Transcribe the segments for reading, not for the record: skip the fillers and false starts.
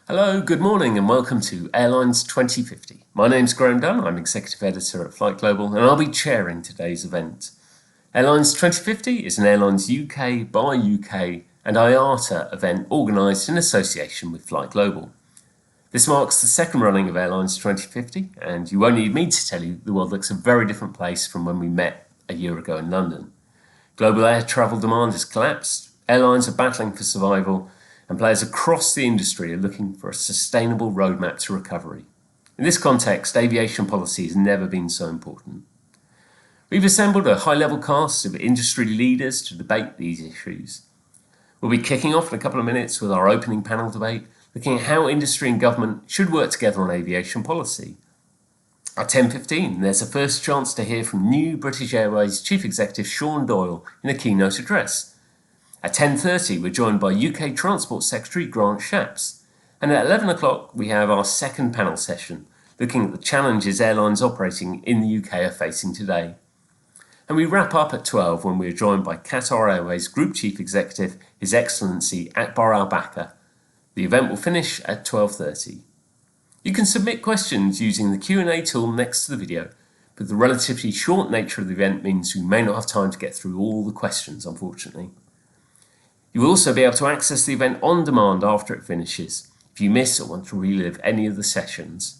Hello, good morning, and welcome to Airlines 2050. My name's Graham Dunn, I'm Executive Editor at Flight Global, and I'll be chairing today's event. Airlines 2050 is an Airlines UK by UK and IATA event organised in association with Flight Global. This marks the second running of Airlines 2050, and you won't need me to tell you the world looks a very different place from when we met a year ago in London. Global air travel demand has collapsed, airlines are battling for survival, and players across the industry are looking for a sustainable roadmap to recovery. In this context, aviation policy has never been so important. We've assembled a high-level cast of industry leaders to debate these issues. We'll be kicking off in a couple of minutes with our opening panel debate, looking at how industry and government should work together on aviation policy. At 10:15, there's a first chance to hear from new British Airways Chief Executive Sean Doyle in a keynote address. At 10:30, we're joined by UK Transport Secretary Grant Shapps. And at 11 o'clock, we have our second panel session, looking at the challenges airlines operating in the UK are facing today. And we wrap up at 12 when we are joined by Qatar Airways Group Chief Executive, His Excellency Akbar Al-Bakr. The event will finish at 12:30. You can submit questions using the Q&A tool next to the video, but the relatively short nature of the event means we may not have time to get through all the questions, unfortunately. You will also be able to access the event on demand after it finishes, if you miss or want to relive any of the sessions.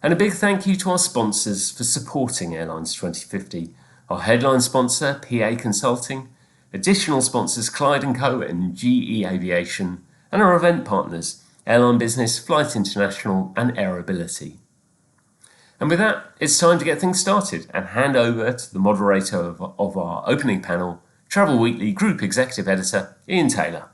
And a big thank you to our sponsors for supporting Airlines 2050, our headline sponsor, PA Consulting, additional sponsors Clyde & Co and GE Aviation, and our event partners, Airline Business, Flight International and Airability. And with that, it's time to get things started and hand over to the moderator of our opening panel, Travel Weekly Group Executive Editor, Ian Taylor.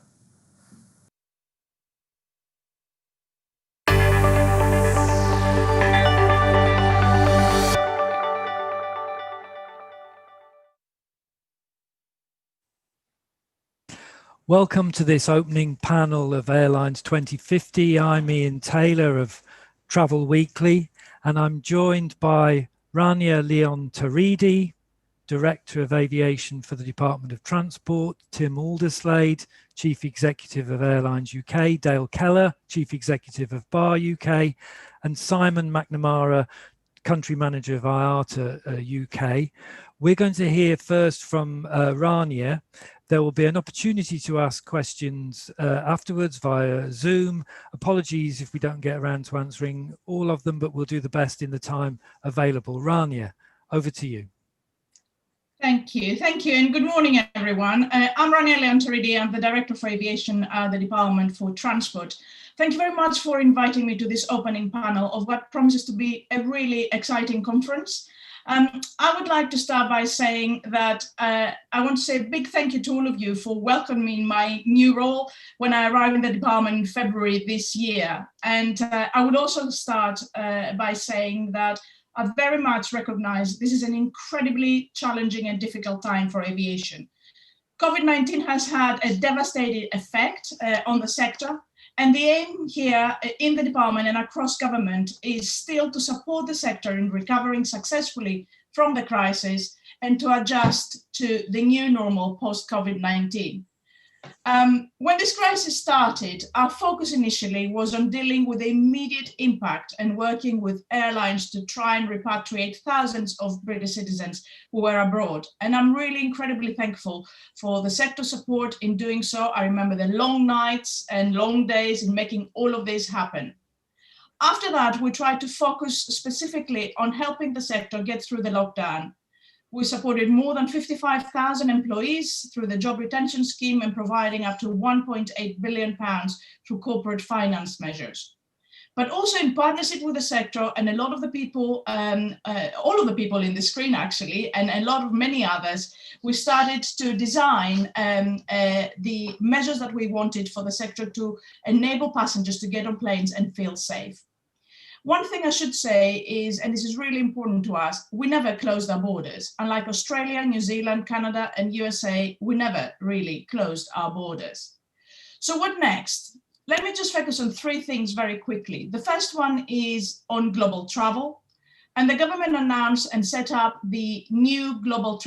Welcome to this opening panel of Airlines 2050. I'm Ian Taylor of Travel Weekly, and I'm joined by Rania Leon-Taridi, Director of Aviation for the Department of Transport, Tim Alderslade, Chief Executive of Airlines UK, Dale Keller, Chief Executive of BAR UK, and Simon McNamara, Country Manager of IATA UK. We're going to hear first from Rania. There will be an opportunity to ask questions afterwards via Zoom. Apologies if we don't get around to answering all of them, but we'll do the best in the time available. Rania, over to you. Thank you, and good morning, everyone. I'm Rania Leon-Taridi. I'm the Director for Aviation at the Department for Transport. Thank you very much for inviting me to this opening panel of what promises to be a really exciting conference. I would like to start by saying that I want to say a big thank you to all of you for welcoming me in my new role when I arrived in the department in February this year. And I would also start by saying that I very much recognize this is an incredibly challenging and difficult time for aviation. COVID-19 has had a devastating effect on the sector, and the aim here in the department and across government is still to support the sector in recovering successfully from the crisis and to adjust to the new normal post-COVID-19. When this crisis started, our focus initially was on dealing with the immediate impact and working with airlines to try and repatriate thousands of British citizens who were abroad. And I'm really incredibly thankful for the sector support in doing so. I remember the long nights and long days in making all of this happen. After that, we tried to focus specifically on helping the sector get through the lockdown. We supported more than 55,000 employees through the job retention scheme and providing up to £1.8 billion through corporate finance measures. But also in partnership with the sector and a lot of the people, all of the people in the screen actually, and many others, we started to design the measures that we wanted for the sector to enable passengers to get on planes and feel safe. One thing I should say is, and this is really important to us, we never closed our borders. Unlike Australia, New Zealand, Canada, and USA, we never really closed our borders. So what next? Let me just focus on three things very quickly. The first one is on global travel. And the government announced and set up the new global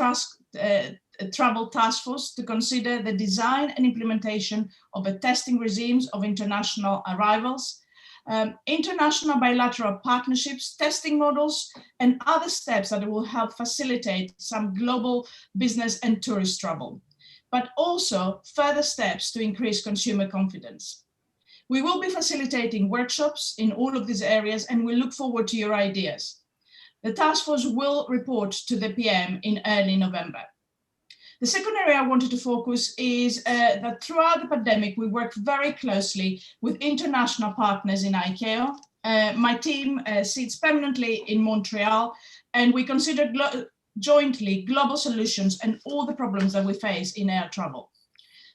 Travel Task Force to consider the design and implementation of a testing regimes of international arrivals, international bilateral partnerships, testing models, and other steps that will help facilitate some global business and tourist travel, but also further steps to increase consumer confidence. We will be facilitating workshops in all of these areas, and we look forward to your ideas. The task force will report to the PM in early November. The second area I wanted to focus is that throughout the pandemic, we worked very closely with international partners in ICAO. My team sits permanently in Montreal, and we consider jointly global solutions and all the problems that we face in air travel.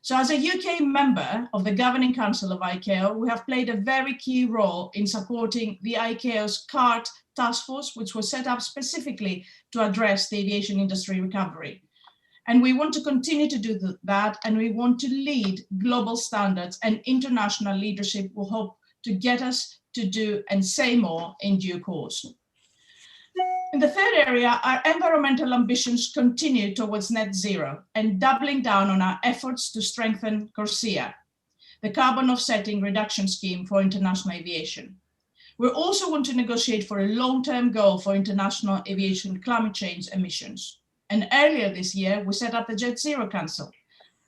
So as a UK member of the Governing Council of ICAO, we have played a very key role in supporting the ICAO's CART task force, which was set up specifically to address the aviation industry recovery. And we want to continue to do that, and we want to lead global standards, and international leadership will hope to get us to do and say more in due course. In the third area, our environmental ambitions continue towards net zero and doubling down on our efforts to strengthen CORSIA, the carbon offsetting reduction scheme for international aviation. We also want to negotiate for a long-term goal for international aviation climate change emissions. And earlier this year, we set up the Jet Zero Council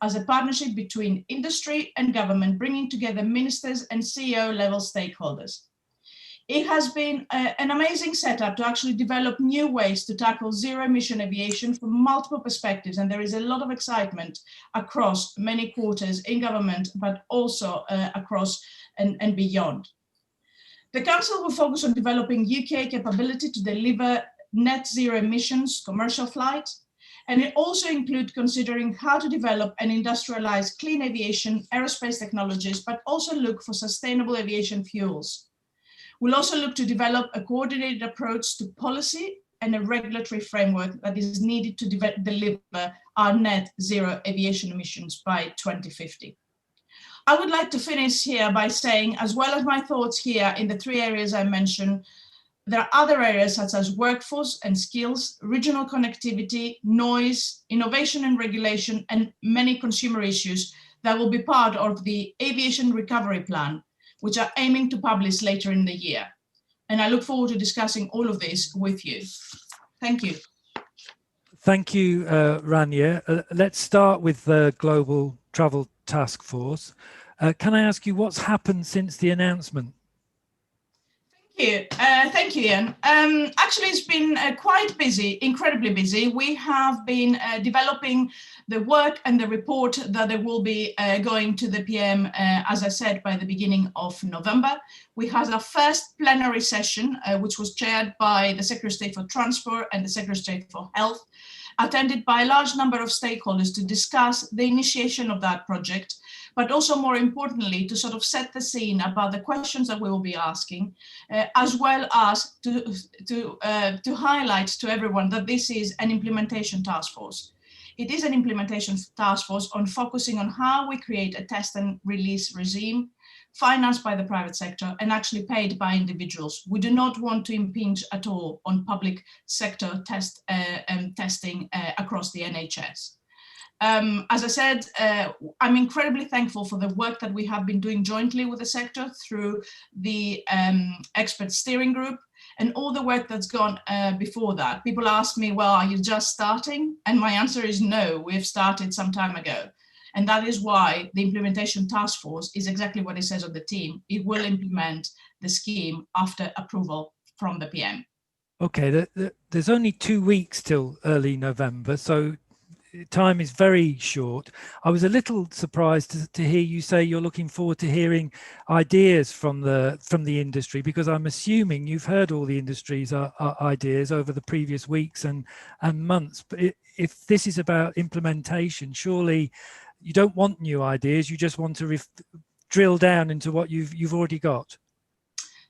as a partnership between industry and government, bringing together ministers and CEO level stakeholders. It has been an amazing setup to actually develop new ways to tackle zero emission aviation from multiple perspectives. And there is a lot of excitement across many quarters in government, but also across and beyond. The Council will focus on developing UK capability to deliver net zero emissions commercial flight, and it also includes considering how to develop and industrialize clean aviation, aerospace technologies, but also look for sustainable aviation fuels. We'll also look to develop a coordinated approach to policy and a regulatory framework that is needed to deliver our net zero aviation emissions by 2050. I would like to finish here by saying, as well as my thoughts here in the three areas I mentioned, there are other areas such as workforce and skills, regional connectivity, noise, innovation and regulation, and many consumer issues that will be part of the Aviation Recovery Plan, which are aiming to publish later in the year. And I look forward to discussing all of this with you. Thank you. Thank you, Rania. Let's start with the Global Travel Task Force. Can I ask you what's happened since the announcement? Thank you, Ian. Actually, it's been quite busy, incredibly busy. We have been developing the work and the report that it will be going to the PM, as I said, by the beginning of November. We had our first plenary session, which was chaired by the Secretary of State for Transport and the Secretary of State for Health, attended by a large number of stakeholders to discuss the initiation of that project, but also more importantly, to sort of set the scene about the questions that we will be asking, as well as to highlight to everyone that this is an implementation task force. It is an implementation task force on focusing on how we create a test and release regime financed by the private sector and actually paid by individuals. We do not want to impinge at all on public sector testing across the NHS. As I said, I'm incredibly thankful for the work that we have been doing jointly with the sector through the expert steering group and all the work that's gone before that. People ask me, well, are you just starting? And my answer is no, we've started some time ago. And that is why the implementation task force is exactly what it says on the team. It will implement the scheme after approval from the PM. Okay, there's only 2 weeks till early November, so time is very short. I was a little surprised to hear you say you're looking forward to hearing ideas from the industry, because I'm assuming you've heard all the industry's ideas over the previous weeks and months. But if this is about implementation, surely you don't want new ideas. You just want to drill down into what you've already got.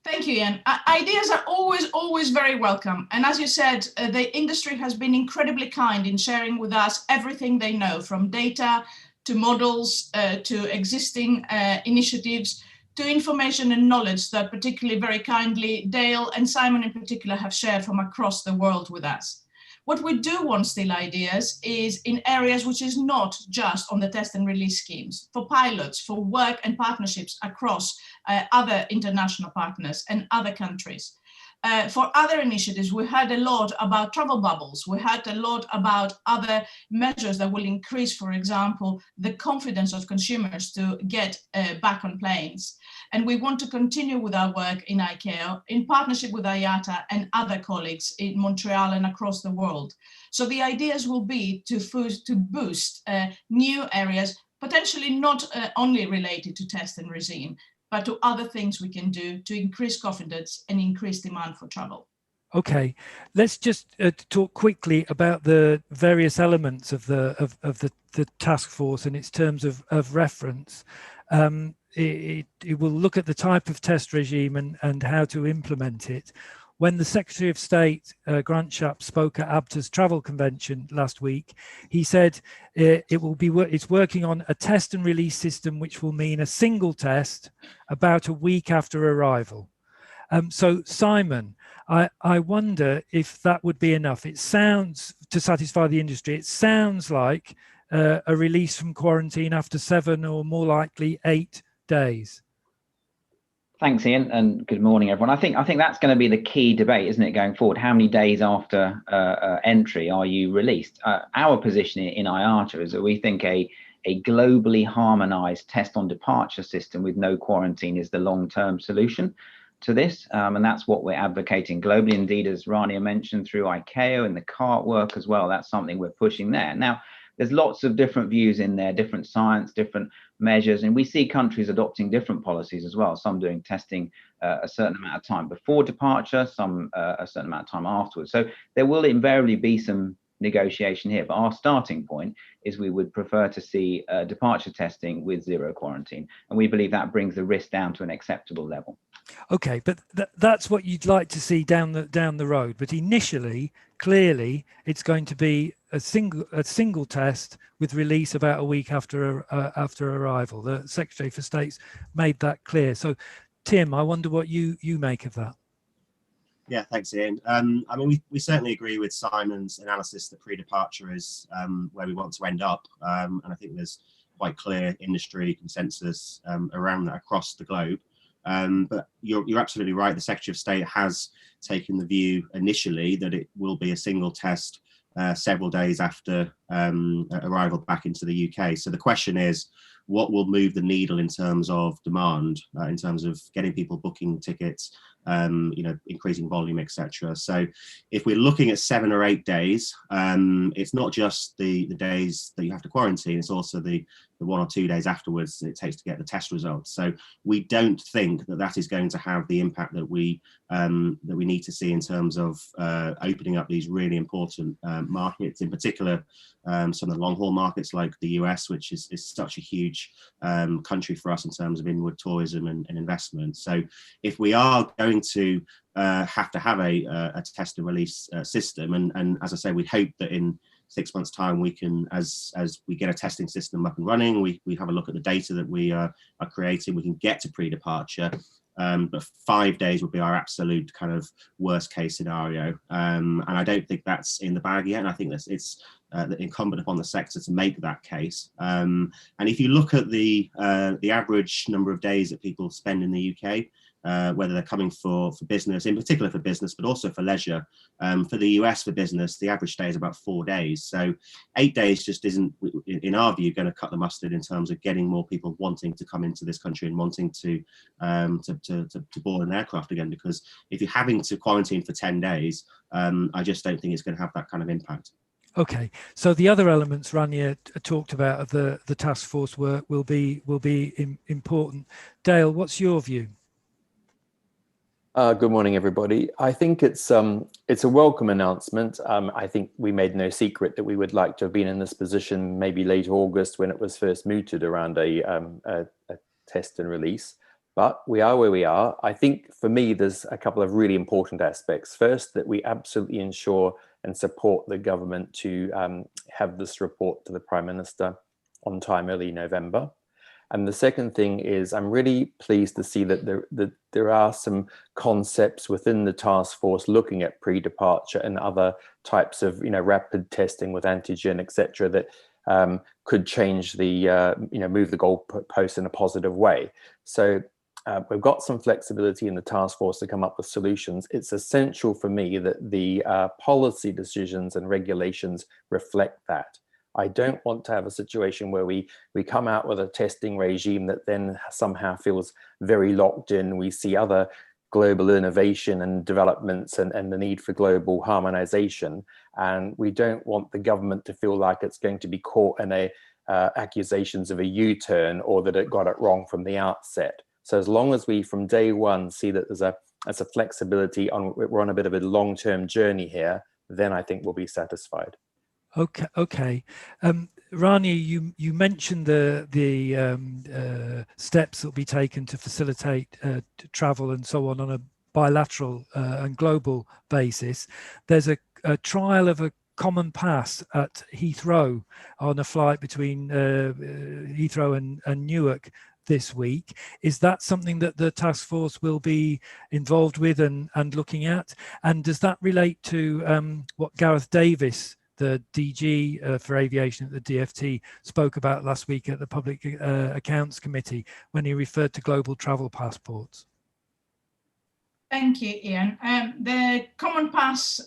Thank you, Ian. Ideas are always very welcome. And as you said, the industry has been incredibly kind in sharing with us everything they know, from data to models to existing initiatives to information and knowledge that particularly very kindly Dale and Simon in particular have shared from across the world with us. What we do want still ideas is in areas which is not just on the test and release schemes, for pilots, for work and partnerships across other international partners and other countries. For other initiatives, we heard a lot about travel bubbles. We heard a lot about other measures that will increase, for example, the confidence of consumers to get back on planes. And we want to continue with our work in ICAO in partnership with IATA and other colleagues in Montreal and across the world. So the ideas will be to boost new areas, potentially not only related to test and regime, but to other things we can do to increase confidence and increase demand for travel. Okay, let's just talk quickly about the various elements of the task force and its terms of reference. It will look at the type of test regime and how to implement it. When the Secretary of State, Grant Shapps, spoke at ABTA's travel convention last week, he said it's working on a test and release system, which will mean a single test about a week after arrival. So Simon, I wonder if that would be enough. It sounds, to satisfy the industry, it sounds like a release from quarantine after 7 or more likely 8 days. Thanks, Ian, and good morning, everyone. I think that's going to be the key debate, isn't it, going forward? How many days after entry are you released? Our position in IATA is that we think a globally harmonized test on departure system with no quarantine is the long-term solution to this, and that's what we're advocating globally. Indeed, as Rania mentioned, through ICAO and the CART work as well, that's something we're pushing there. Now, there's lots of different views in there, different science, different measures, and we see countries adopting different policies as well. Some doing testing a certain amount of time before departure, some a certain amount of time afterwards. So there will invariably be some negotiation here, but our starting point is we would prefer to see departure testing with zero quarantine, and we believe that brings the risk down to an acceptable level. Okay, but that's what you'd like to see down the road. But initially, clearly, it's going to be a single test with release about a week after arrival. The Secretary for State's made that clear. So, Tim, I wonder what you make of that. Yeah, thanks, Ian. I mean, we certainly agree with Simon's analysis that pre-departure is where we want to end up, and I think there's quite clear industry consensus around that across the globe. But you're absolutely right. The Secretary of State has taken the view initially that it will be a single test several days after arrival back into the UK. So the question is, what will move the needle in terms of demand, in terms of getting people booking tickets, increasing volume, etc. So if we're looking at 7 or 8 days, it's not just the days that you have to quarantine, it's also the 1 or 2 days afterwards that it takes to get the test results. So we don't think that is going to have the impact that we need to see in terms of opening up these really important markets, in particular some of the long haul markets like the US, which is such a huge country for us in terms of inward tourism and investment. So if we are going to have to have a test and release system, and as I say, we hope that in 6 months' time we can, as we get a testing system up and running, we have a look at the data that we are creating, we can get to pre-departure. But 5 days would be our absolute kind of worst case scenario, and I don't think that's in the bag yet. And I think that it's incumbent upon the sector to make that case. And if you look at the average number of days that people spend in the UK, whether they're coming for business, in particular for business, but also for leisure. For the US, for business, the average stay is about 4 days. So 8 days just isn't, in our view, going to cut the mustard in terms of getting more people wanting to come into this country and wanting to board an aircraft again. Because if you're having to quarantine for 10 days, I just don't think it's going to have that kind of impact. Okay, so the other elements Rania talked about of the task force work will be important. Dale, what's your view? Good morning, everybody. I think it's a welcome announcement. I think we made no secret that we would like to have been in this position maybe late August when it was first mooted around a test and release. But we are where we are. I think for me, there's a couple of really important aspects. First, that we absolutely ensure and support the government to have this report to the Prime Minister on time early November. And the second thing is, I'm really pleased to see that there are some concepts within the task force looking at pre-departure and other types of, rapid testing with antigen, etc., that could change the, move the goalpost in a positive way. So we've got some flexibility in the task force to come up with solutions. It's essential for me that the policy decisions and regulations reflect that. I don't want to have a situation where we come out with a testing regime that then somehow feels very locked in. We see other global innovation and developments and the need for global harmonization. And we don't want the government to feel like it's going to be caught in accusations of a U-turn or that it got it wrong from the outset. So as long as we from day one see that there's a flexibility, we're on a bit of a long-term journey here, then I think we'll be satisfied. Okay. Rania, you mentioned the steps that will be taken to facilitate travel and so on a bilateral and global basis. There's a trial of a common pass at Heathrow on a flight between Heathrow and Newark this week. Is that something that the task force will be involved with and looking at? And does that relate to what Gareth Davis, the DG for aviation at the DfT, spoke about last week at the Public Accounts Committee when he referred to global travel passports? Thank you, Ian. The Common Pass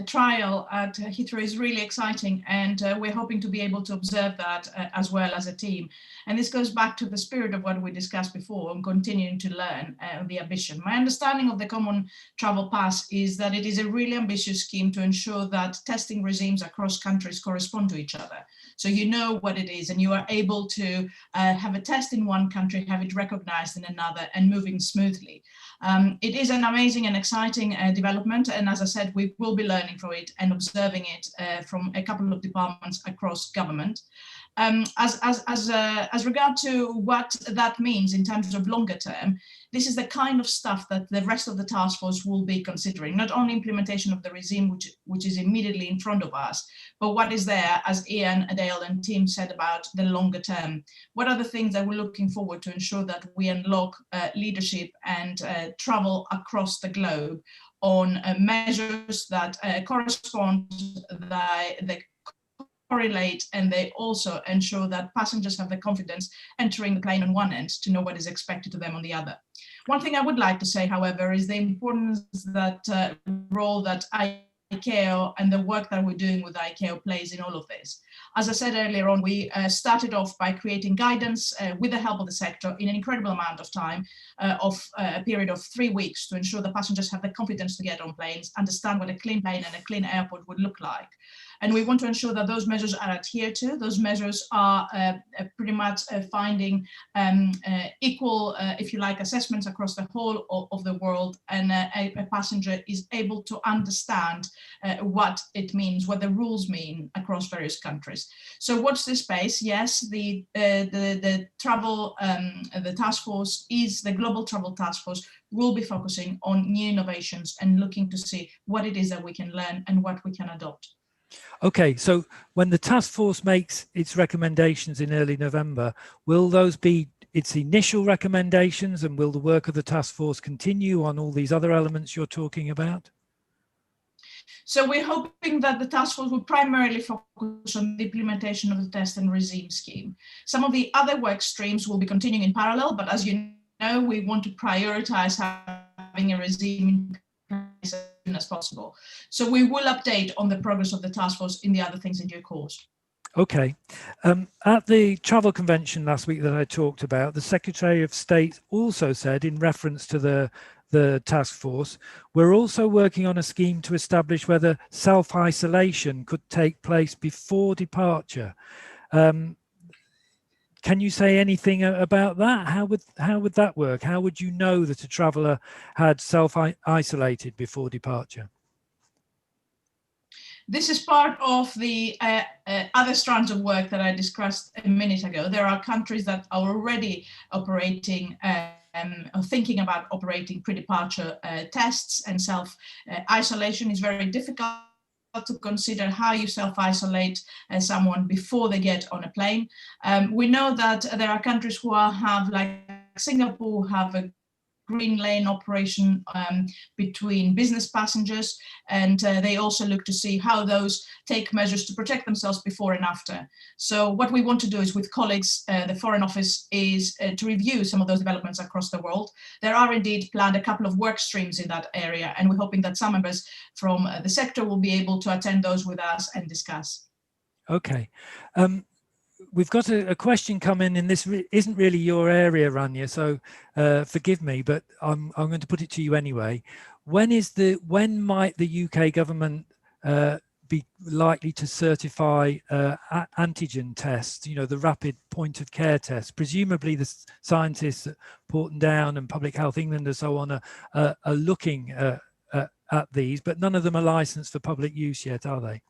trial at Heathrow is really exciting, and we're hoping to be able to observe that as well as a team. And this goes back to the spirit of what we discussed before on continuing to learn the ambition. My understanding of the Common Travel Pass is that it is a really ambitious scheme to ensure that testing regimes across countries correspond to each other. So you know what it is, and you are able to have a test in one country, have it recognized in another, and moving smoothly. It is an amazing and exciting development, and as I said, we will be learning from it and observing it from a couple of departments across government. As regard to what that means in terms of longer term, this is the kind of stuff that the rest of the task force will be considering, not only implementation of the regime, which is immediately in front of us, but what is there, as Ian, Adele and Tim said about the longer term. What are the things that we're looking forward to ensure that we unlock leadership and travel across the globe on measures that correspond, that correlate, and they also ensure that passengers have the confidence entering the plane on one end to know what is expected to them on the other. One thing I would like to say, however, is the importance that role that ICAO and the work that we're doing with ICAO plays in all of this. As I said earlier on, we started off by creating guidance with the help of the sector in an incredible amount of time, of a period of 3 weeks, to ensure the passengers have the confidence to get on planes, understand what a clean plane and a clean airport would look like. And we want to ensure that those measures are adhered to. Those measures are pretty much finding equal, if you like, assessments across the whole of the world, and a passenger is able to understand what it means, what the rules mean across various countries. So watch this space. Yes, the travel, the task force is the Global Travel Task Force, will be focusing on new innovations and looking to see what it is that we can learn and what we can adopt. Okay, so when the task force makes its recommendations in early November, will those be its initial recommendations, and will the work of the task force continue on all these other elements you're talking about? So we're hoping that the task force will primarily focus on the implementation of the test and regime scheme. Some of the other work streams will be continuing in parallel, but as you know, we want to prioritize having a regime in place as soon as possible. So we will update on the progress of the task force in the other things in due course. Okay. At the travel convention last week that I talked about, the Secretary of State also said, in reference to the task force, we're also working on a scheme to establish whether self-isolation could take place before departure. Can you say anything about that? How would that work? How would you know that a traveller had self-isolated before departure? This is part of the other strands of work that I discussed a minute ago. There are countries that are already operating or thinking about operating pre-departure tests, and self-isolation is very difficult to consider how you self-isolate someone before they get on a plane. We know that there are countries who have, like Singapore, have a green lane operation between business passengers, and they also look to see how those take measures to protect themselves before and after. So what we want to do is, with colleagues, the Foreign Office, is to review some of those developments across the world. There are indeed planned a couple of work streams in that area, and we're hoping that some members from the sector will be able to attend those with us and discuss. Okay. We've got a question come in, and this isn't really your area, Rania, so forgive me, but I'm going to put it to you anyway. When might the UK government be likely to certify antigen tests, you know, the rapid point of care tests? Presumably the scientists at Porton Down and Public Health England and so on are looking at these, but none of them are licensed for public use yet, are they?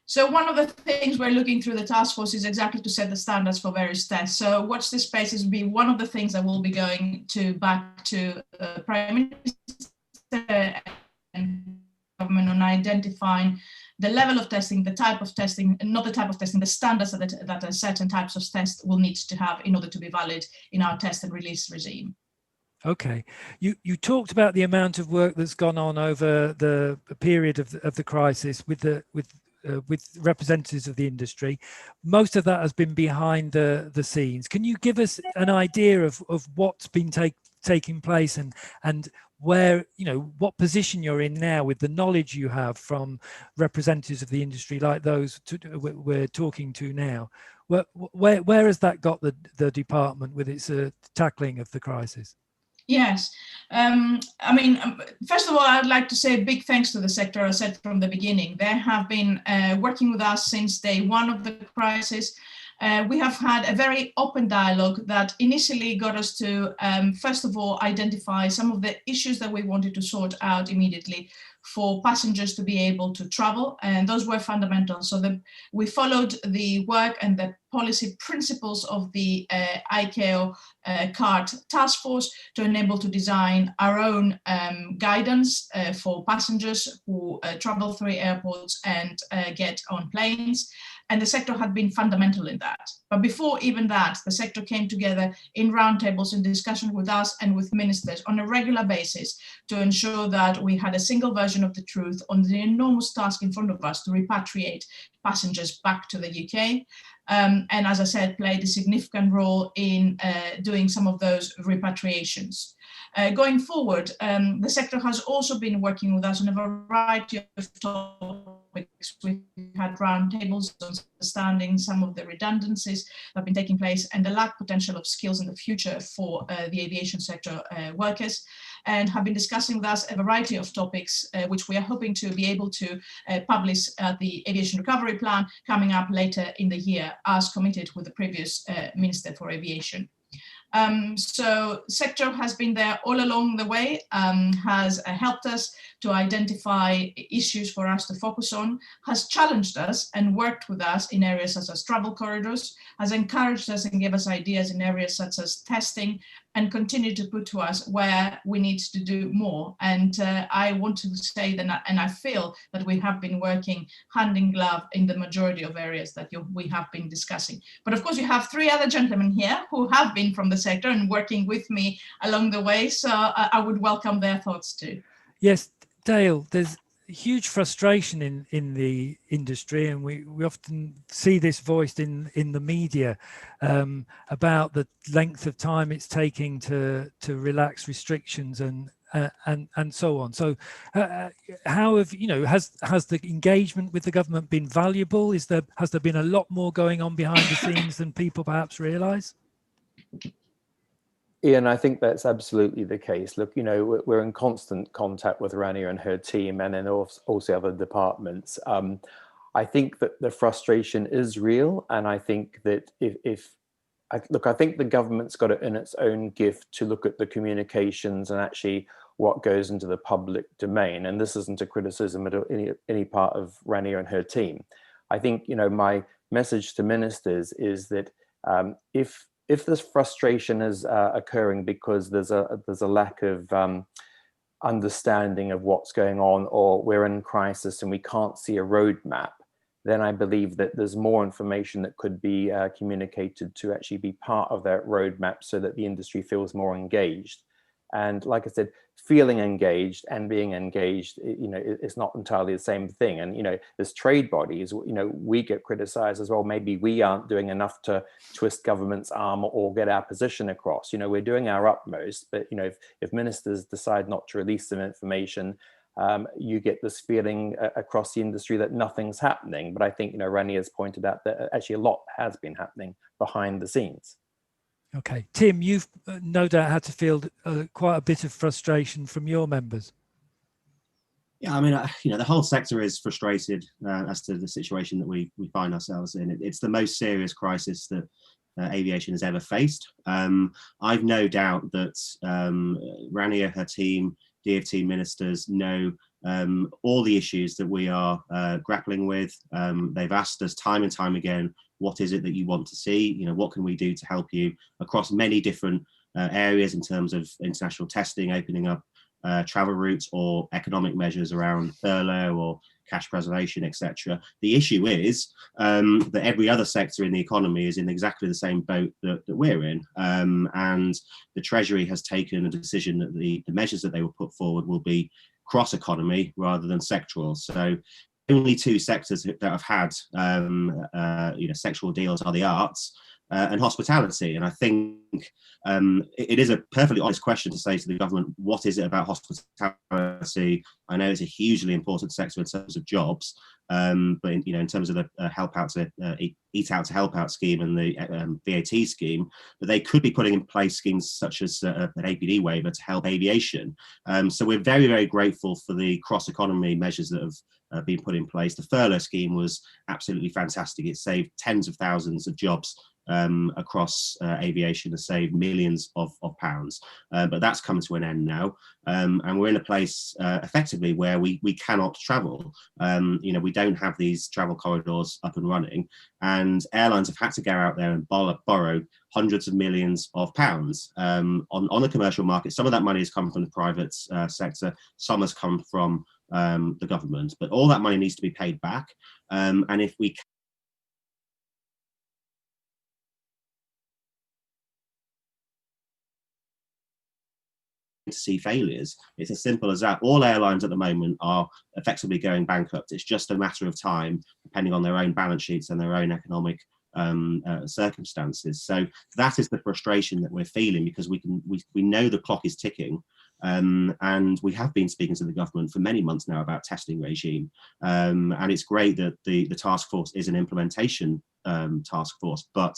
So one of the things we're looking through the task force is exactly to set the standards for various tests. So watch this space will be one of the things that we'll be going to back to Prime Minister and government on identifying the level of testing, the type of testing, not the type of testing, the standards that certain types of tests will need to have in order to be valid in our test and release regime. Okay, you talked about the amount of work that's gone on over the period of the crisis with representatives of the industry. Most of that has been behind the scenes. Can you give us an idea of what's been taking place and where, you know, what position you're in now with the knowledge you have from representatives of the industry like those we're talking to now? Where has that got the department with its tackling of the crisis? Yes, I mean, first of all, I'd like to say big thanks to the sector. I said from the beginning, they have been working with us since day one of the crisis. We have had a very open dialogue that initially got us to, first of all, identify some of the issues that we wanted to sort out immediately for passengers to be able to travel, and those were fundamental. So we followed the work and the policy principles of the ICAO CART task force to enable to design our own guidance for passengers who travel through airports and get on planes. And the sector had been fundamental in that. But before even that, the sector came together in roundtables in discussion with us and with ministers on a regular basis to ensure that we had a single version of the truth on the enormous task in front of us to repatriate passengers back to the UK. And as I said, played a significant role in doing some of those repatriations. Going forward, the sector has also been working with us on a variety of topics. We had roundtables on understanding some of the redundancies that have been taking place and the lack potential of skills in the future for the aviation sector workers, and have been discussing with us a variety of topics, which we are hoping to be able to publish the Aviation Recovery Plan coming up later in the year, as committed with the previous Minister for Aviation. So sector has been there all along the way, has helped us to identify issues for us to focus on, has challenged us and worked with us in areas such as travel corridors, has encouraged us and gave us ideas in areas such as testing, and continue to put to us where we need to do more. And I want to say that, and I feel that we have been working hand in glove in the majority of areas that we have been discussing. But of course, you have three other gentlemen here who have been from the sector and working with me along the way. So I would welcome their thoughts too. Yes, Dale, there's huge frustration in the industry, and we often see this voiced in the media about the length of time it's taking to relax restrictions and so on. So how have, you know, has the engagement with the government been valuable? Has there been a lot more going on behind the scenes than people perhaps realize? Ian, I think that's absolutely the case. Look, you know, we're in constant contact with Rania and her team, and then also other departments. I think that the frustration is real, and I think that I think the government's got it in its own gift to look at the communications and actually what goes into the public domain. And this isn't a criticism at any part of Rania and her team. I think, you know, my message to ministers is that if this frustration is occurring because there's a lack of understanding of what's going on, or we're in crisis and we can't see a roadmap, then I believe that there's more information that could be communicated to actually be part of that roadmap so that the industry feels more engaged. And like I said, feeling engaged and being engaged, it's not entirely the same thing. And, as trade bodies, we get criticized as well. Maybe we aren't doing enough to twist government's arm or get our position across. We're doing our utmost, but, if ministers decide not to release some information, you get this feeling across the industry that nothing's happening. But I think, Rani has pointed out that actually a lot has been happening behind the scenes. Okay, Tim, you've no doubt had to feel quite a bit of frustration from your members. Yeah, I mean, the whole sector is frustrated as to the situation that we find ourselves in. It's the most serious crisis that aviation has ever faced. I've no doubt that Rania, her team, DfT ministers know all the issues that we are grappling with. They've asked us time and time again, what is it that you want to see? What can we do to help you across many different areas in terms of international testing, opening up travel routes, or economic measures around furlough or cash preservation, etc. The issue is that every other sector in the economy is in exactly the same boat that we're in. And the Treasury has taken a decision that the measures that they will put forward will be cross-economy rather than sectoral. So only two sectors that have had sectoral deals are the arts and hospitality. And I think it is a perfectly honest question to say to the government, what is it about hospitality? I know it's a hugely important sector in terms of jobs, but in terms of the help out to eat out to help out scheme and the VAT scheme, but they could be putting in place schemes such as an APD waiver to help aviation. So we're very, very grateful for the cross economy measures that have been put in place. The furlough scheme was absolutely fantastic. It saved tens of thousands of jobs across aviation, to save millions of pounds, but that's come to an end now, and we're in a place effectively where we cannot travel. We don't have these travel corridors up and running, and airlines have had to go out there and borrow hundreds of millions of pounds on the commercial market. Some of that money has come from the private sector, some has come from the government, but all that money needs to be paid back, and if we to see failures. It's as simple as that. All airlines at the moment are effectively going bankrupt. It's just a matter of time, depending on their own balance sheets and their own economic circumstances. So that is the frustration that we're feeling, because we know the clock is ticking. And we have been speaking to the government for many months now about testing regime. And it's great that the task force is an implementation task force, but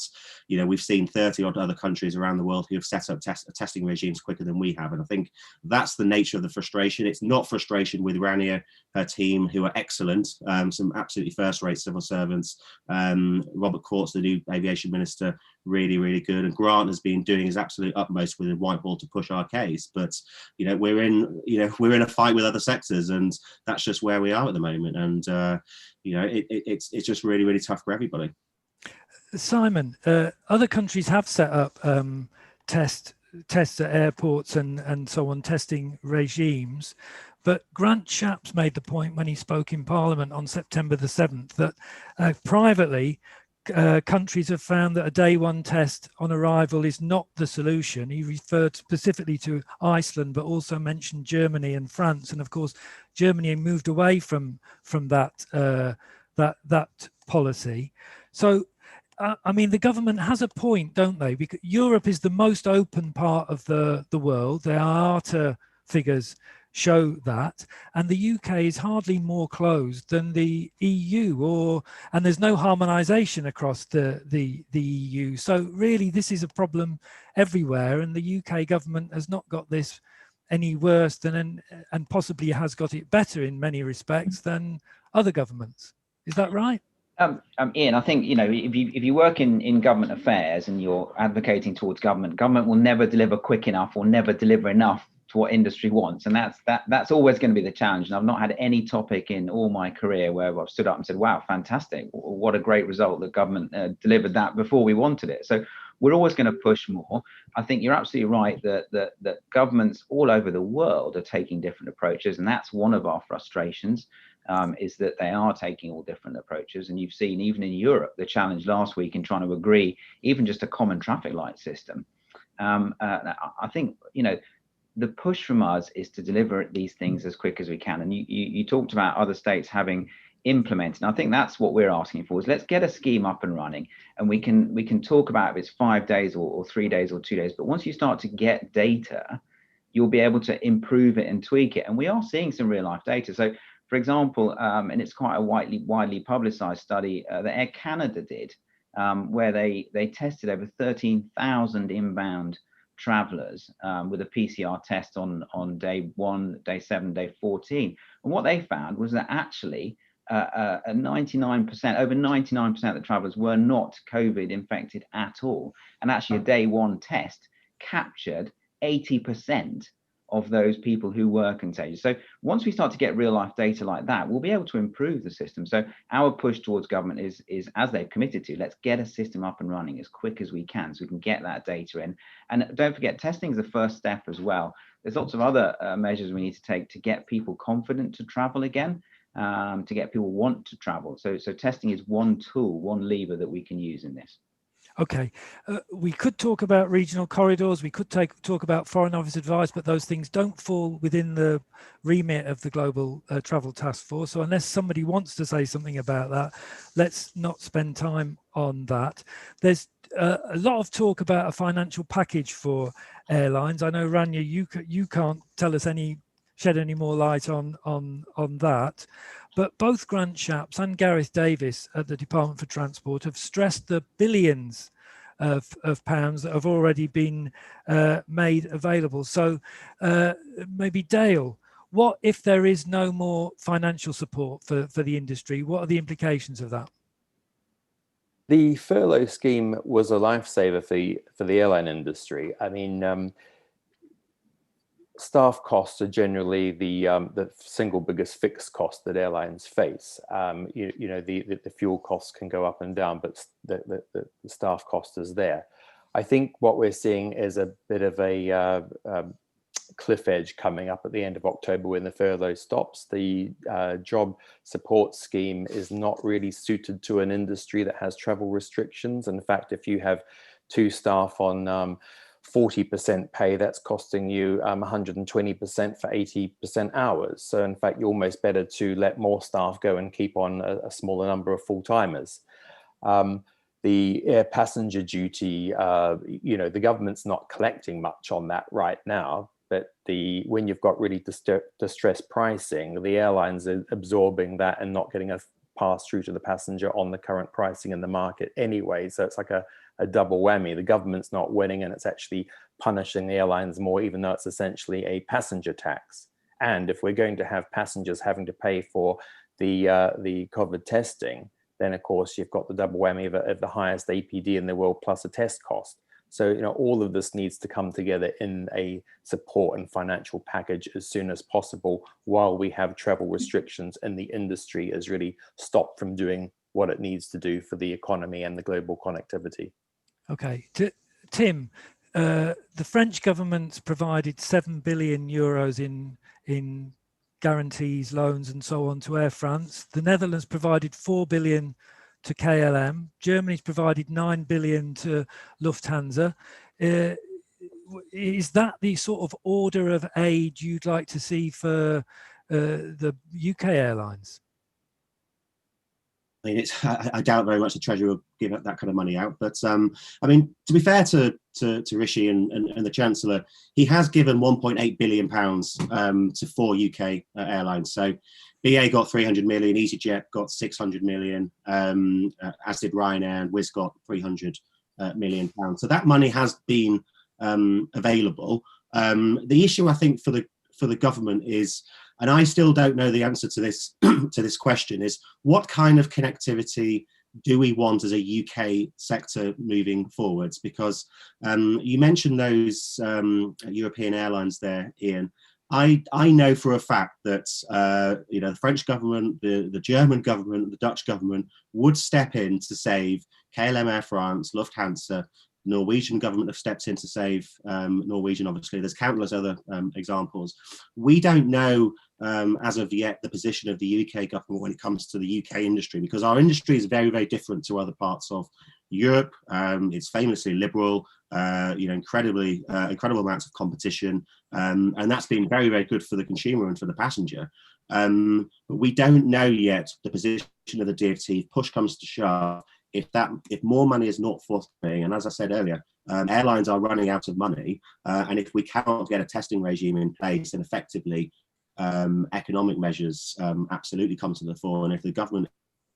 we've seen 30 odd other countries around the world who have set up testing regimes quicker than we have, and I think that's the nature of the frustration. It's not frustration with Rania, her team, who are excellent, some absolutely first-rate civil servants. Robert Courts, the new aviation minister, really, really good, and Grant has been doing his absolute utmost with a whiteboard to push our case. But we're in a fight with other sectors, and that's just where we are at the moment. And it's just really, really tough for everybody. Simon, other countries have set up tests at airports and so on, testing regimes. But Grant Shapps made the point when he spoke in Parliament on September the 7th that privately, countries have found that a day one test on arrival is not the solution. He referred specifically to Iceland, but also mentioned Germany and France. And of course, Germany moved away from that policy. So, I mean, the government has a point, don't they? Because Europe is the most open part of the world. Their IATA figures show that, and the UK is hardly more closed than the EU, and there's no harmonisation across the EU. So really, this is a problem everywhere, and the UK government has not got this any worse than, and possibly has got it better in many respects than other governments. Is that right? Ian, I think if you work in government affairs and you're advocating towards government will never deliver quick enough or never deliver enough to what industry wants, and that's always going to be the challenge. And I've not had any topic in all my career where I've stood up and said, "Wow, fantastic! What a great result! The government delivered that before we wanted it." So we're always going to push more. I think you're absolutely right that governments all over the world are taking different approaches, and that's one of our frustrations, is that they are taking all different approaches. And you've seen even in Europe the challenge last week in trying to agree even just a common traffic light system. I think, you know, the push from us is to deliver these things as quick as we can. And you talked about other states having implemented. And I think that's what we're asking for, is let's get a scheme up and running, and we can talk about if it's 5 days or 3 days or 2 days. But once you start to get data, you'll be able to improve it and tweak it. And we are seeing some real life data. So, for example, and it's quite a widely publicized study that Air Canada did, where they tested over 13,000 inbound travelers with a PCR test on day 1, day 7, day 14. And what they found was that actually over 99% of the travelers were not COVID infected at all. And actually a day 1 test captured 80% of those people who were contagious. So once we start to get real life data like that, we'll be able to improve the system. So our push towards government is as they've committed to, let's get a system up and running as quick as we can so we can get that data in. And don't forget, testing is the first step as well. There's lots of other measures we need to take to get people confident to travel again, to get people want to travel. So testing is one tool, one lever that we can use in this. Okay, we could talk about regional corridors, we could talk about Foreign Office advice, but those things don't fall within the remit of the Global Travel Task Force. So unless somebody wants to say something about that, let's not spend time on that. There's a lot of talk about a financial package for airlines. I know, Rania, you can't tell us shed any more light on that. But both Grant Shapps and Gareth Davis at the Department for Transport have stressed the billions of pounds that have already been made available. So maybe Dale, what if there is no more financial support for the industry? What are the implications of that? The furlough scheme was a lifesaver for the airline industry. I mean, staff costs are generally the single biggest fixed cost that airlines face. You know, the fuel costs can go up and down, but the staff cost is there. I think what we're seeing is a bit of a cliff edge coming up at the end of October when the furlough stops. The job support scheme is not really suited to an industry that has travel restrictions. In fact, if you have 2 staff on 40% pay, that's costing you 120% for 80% hours. So in fact, you're almost better to let more staff go and keep on a smaller number of full-timers. The air passenger duty, you know, the government's not collecting much on that right now, but when you've got really distressed pricing, the airlines are absorbing that and not getting a pass through to the passenger on the current pricing in the market anyway. So it's like a double whammy. The government's not winning, and it's actually punishing the airlines more, even though it's essentially a passenger tax. And if we're going to have passengers having to pay for the COVID testing, then of course you've got the double whammy of the highest APD in the world plus a test cost. So, you know, all of this needs to come together in a support and financial package as soon as possible, while we have travel restrictions and the industry is really stopped from doing what it needs to do for the economy and the global connectivity. Okay, Tim, the French government's provided 7 billion euros in guarantees, loans and so on to Air France. The Netherlands provided 4 billion to KLM. Germany's provided 9 billion to Lufthansa. Is that the sort of order of aid you'd like to see for the UK airlines? I mean, I doubt very much the Treasury will give that kind of money out. But I mean, to be fair to Rishi and the Chancellor, he has given £1.8 billion to 4 UK airlines. So BA got 300 million, EasyJet got 600 million, as did Ryanair, and Wizz got 300 million pounds. So that money has been available. The issue, I think, for the government is, and I still don't know the answer to this to this question, is what kind of connectivity do we want as a UK sector moving forwards? Because you mentioned those European airlines there, Ian. I know for a fact that you know, the French government, the German government, the Dutch government would step in to save KLM, Air France, Lufthansa, Norwegian government have stepped in to save Norwegian, obviously. There's countless other examples. We don't know as of yet the position of the UK government when it comes to the UK industry, because our industry is very, very different to other parts of Europe. It's famously liberal, incredible amounts of competition, and that's been very, very good for the consumer and for the passenger. But we don't know yet the position of the DfT if push comes to shove, if more money is not forthcoming. And as I said earlier, airlines are running out of money, and if we cannot get a testing regime in place, then effectively economic measures absolutely come to the fore. And if the government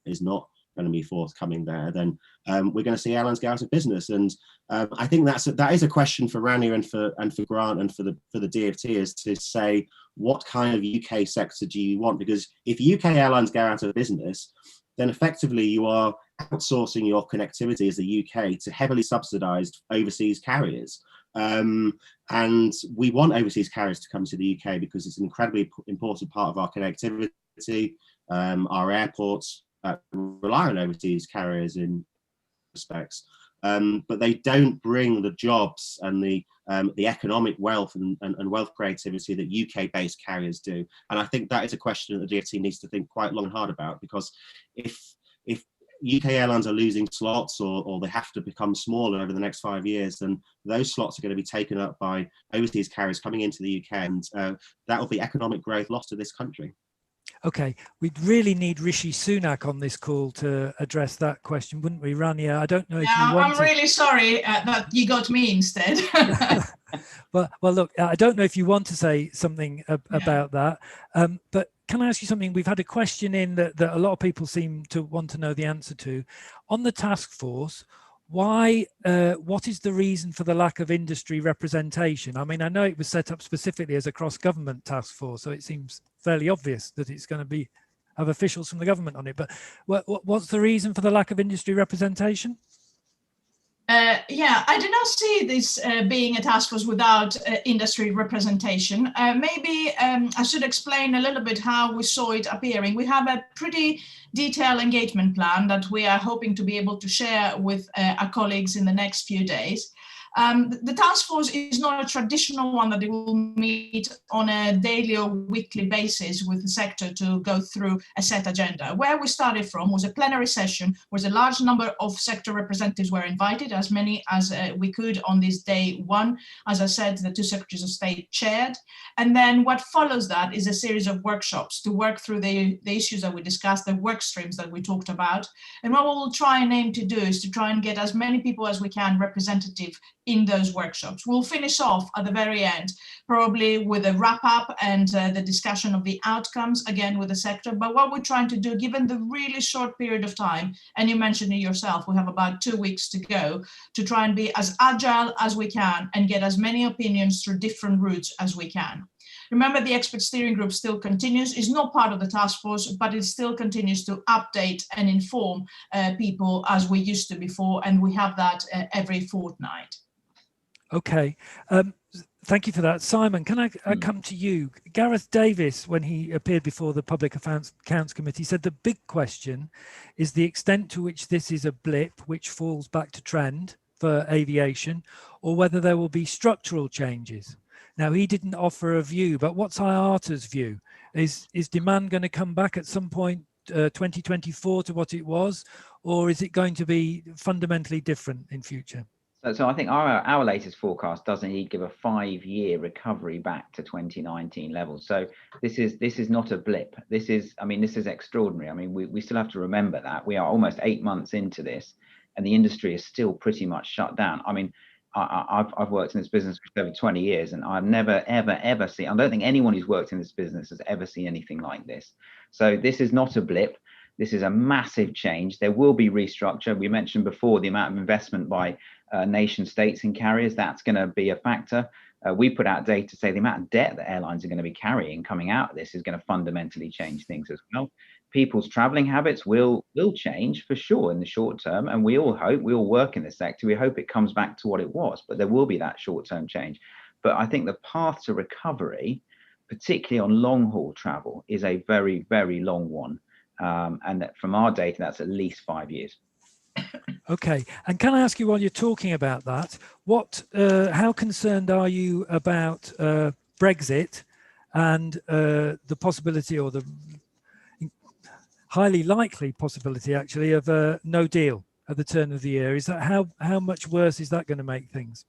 is not going to be forthcoming there, then we're going to see airlines go out of business. And I think that is a question for Rania and for Grant and for the DfT, is to say, what kind of UK sector do you want? Because if UK airlines go out of business, then effectively you are outsourcing your connectivity as the UK to heavily subsidised overseas carriers. And we want overseas carriers to come to the UK because it's an incredibly important part of our connectivity. Our airports rely on overseas carriers in respects, but they don't bring the jobs and the economic wealth and wealth creativity that UK-based carriers do. And I think that is a question that the DfT needs to think quite long and hard about, because if UK airlines are losing slots or they have to become smaller over the next 5 years, then those slots are going to be taken up by overseas carriers coming into the UK, and that will be economic growth lost to this country. Okay, we'd really need Rishi Sunak on this call to address that question, wouldn't we, Rania? I don't know if you want I'm really sorry that you got me instead. well, look, I don't know if you want to say something about that, but can I ask you something? We've had a question in that a lot of people seem to want to know the answer to. On the task force, why? What is the reason for the lack of industry representation? I mean, I know it was set up specifically as a cross-government task force, so it seems fairly obvious that it's going to have officials from the government on it. But what's the reason for the lack of industry representation? I do not see this being a task force without industry representation. Maybe I should explain a little bit how we saw it appearing. We have a pretty detailed engagement plan that we are hoping to be able to share with our colleagues in the next few days. The task force is not a traditional one that they will meet on a daily or weekly basis with the sector to go through a set agenda. Where we started from was a plenary session where a large number of sector representatives were invited, as many as we could on this day one. As I said, the two secretaries of state chaired. And then what follows that is a series of workshops to work through the issues that we discussed, the work streams that we talked about. And what we'll try and aim to do is to try and get as many people as we can representative in those workshops. We'll finish off at the very end, probably with a wrap up and the discussion of the outcomes, again with the sector. But what we're trying to do, given the really short period of time, and you mentioned it yourself, we have about 2 weeks to go, to try and be as agile as we can and get as many opinions through different routes as we can. Remember, the expert steering group still continues, is not part of the task force, but it still continues to update and inform people as we used to before, and we have that every fortnight. Okay, thank you for that. Simon, can I come to you? Gareth Davis, when he appeared before the Public Accounts Committee, said the big question is the extent to which this is a blip which falls back to trend for aviation, or whether there will be structural changes. Now, he didn't offer a view, but what's IATA's view? Is demand going to come back at some point 2024 to what it was, or is it going to be fundamentally different in future? So I think our latest forecast does indeed give a 5-year recovery back to 2019 levels. So this is not a blip. This is extraordinary. I mean, we still have to remember that we are almost 8 months into this, and the industry is still pretty much shut down. I mean, I've worked in this business for over 20 years, and I've never ever seen. I don't think anyone who's worked in this business has ever seen anything like this. So this is not a blip. This is a massive change. There will be restructure. We mentioned before the amount of investment by nation states and carriers. That's going to be a factor. We put out data to say the amount of debt that airlines are going to be carrying coming out of this is going to fundamentally change things as well. People's traveling habits will change for sure in the short term, and we all work in this sector, we hope it comes back to what it was, but there will be that short-term change. But I think the path to recovery, particularly on long-haul travel, is a very, very long one. And that from our data, that's at least 5 years. Okay, and can I ask you, while you're talking about that, how concerned are you about Brexit and the possibility, or the highly likely possibility actually, of a no deal at the turn of the year? Is that how much worse is that going to make things?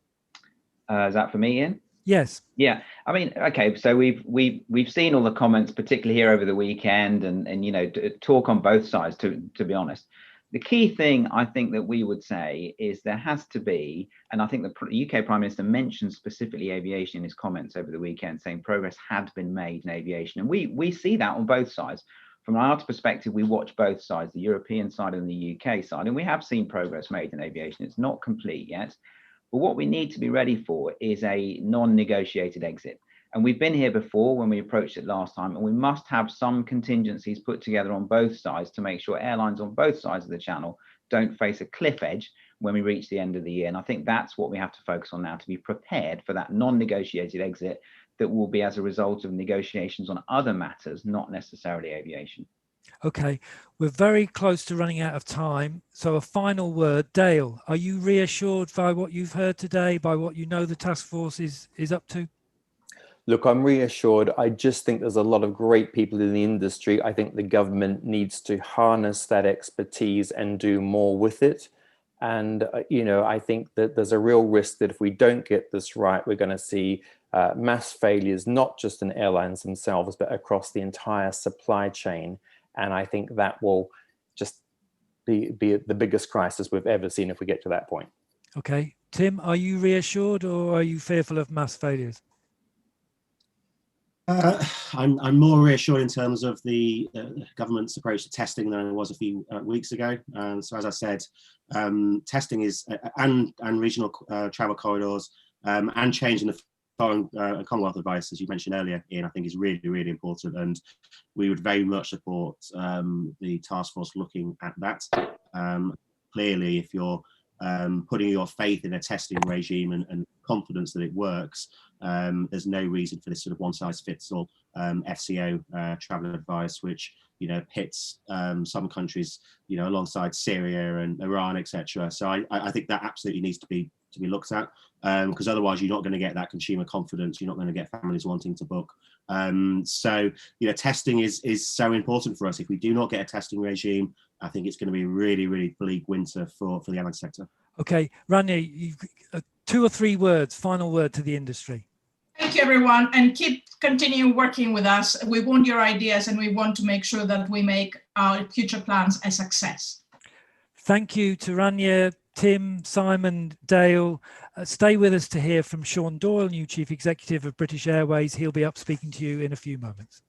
Is that for me, Ian? Yes. Yeah, I mean, okay, so we've seen all the comments, particularly here over the weekend, and you know, talk on both sides. To be honest, the key thing I think that we would say is there has to be, and I think the UK Prime Minister mentioned specifically aviation in his comments over the weekend, saying progress had been made in aviation, and we see that on both sides. From an IATA perspective, we watch both sides, the European side and the UK side, and we have seen progress made in aviation. It's not complete yet. But what we need to be ready for is a non-negotiated exit. And we've been here before when we approached it last time, and we must have some contingencies put together on both sides to make sure airlines on both sides of the channel don't face a cliff edge when we reach the end of the year. And I think that's what we have to focus on now, to be prepared for that non-negotiated exit that will be as a result of negotiations on other matters, not necessarily aviation. Okay, we're very close to running out of time. So a final word, Dale, are you reassured by what you've heard today, by what you know the task force is up to? Look, I'm reassured. I just think there's a lot of great people in the industry. I think the government needs to harness that expertise and do more with it. And, you know, I think that there's a real risk that if we don't get this right, we're going to see mass failures, not just in airlines themselves, but across the entire supply chain. And I think that will just be the biggest crisis we've ever seen if we get to that point. Okay. Tim, are you reassured, or are you fearful of mass failures? I'm more reassured in terms of the government's approach to testing than I was a few weeks ago. So as I said, testing is and regional travel corridors and changing the foreign Commonwealth advice, as you mentioned earlier, Ian, I think is really, really important, and we would very much support the task force looking at that. Clearly, if you're putting your faith in a testing regime and confidence that it works, there's no reason for this sort of one-size-fits-all FCO travel advice, which, you know, pits some countries, you know, alongside Syria and Iran, etc. So I think that absolutely needs to be looked at, because otherwise you're not going to get that consumer confidence. You're not going to get families wanting to book. So, you know, testing is so important for us. If we do not get a testing regime, I think it's going to be a really, really bleak winter for the airline sector. Okay, Rania, 2 or 3 words, final word to the industry. Thank you, everyone, and continue working with us. We want your ideas, and we want to make sure that we make our future plans a success. Thank you to Rania, Tim, Simon, Dale. Stay with us to hear from Sean Doyle, new Chief Executive of British Airways. He'll be up speaking to you in a few moments.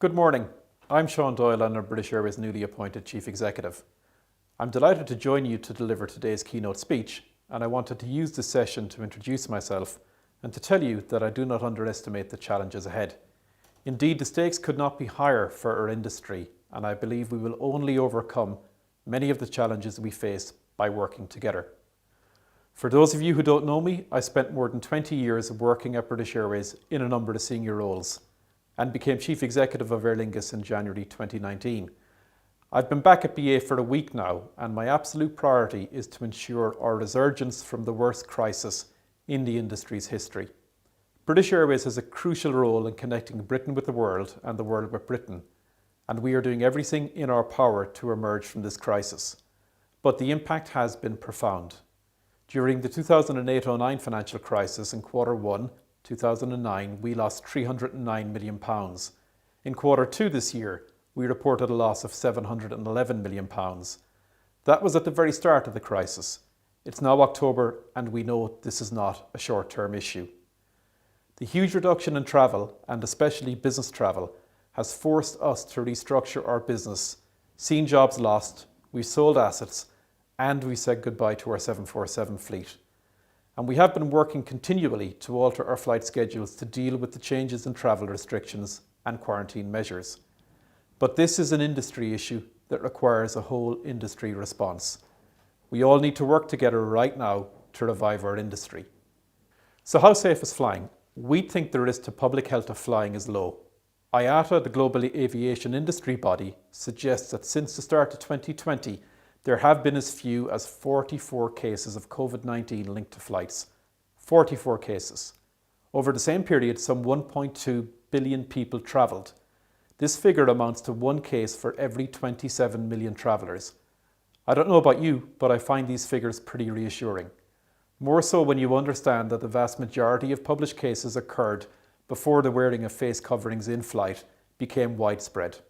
Good morning. I'm Sean Doyle and I'm British Airways' newly appointed Chief Executive. I'm delighted to join you to deliver today's keynote speech, and I wanted to use this session to introduce myself and to tell you that I do not underestimate the challenges ahead. Indeed, the stakes could not be higher for our industry, and I believe we will only overcome many of the challenges we face by working together. For those of you who don't know me, I spent more than 20 years working at British Airways in a number of senior roles and became Chief Executive of Aer Lingus in January 2019. I've been back at BA for a week now, and my absolute priority is to ensure our resurgence from the worst crisis in the industry's history. British Airways has a crucial role in connecting Britain with the world and the world with Britain, and we are doing everything in our power to emerge from this crisis. But the impact has been profound. During the 2008-09 financial crisis in Q1 2009, we lost £309 million. In Q2 this year, we reported a loss of £711 million. That was at the very start of the crisis. It's now October, and we know this is not a short-term issue. The huge reduction in travel, and especially business travel, has forced us to restructure our business, seen jobs lost, we sold assets, and we said goodbye to our 747 fleet. And we have been working continually to alter our flight schedules to deal with the changes in travel restrictions and quarantine measures. But this is an industry issue that requires a whole industry response. We all need to work together right now to revive our industry. So how safe is flying? We think the risk to public health of flying is low. IATA, the global aviation industry body, suggests that since the start of 2020, there have been as few as 44 cases of COVID-19 linked to flights. 44 cases. Over the same period, some 1.2 billion people travelled. This figure amounts to one case for every 27 million travellers. I don't know about you, but I find these figures pretty reassuring. More so when you understand that the vast majority of published cases occurred before the wearing of face coverings in flight became widespread.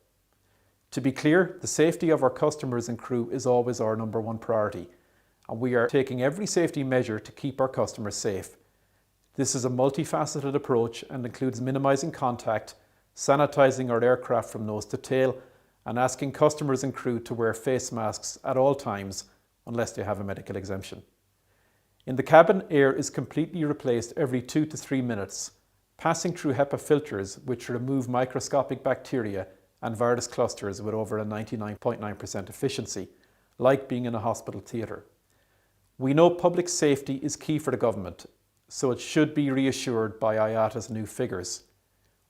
To be clear, the safety of our customers and crew is always our number one priority, and we are taking every safety measure to keep our customers safe. This is a multifaceted approach and includes minimising contact, sanitising our aircraft from nose to tail, and asking customers and crew to wear face masks at all times unless they have a medical exemption. In the cabin, air is completely replaced every 2 to 3 minutes, passing through HEPA filters which remove microscopic bacteria and virus clusters with over a 99.9% efficiency, like being in a hospital theatre. We know public safety is key for the government, so it should be reassured by IATA's new figures.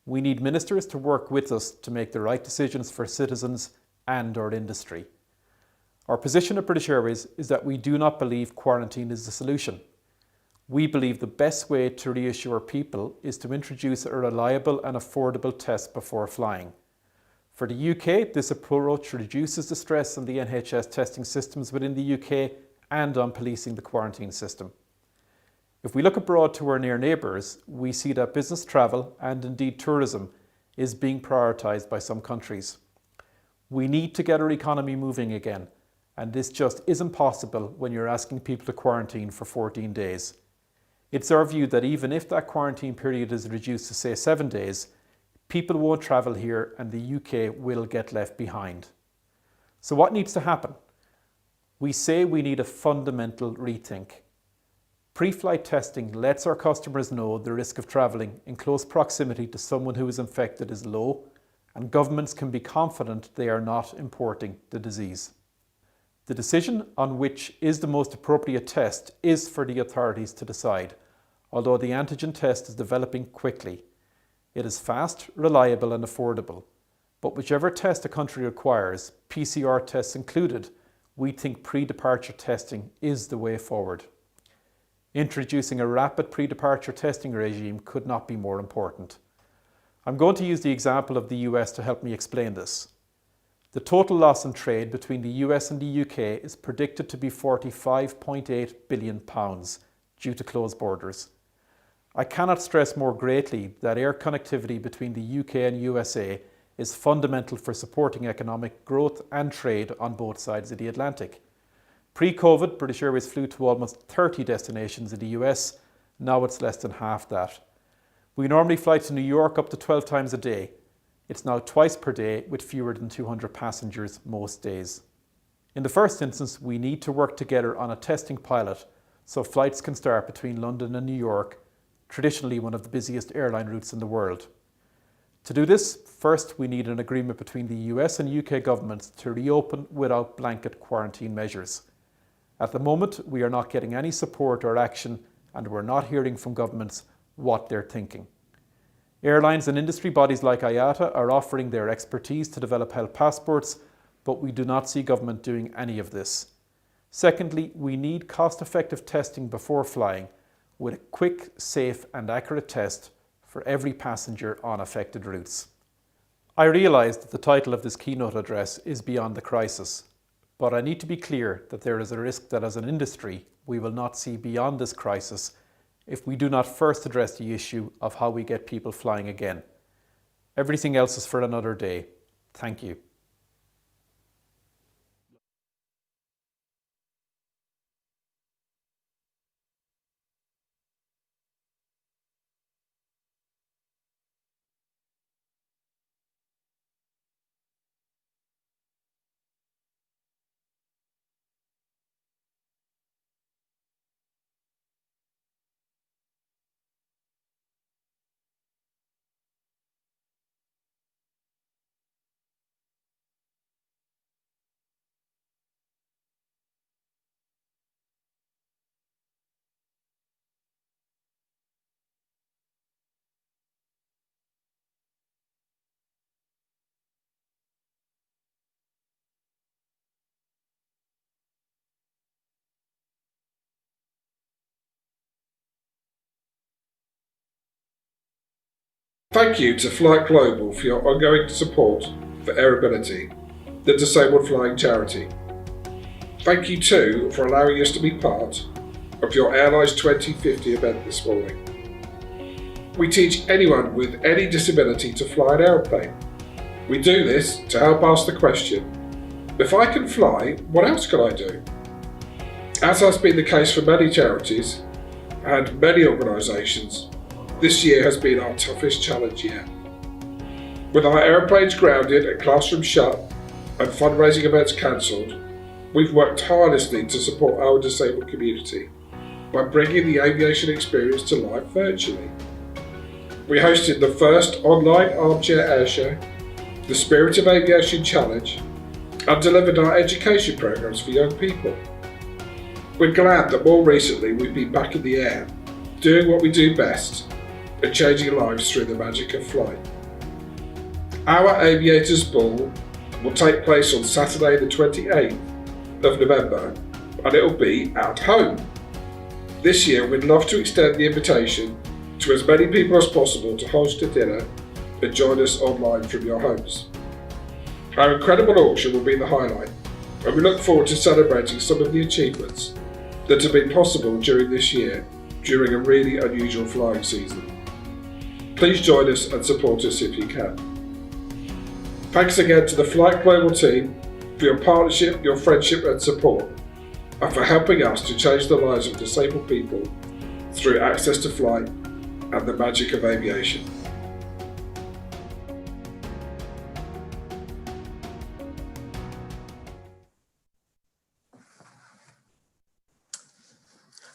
We need ministers to work with us to make the right decisions for citizens and our industry. Our position at British Airways is that we do not believe quarantine is the solution. We believe the best way to reassure people is to introduce a reliable and affordable test before flying. For the UK, this approach reduces the stress on the NHS testing systems within the UK and on policing the quarantine system. If we look abroad to our near neighbours, we see that business travel and indeed tourism is being prioritised by some countries. We need to get our economy moving again, and this just isn't possible when you're asking people to quarantine for 14 days. It's our view that even if that quarantine period is reduced to say 7 days, people won't travel here and the UK will get left behind. So what needs to happen? We say we need a fundamental rethink. Pre-flight testing lets our customers know the risk of travelling in close proximity to someone who is infected is low, and governments can be confident they are not importing the disease. The decision on which is the most appropriate test is for the authorities to decide, although the antigen test is developing quickly. It is fast, reliable and affordable, but whichever test a country requires, PCR tests included, we think pre-departure testing is the way forward. Introducing a rapid pre-departure testing regime could not be more important. I'm going to use the example of the US to help me explain this. The total loss in trade between the US and the UK is predicted to be £45.8 billion due to closed borders. I cannot stress more greatly that air connectivity between the UK and USA is fundamental for supporting economic growth and trade on both sides of the Atlantic. Pre-COVID, British Airways flew to almost 30 destinations in the US. Now it's less than half that. We normally fly to New York up to 12 times a day. It's now twice per day with fewer than 200 passengers most days. In the first instance, we need to work together on a testing pilot so flights can start between London and New York, traditionally one of the busiest airline routes in the world. To do this, first we need an agreement between the US and UK governments to reopen without blanket quarantine measures. At the moment, we are not getting any support or action, and we're not hearing from governments what they're thinking. Airlines and industry bodies like IATA are offering their expertise to develop health passports, but we do not see government doing any of this. Secondly, we need cost-effective testing before flying, with a quick, safe and accurate test for every passenger on affected routes. I realise that the title of this keynote address is Beyond the Crisis, but I need to be clear that there is a risk that as an industry we will not see beyond this crisis if we do not first address the issue of how we get people flying again. Everything else is for another day. Thank you. Thank you to Flight Global for your ongoing support for Airability, the disabled flying charity. Thank you too for allowing us to be part of your Airlines 2050 event this morning. We teach anyone with any disability to fly an aeroplane. We do this to help ask the question, if I can fly, what else can I do? As has been the case for many charities and many organisations, this year has been our toughest challenge yet. With our aeroplanes grounded and classrooms shut and fundraising events cancelled, we've worked tirelessly to support our disabled community by bringing the aviation experience to life virtually. We hosted the first online armchair airshow, the Spirit of Aviation Challenge, and delivered our education programs for young people. We're glad that more recently we've been back in the air, doing what we do best, and changing lives through the magic of flight. Our Aviators Ball will take place on Saturday the 28th of November, and it'll be at home. This year we'd love to extend the invitation to as many people as possible to host a dinner and join us online from your homes. Our incredible auction will be the highlight, and we look forward to celebrating some of the achievements that have been possible during this year during a really unusual flying season. Please join us and support us if you can. Thanks again to the Flight Global team for your partnership, your friendship and support, and for helping us to change the lives of disabled people through access to flight and the magic of aviation.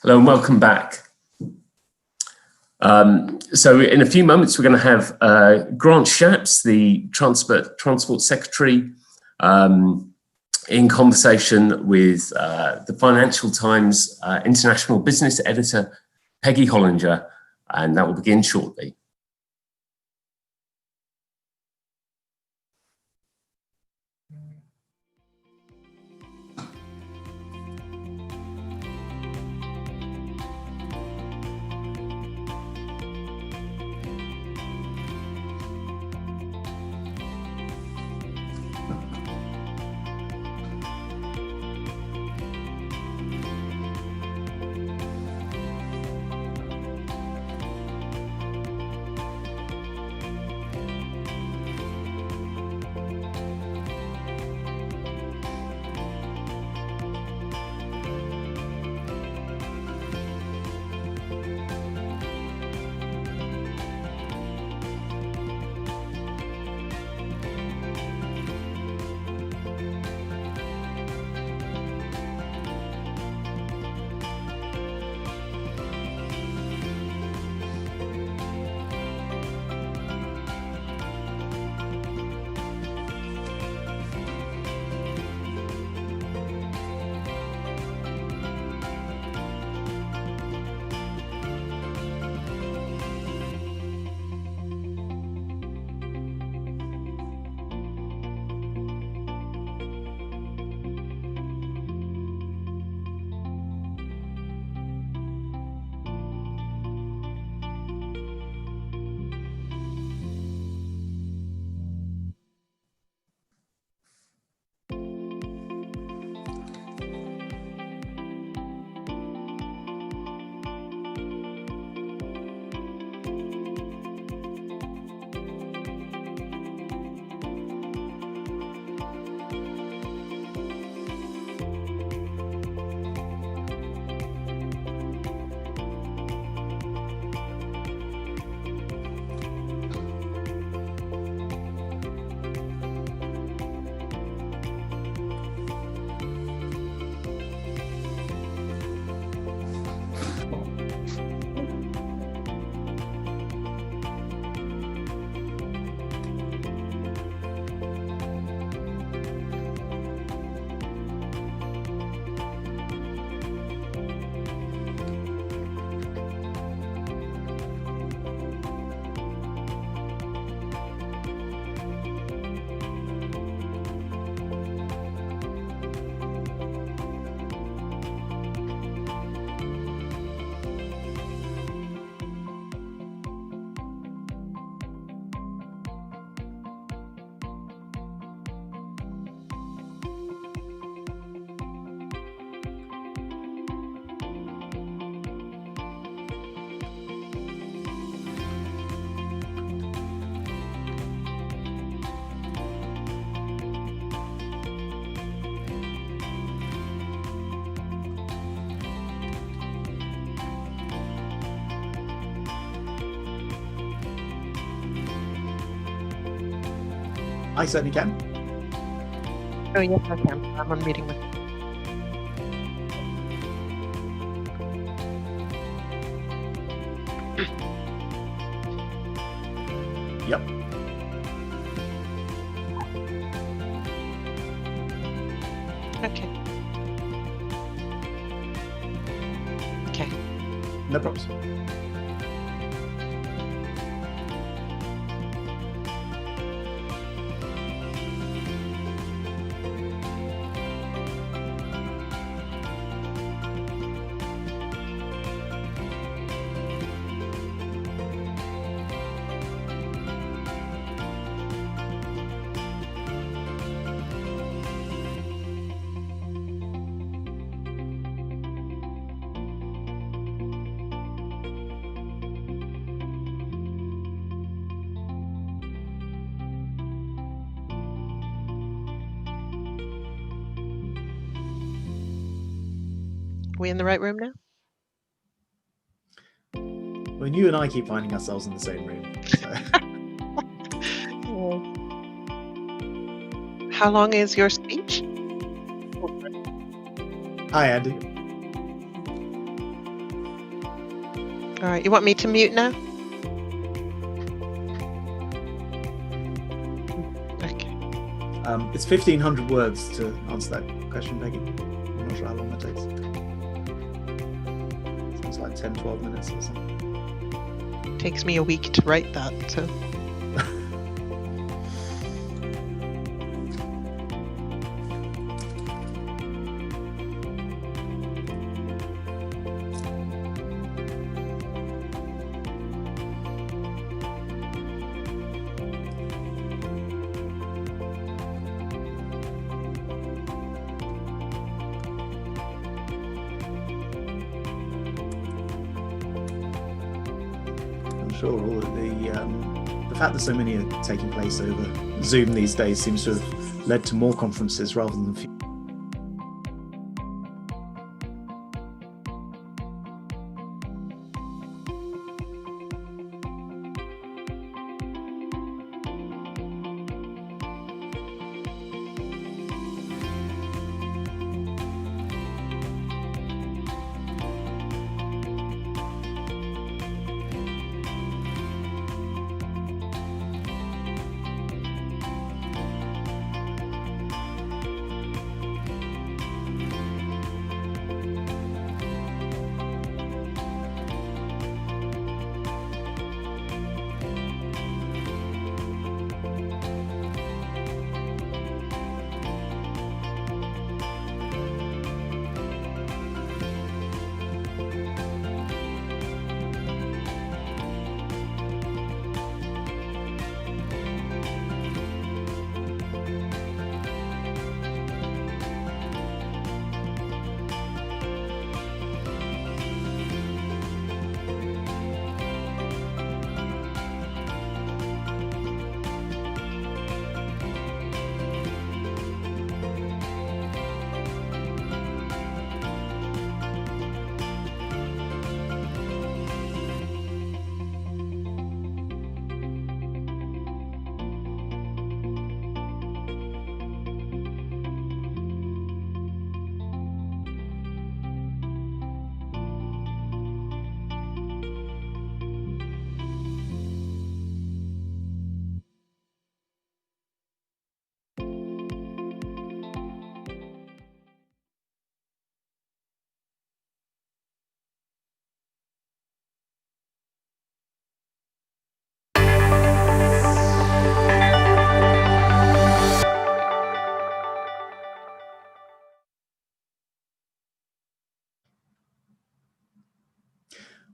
Hello and welcome back. So in a few moments, we're going to have Grant Shapps, the Transport Secretary, in conversation with the Financial Times International Business Editor, Peggy Hollinger, and that will begin shortly. I certainly can. Oh, yes, I can. I'm on meeting with. Yep. Okay. Okay. No problems. We in the right room now? When you and I keep finding ourselves in the same room. So. How long is your speech? Hi, Andy. All right, you want me to mute now? Okay. It's 1,500 words to answer that question, Peggy. I'm not sure how long that takes. Sounds like 10, 12 minutes or something. Takes me a week to write that, so. Sure, all of the fact that so many are taking place over Zoom these days seems to have led to more conferences rather than fewer.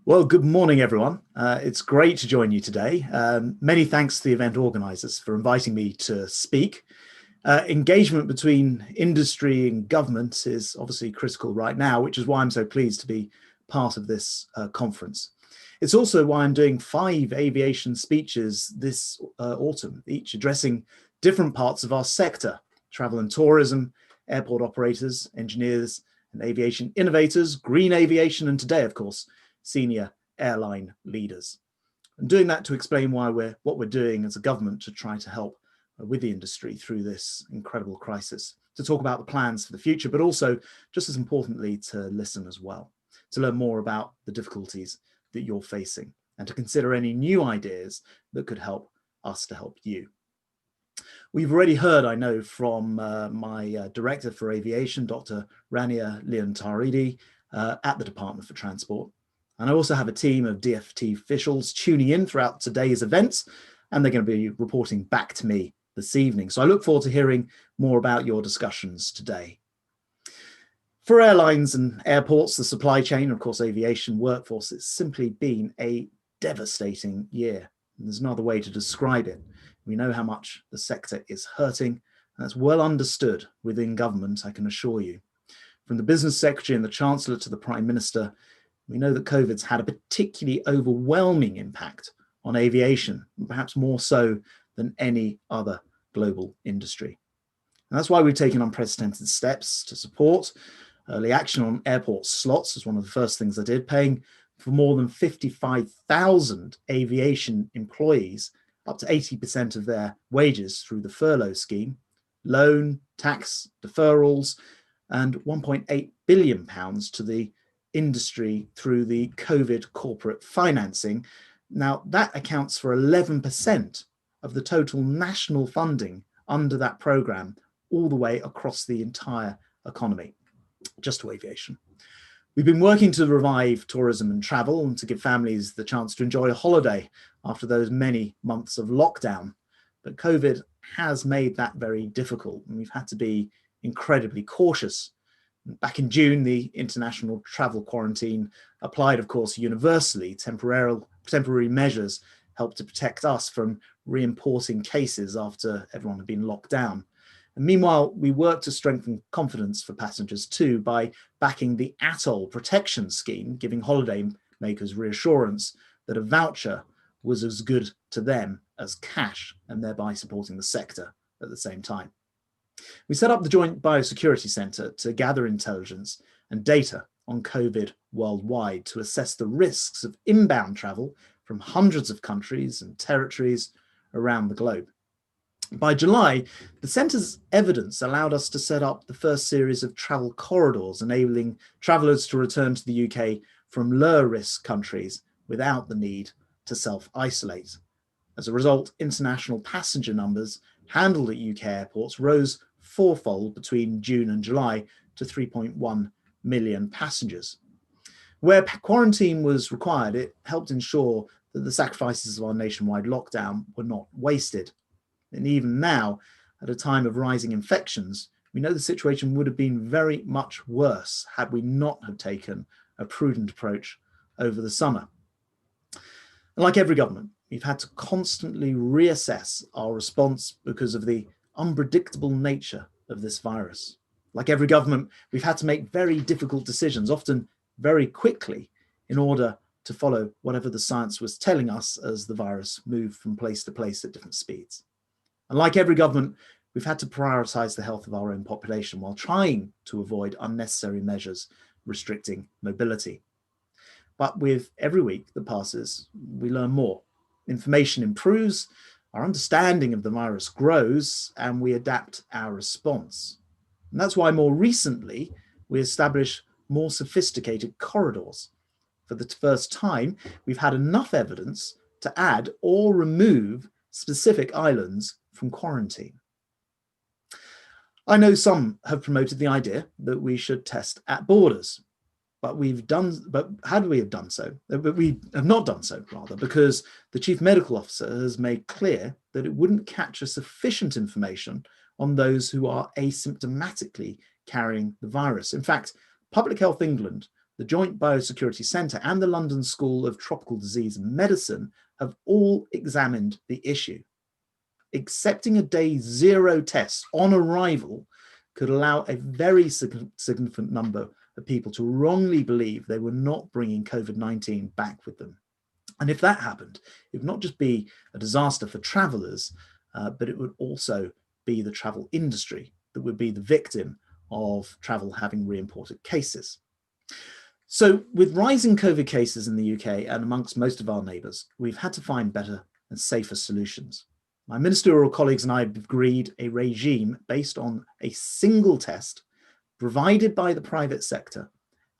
Well, good morning, everyone. It's great to join you today. Many thanks to the event organisers for inviting me to speak. Engagement between industry and government is obviously critical right now, which is why I'm so pleased to be part of this conference. It's also why I'm doing 5 aviation speeches this autumn, each addressing different parts of our sector: travel and tourism, airport operators, engineers and aviation innovators, green aviation, and today, of course, senior airline leaders. I'm doing that to explain what we're doing as a government to try to help with the industry through this incredible crisis, to talk about the plans for the future, but also, just as importantly, to listen as well, to learn more about the difficulties that you're facing and to consider any new ideas that could help us to help you. We've already heard, I know, from my Director for Aviation, Dr. Rania Leontaridi, at the Department for Transport. And I also have a team of DFT officials tuning in throughout today's events, and they're going to be reporting back to me this evening. So I look forward to hearing more about your discussions today. For airlines and airports, the supply chain, of course, aviation workforce, it's simply been a devastating year. And there's no other way to describe it. We know how much the sector is hurting, and that's well understood within government, I can assure you. From the Business Secretary and the Chancellor to the Prime Minister, we know that COVID's had a particularly overwhelming impact on aviation, perhaps more so than any other global industry. And that's why we've taken unprecedented steps to support early action on airport slots as one of the first things I did, paying for more than 55,000 aviation employees up to 80% of their wages through the furlough scheme, loan, tax deferrals, and £1.8 billion to the industry through the COVID corporate financing. Now, that accounts for 11% of the total national funding under that programme, all the way across the entire economy, just to aviation. We've been working to revive tourism and travel and to give families the chance to enjoy a holiday after those many months of lockdown. But COVID has made that very difficult, and we've had to be incredibly cautious. Back in June, the international travel quarantine applied, of course, universally. Temporary measures helped to protect us from re-importing cases after everyone had been locked down. And meanwhile, we worked to strengthen confidence for passengers too by backing the ATOL protection scheme, giving holiday makers reassurance that a voucher was as good to them as cash, and thereby supporting the sector at the same time. We set up the Joint Biosecurity Centre to gather intelligence and data on COVID worldwide to assess the risks of inbound travel from hundreds of countries and territories around the globe. By July, the Centre's evidence allowed us to set up the first series of travel corridors, enabling travellers to return to the UK from lower risk countries without the need to self-isolate. As a result, international passenger numbers handled at UK airports rose fourfold between June and July to 3.1 million passengers. Where quarantine was required, it helped ensure that the sacrifices of our nationwide lockdown were not wasted. And even now, at a time of rising infections, we know the situation would have been very much worse had we not have taken a prudent approach over the summer. And like every government, we've had to constantly reassess our response because of the unpredictable nature of this virus. Like every government, we've had to make very difficult decisions, often very quickly, in order to follow whatever the science was telling us as the virus moved from place to place at different speeds. And like every government, we've had to prioritise the health of our own population while trying to avoid unnecessary measures restricting mobility. But with every week that passes, we learn more. Information improves, our understanding of the virus grows, and we adapt our response. And that's why more recently, we established more sophisticated corridors. For the first time, we've had enough evidence to add or remove specific islands from quarantine. I know some have promoted the idea that we should test at borders, but had we have done so? But we have not done so, rather, because the Chief Medical Officer has made clear that it wouldn't capture sufficient information on those who are asymptomatically carrying the virus. In fact, Public Health England, the Joint Biosecurity Centre, and the London School of Tropical Disease and Medicine have all examined the issue. Accepting a day zero test on arrival could allow a very significant number of people to wrongly believe they were not bringing COVID-19 back with them. And if that happened, it would not just be a disaster for travellers, but it would also be the travel industry that would be the victim of travel having re-imported cases. So with rising COVID cases in the UK and amongst most of our neighbours, we've had to find better and safer solutions. My ministerial colleagues and I have agreed a regime based on a single test provided by the private sector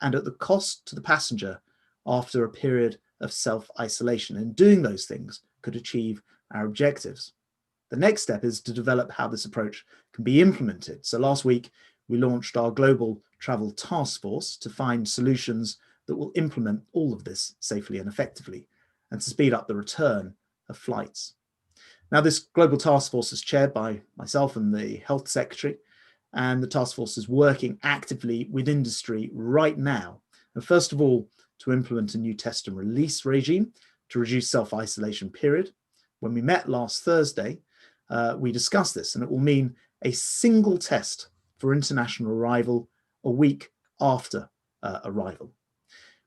and at the cost to the passenger after a period of self-isolation. And doing those things could achieve our objectives. The next step is to develop how this approach can be implemented. So last week, we launched our global travel task force to find solutions that will implement all of this safely and effectively and to speed up the return of flights. Now, this global task force is chaired by myself and the Health Secretary, and the task force is working actively with industry right now. And first of all, to implement a new test and release regime to reduce self-isolation period. When we met last Thursday, we discussed this, and it will mean a single test for international arrival a week after arrival.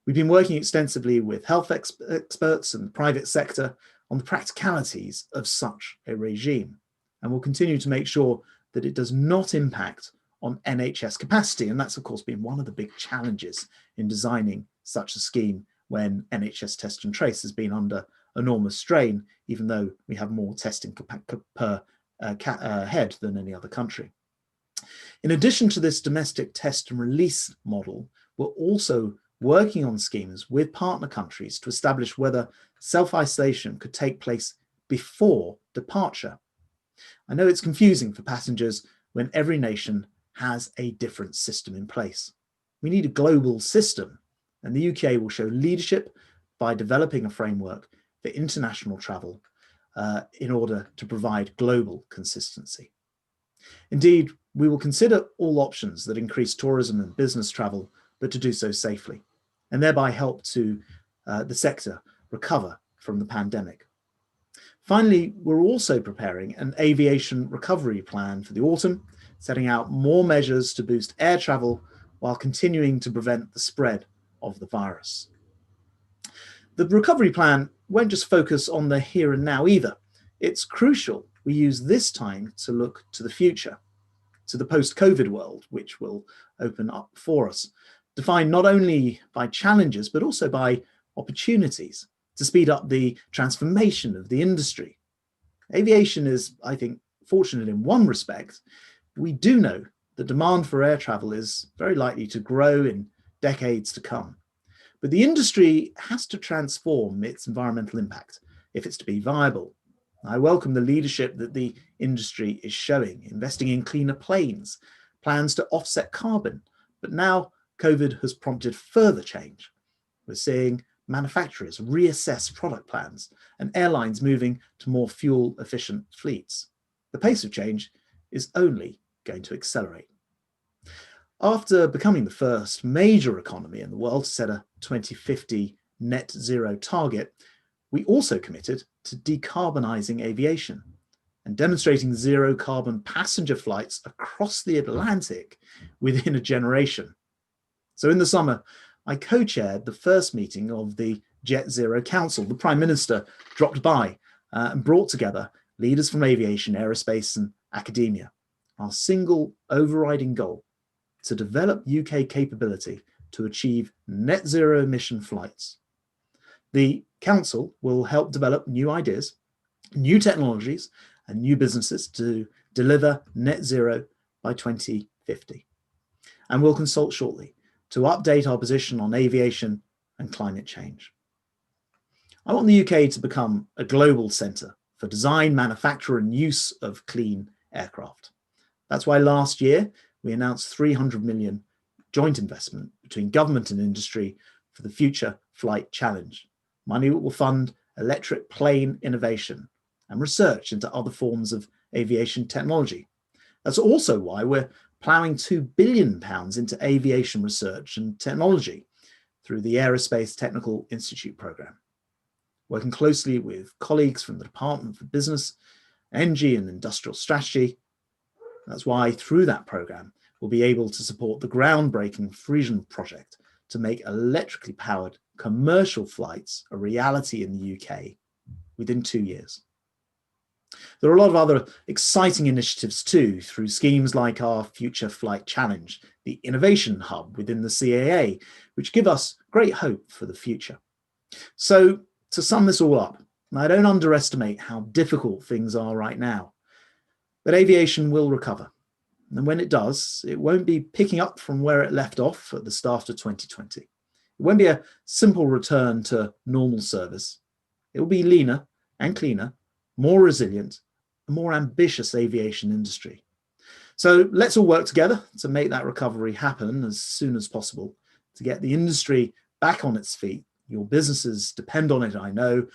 We've been working extensively with health experts and the private sector on the practicalities of such a regime, and we'll continue to make sure that it does not impact on NHS capacity. And that's, of course, been one of the big challenges in designing such a scheme when NHS test and trace has been under enormous strain, even though we have more testing per head than any other country. In addition to this domestic test and release model, we're also working on schemes with partner countries to establish whether self-isolation could take place before departure. I know it's confusing for passengers when every nation has a different system in place. We need a global system, and the UK will show leadership by developing a framework for international travel in order to provide global consistency. Indeed, we will consider all options that increase tourism and business travel, but to do so safely, and thereby help to the sector recover from the pandemic. Finally, we're also preparing an aviation recovery plan for the autumn, setting out more measures to boost air travel while continuing to prevent the spread of the virus. The recovery plan won't just focus on the here and now either. It's crucial we use this time to look to the future, to the post-COVID world, which will open up for us, defined not only by challenges, but also by opportunities to speed up the transformation of the industry. Aviation is, I think, fortunate in one respect. We do know the demand for air travel is very likely to grow in decades to come. But the industry has to transform its environmental impact if it's to be viable. I welcome the leadership that the industry is showing, investing in cleaner planes, plans to offset carbon. But now COVID has prompted further change. We're seeing manufacturers reassess product plans and airlines moving to more fuel-efficient fleets. The pace of change is only going to accelerate. After becoming the first major economy in the world to set a 2050 net zero target, we also committed to decarbonising aviation and demonstrating zero carbon passenger flights across the Atlantic within a generation. So in the summer, I co-chaired the first meeting of the Jet Zero Council. The Prime Minister dropped by and brought together leaders from aviation, aerospace and academia. Our single overriding goal to develop UK capability to achieve net zero emission flights. The Council will help develop new ideas, new technologies and new businesses to deliver net zero by 2050. And we'll consult shortly to update our position on aviation and climate change. I want the UK to become a global centre for design, manufacture and use of clean aircraft. That's why last year we announced 300 million joint investment between government and industry for the Future Flight Challenge. Money will fund electric plane innovation and research into other forms of aviation technology. That's also why we're ploughing £2 billion into aviation research and technology through the Aerospace Technical Institute programme. Working closely with colleagues from the Department for Business, Energy and Industrial Strategy. That's why through that programme, we'll be able to support the groundbreaking Frisian project to make electrically powered commercial flights a reality in the UK within 2 years. There are a lot of other exciting initiatives too, through schemes like our Future Flight Challenge, the Innovation Hub within the CAA, which give us great hope for the future. So to sum this all up, Now, I don't underestimate how difficult things are right now, but aviation will recover. And when it does, it won't be picking up from where it left off at the start of 2020. It won't be a simple return to normal service. It will be leaner and cleaner, more resilient, a more ambitious aviation industry. So let's all work together to make that recovery happen as soon as possible, to get the industry back on its feet. Your businesses depend on it, I know.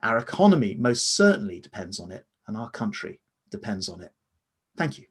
Our economy most certainly depends on it, and our country depends on it. Thank you.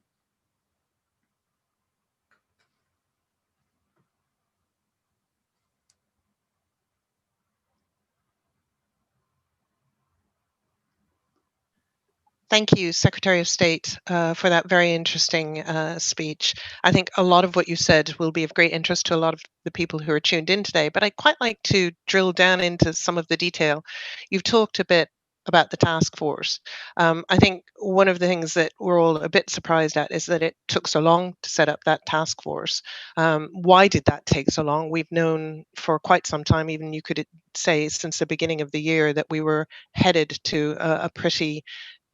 Thank you, Secretary of State, for that very interesting speech. I think a lot of what you said will be of great interest to a lot of the people who are tuned in today, but I'd quite like to drill down into some of the detail. You've talked a bit about the task force. I think one of the things that we're all a bit surprised at is that it took so long to set up that task force. Why did that take so long? We've known for quite some time, even you could say since the beginning of the year, that we were headed to a pretty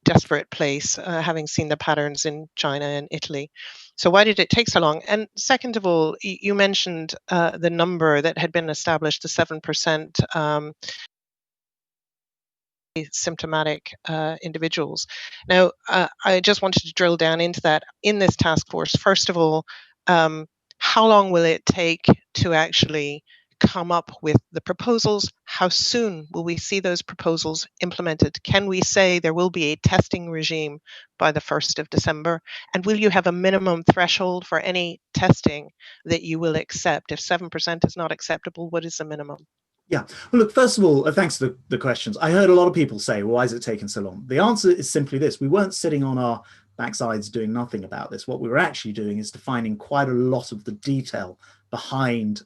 desperate place, having seen the patterns in China and Italy. So why did it take so long? And second of all, you mentioned the number that had been established, the 7% symptomatic individuals. Now, I just wanted to drill down into that in this task force. First of all, how long will it take to actually come up with the proposals? How soon will we see those proposals implemented? Can we say there will be a testing regime by the 1st of December? And will you have a minimum threshold for any testing that you will accept? If 7% is not acceptable, what is the minimum? Yeah, well, look, first of all, thanks for the questions. I heard a lot of people say, well, why is it taking so long? The answer is simply this. We weren't sitting on our backsides doing nothing about this. What we were actually doing is defining quite a lot of the detail behind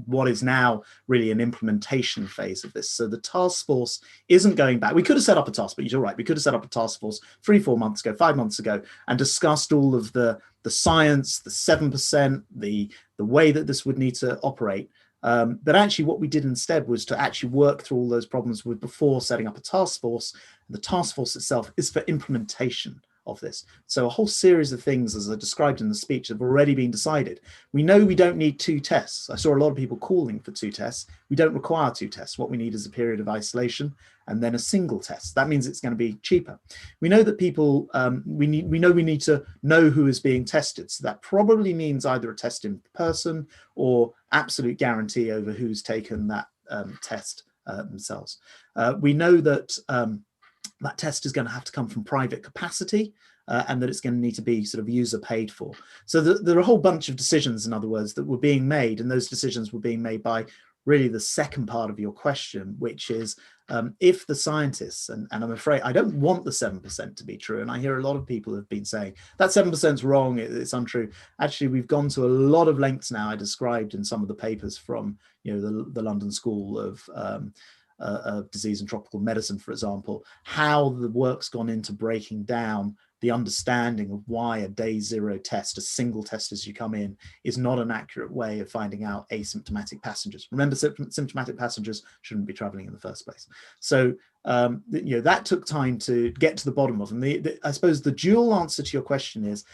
what is now really an implementation phase of this. So the task force isn't going back. We could have set up a task, but you're right. We could have set up a task force 3-4 months ago, 5 months ago, and discussed all of the science, the 7%, the way that this would need to operate. But actually what we did instead was to actually work through all those problems before setting up a task force. The task force itself is for implementation of this. So a whole series of things, as I described in the speech, have already been decided. We know we don't need 2 tests. I saw a lot of people calling for 2 tests. We don't require 2 tests. What we need is a period of isolation and then a single test. That means it's going to be cheaper. We know that people, we need to know who is being tested. So that probably means either a test in person or absolute guarantee over who's taken that test themselves. We know that that test is going to have to come from private capacity and that it's going to need to be sort of user paid for. So there are a whole bunch of decisions, in other words, that were being made, and those decisions were being made by really the second part of your question, which is if the scientists, and I'm afraid I don't want the 7% to be true, and I hear a lot of people have been saying that 7% is wrong, it's untrue. Actually, we've gone to a lot of lengths now. I described in some of the papers from the London School of Disease and Tropical Medicine, for example, how the work's gone into breaking down the understanding of why a day 0 test, a single test as you come in, is not an accurate way of finding out asymptomatic passengers. Remember, symptomatic passengers shouldn't be traveling in the first place. So that took time to get to the bottom of. And I suppose the dual answer to your question is,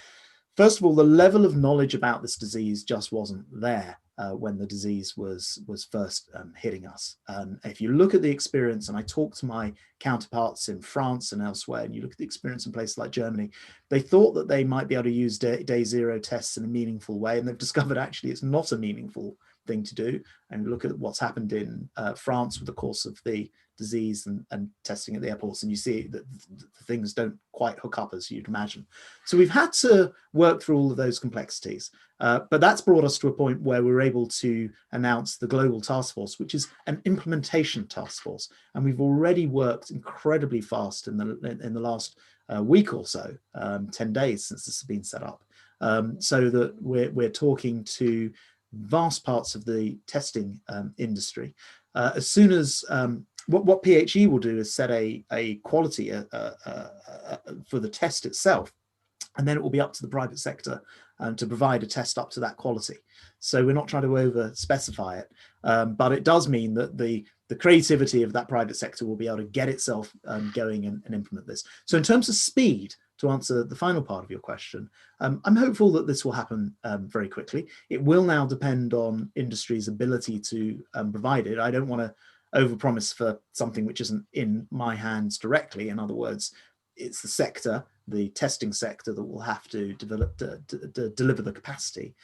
first of all, the level of knowledge about this disease just wasn't there when the disease was first hitting us. If you look at the experience, and I talk to my counterparts in France and elsewhere, and you look at the experience in places like Germany, they thought that they might be able to use day 0 tests in a meaningful way, and they've discovered actually it's not a meaningful thing to do. And look at what's happened in France with the course of the disease and testing at the airports, and you see that things don't quite hook up as you'd imagine. So we've had to work through all of those complexities, but that's brought us to a point where we're able to announce the global task force, which is an implementation task force, and we've already worked incredibly fast in the last week or so, 10 days since this has been set up, so that we're talking to vast parts of the testing industry. As soon as what PHE will do is set a quality for the test itself, and then it will be up to the private sector to provide a test up to that quality. So we're not trying to over specify it, but it does mean that the the creativity of that private sector will be able to get itself going and implement this. So in terms of speed, to answer the final part of your question, I'm hopeful that this will happen very quickly. It will now depend on industry's ability to provide it. I don't want to overpromise for something which isn't in my hands directly. In other words, it's the sector, the testing sector, that will have to develop to deliver the capacity.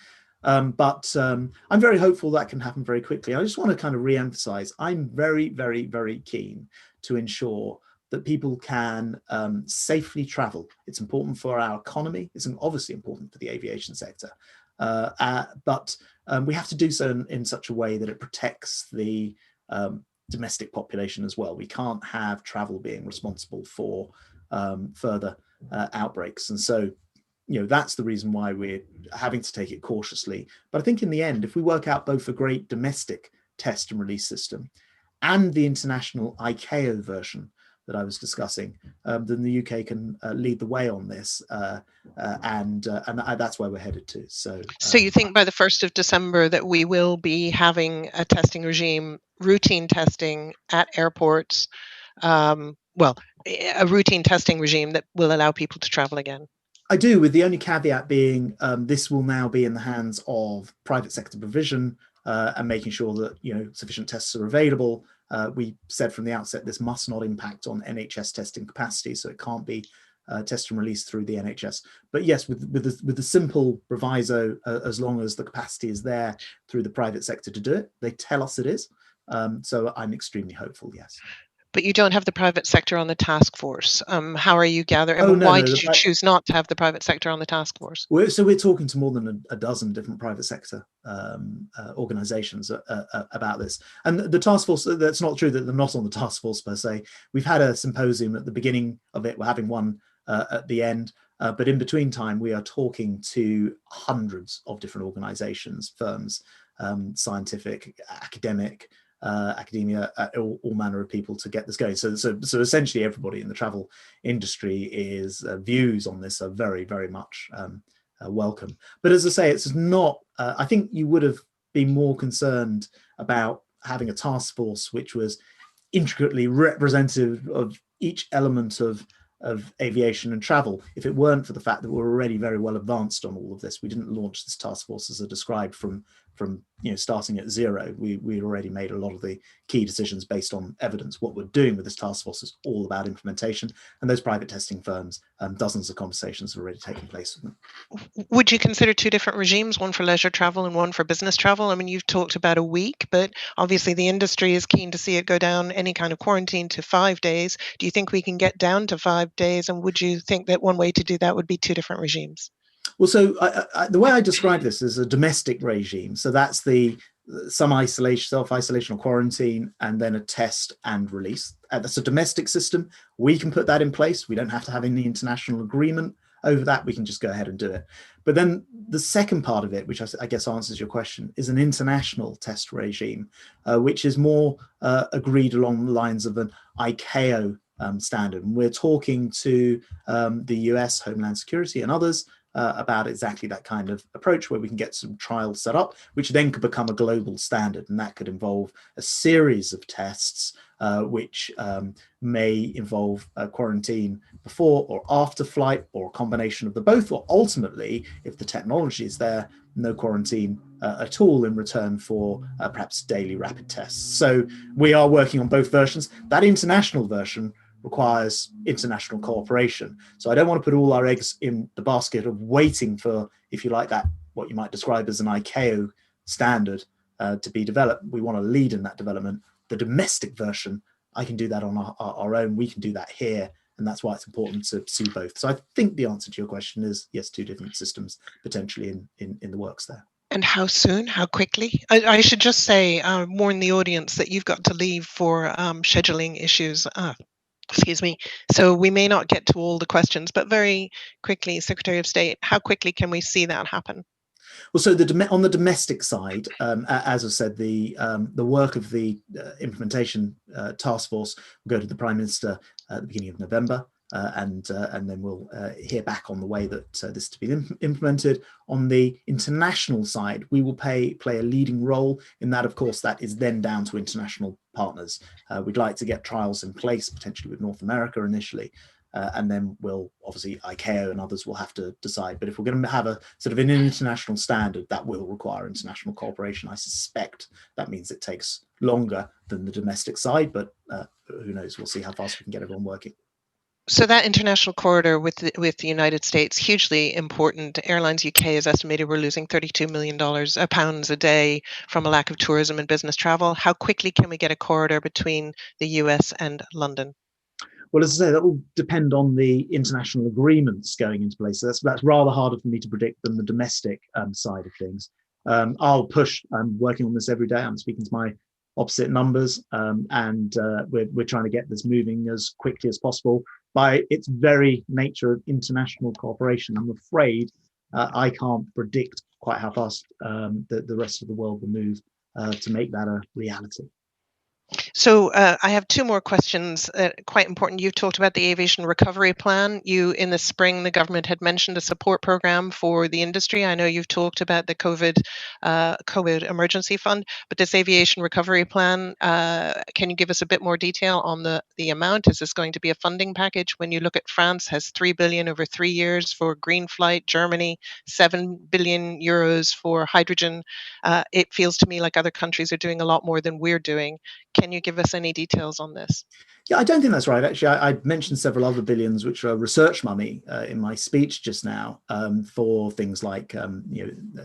But I'm very hopeful that can happen very quickly. I just want to kind of re-emphasize, I'm very, very, very keen to ensure that people can safely travel. It's important for our economy. It's obviously important for the aviation sector. But we have to do so in such a way that it protects the domestic population as well. We can't have travel being responsible for further outbreaks. And so, that's the reason why we're having to take it cautiously. But I think in the end, if we work out both a great domestic test and release system and the international ICAO version that I was discussing, then the UK can lead the way on this, and that's where we're headed to. So you think by the 1st of December that we will be having a testing regime, routine testing at airports, a routine testing regime that will allow people to travel again? I do, with the only caveat being this will now be in the hands of private sector provision and making sure that sufficient tests are available. We said from the outset this must not impact on NHS testing capacity, so it can't be test and release through the NHS. But yes, with the simple proviso, as long as the capacity is there through the private sector to do it, they tell us it is. So I'm extremely hopeful, yes. But you don't have the private sector on the task force. How are you gathering? Oh, no, why did you choose not to have the private sector on the task force? We're talking to more than a dozen different private sector organisations about this. And the task force, that's not true that they're not on the task force per se. We've had a symposium at the beginning of it. We're having one at the end. But in between time, we are talking to hundreds of different organisations, firms, scientific, academic, academia, all manner of people to get this going. So essentially everybody in the travel industry is views on this are very, very much welcome. But as I say, it's not, I think you would have been more concerned about having a task force which was intricately representative of each element of aviation and travel if it weren't for the fact that we're already very well advanced on all of this. We didn't launch this task force, as I described, from starting at zero. We already made a lot of the key decisions based on evidence. What we're doing with this task force is all about implementation, and those private testing firms, dozens of conversations have already taken place with them. Would you consider two different regimes, one for leisure travel and one for business travel? I mean, you've talked about a week, but obviously the industry is keen to see it go down any kind of quarantine to 5 days. Do you think we can get down to 5 days? And would you think that one way to do that would be two different regimes? Well, so the way I describe this is a domestic regime. So that's some isolation, self-isolation or quarantine, and then a test and release. That's a domestic system. We can put that in place. We don't have to have any international agreement over that. We can just go ahead and do it. But then the second part of it, which I guess answers your question, is an international test regime, which is more agreed along the lines of an ICAO standard. And we're talking to the US Homeland Security and others about exactly that kind of approach, where we can get some trials set up, which then could become a global standard. And that could involve a series of tests, which may involve quarantine before or after flight, or a combination of the both, or ultimately, if the technology is there, no quarantine at all in return for perhaps daily rapid tests. So we are working on both versions. That international version requires international cooperation. So I don't want to put all our eggs in the basket of waiting for, if you like, that what you might describe as an ICAO standard to be developed. We want to lead in that development. The domestic version, I can do that on our own. We can do that here. And that's why it's important to see both. So I think the answer to your question is yes, two different systems potentially in the works there. And how soon? How quickly? I should just say, warn the audience that you've got to leave for scheduling issues. Excuse me. So we may not get to all the questions, but very quickly, Secretary of State, how quickly can we see that happen? Well, so on the domestic side, as I said, the work of the implementation task force will go to the Prime Minister at the beginning of November. and then we'll hear back on the way that this is to be implemented. On the international side, we will play a leading role in that. Of course, that is then down to international partners. We'd like to get trials in place, potentially with North America initially, and then we'll obviously ICAO and others will have to decide. But if we're going to have a sort of an international standard, that will require international cooperation. I suspect that means it takes longer than the domestic side, but who knows? We'll see how fast we can get everyone working. So that international corridor with the United States, hugely important. Airlines UK has estimated we're losing $32 million pounds a day from a lack of tourism and business travel. How quickly can we get a corridor between the US and London? Well, as I say, that will depend on the international agreements going into place. So that's rather harder for me to predict than the domestic side of things. I'll push. I'm working on this every day. I'm speaking to my opposite numbers, and we're trying to get this moving as quickly as possible. By its very nature of international cooperation, I'm afraid I can't predict quite how fast the rest of the world will move to make that a reality. So I have two more questions, quite important. You've talked about the aviation recovery plan. In the spring, the government had mentioned a support program for the industry. I know you've talked about the COVID emergency fund, but this aviation recovery plan, can you give us a bit more detail on the amount? Is this going to be a funding package? When you look at France, has 3 billion over 3 years for green flight, Germany, 7 billion euros for hydrogen. It feels to me like other countries are doing a lot more than we're doing. Can you give us any details on this? Yeah, I don't think that's right. Actually, I mentioned several other billions, which are research money in my speech just now for things like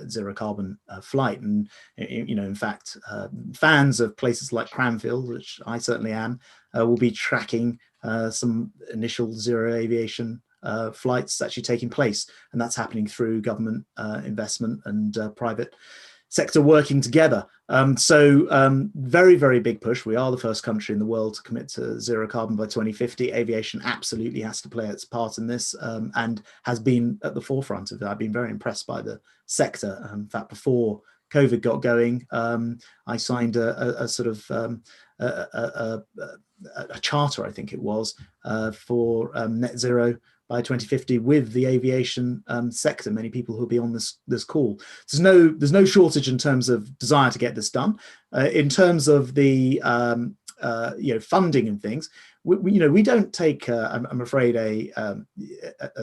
zero carbon flight. And in fact, fans of places like Cranfield, which I certainly am, will be tracking some initial zero aviation flights actually taking place, and that's happening through government investment and private sector working together. Very, very big push. We are the first country in the world to commit to zero carbon by 2050. Aviation absolutely has to play its part in this and has been at the forefront of it. I've been very impressed by the sector. In fact, before COVID got going, I signed a sort of a charter, I think it was, for net zero by 2050 with the aviation sector. Many people who'll be on this call. There's no shortage in terms of desire to get this done. In terms of the funding and things, we don't take. I'm afraid a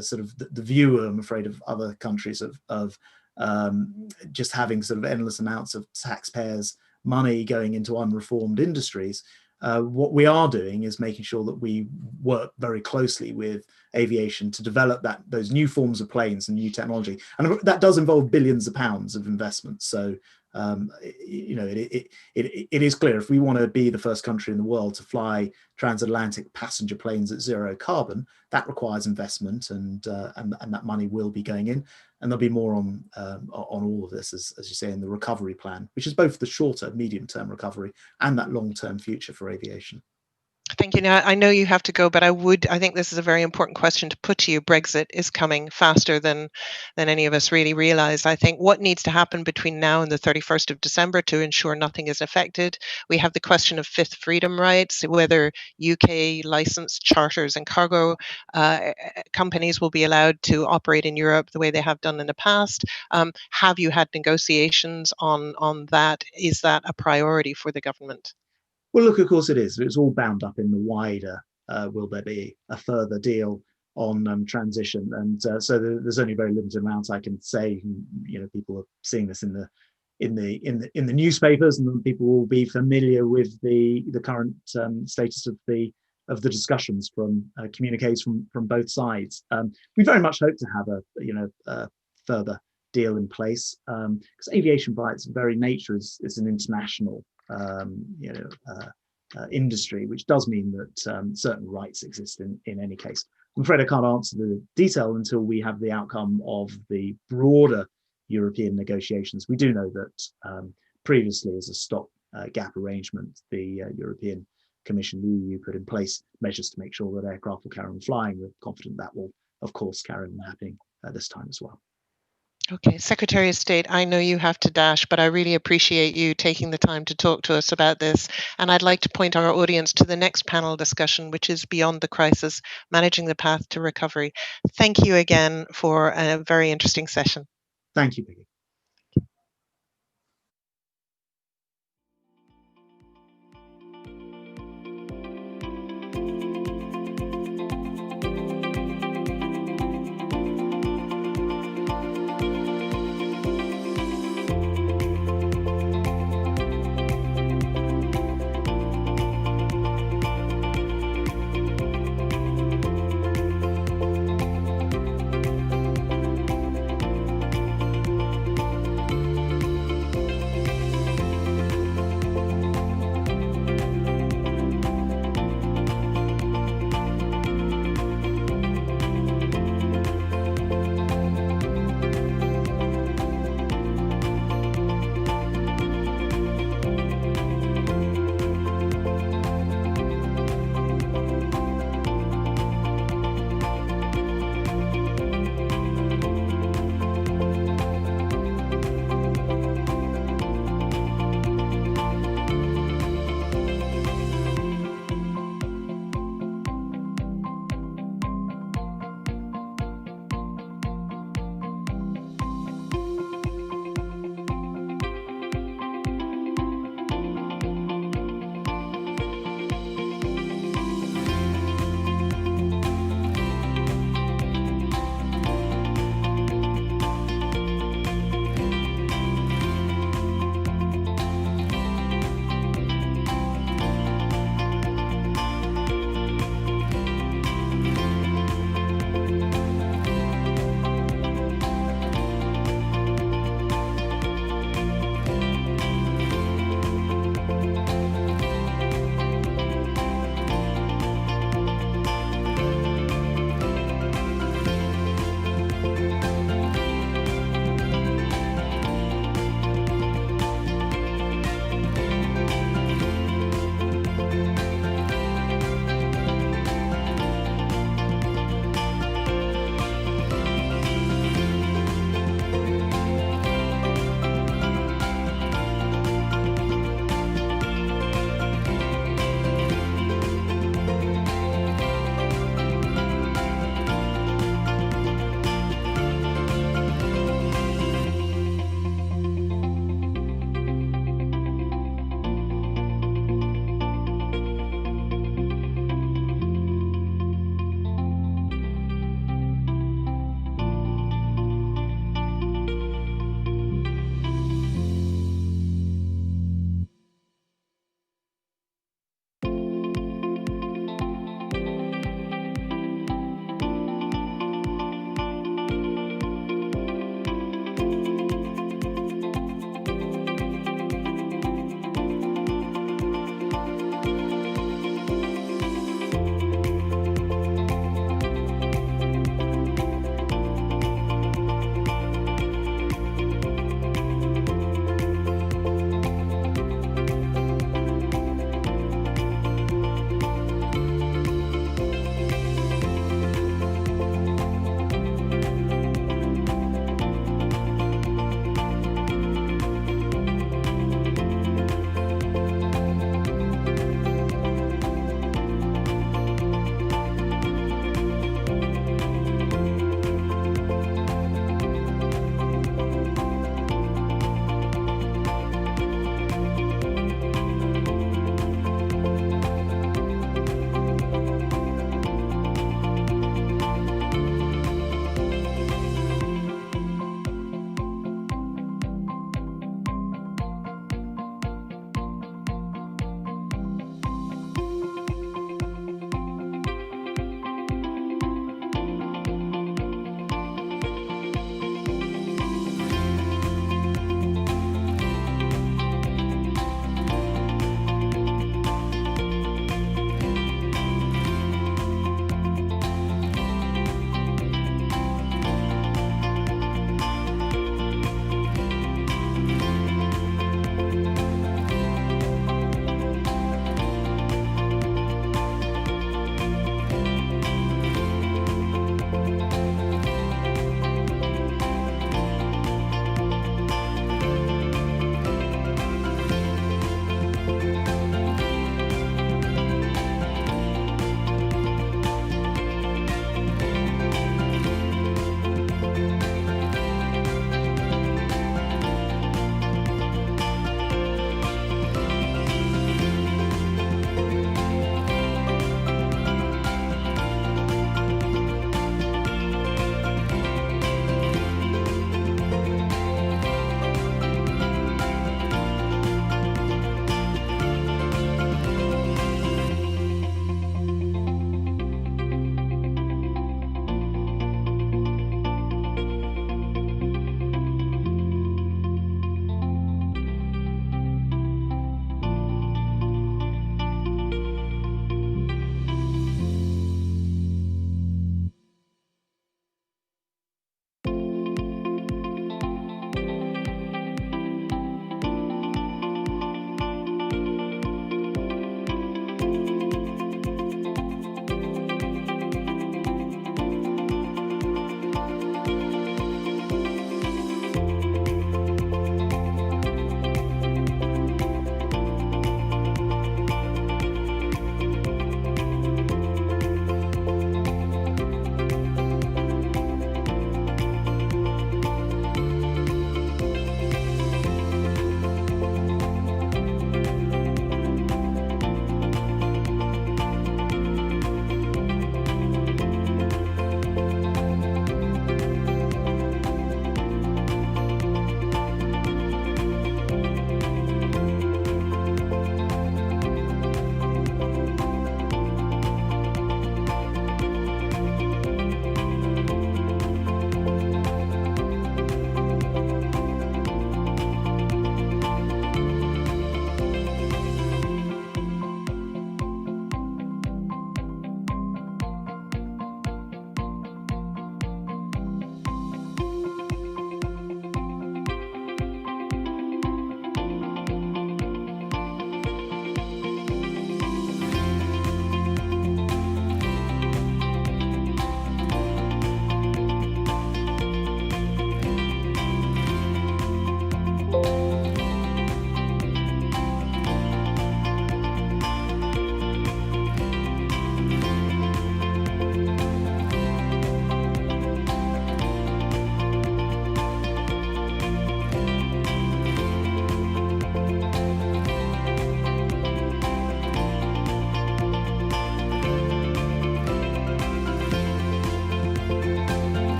sort of the view, I'm afraid, of other countries of just having sort of endless amounts of taxpayers' money going into unreformed industries. What we are doing is making sure that we work very closely with aviation to develop those new forms of planes and new technology, and that does involve billions of pounds of investment. So it is clear, if we want to be the first country in the world to fly transatlantic passenger planes at zero carbon, that requires investment, and that money will be going in. And there'll be more on all of this, as you say, in the recovery plan, which is both the shorter, medium-term recovery and that long-term future for aviation. Thank you. Now, I know you have to go, but I think this is a very important question to put to you. Brexit is coming faster than any of us really realize. I think what needs to happen between now and the 31st of December to ensure nothing is affected. We have the question of fifth freedom rights, whether UK licensed charters and cargo companies will be allowed to operate in Europe the way they have done in the past. Have you had negotiations on that? Is that a priority for the government? Well, look, of course it is. It's all bound up in the wider, will there be a further deal on transition? And so there's only a very limited amount I can say. People are seeing this in the newspapers, and people will be familiar with the current status of the discussions from communiques from both sides. We very much hope to have a further deal in place, because aviation by its very nature is an international industry, which does mean that certain rights exist in any case. I'm afraid I can't answer the detail until we have the outcome of the broader European negotiations. We do know that previously, as a stop-gap arrangement, the European Commission, the EU, put in place measures to make sure that aircraft will carry on flying. We're confident that will, of course, carry on happening this time as well. Okay, Secretary of State, I know you have to dash, but I really appreciate you taking the time to talk to us about this. And I'd like to point our audience to the next panel discussion, which is Beyond the Crisis, Managing the Path to Recovery. Thank you again for a very interesting session. Thank you, Peggy.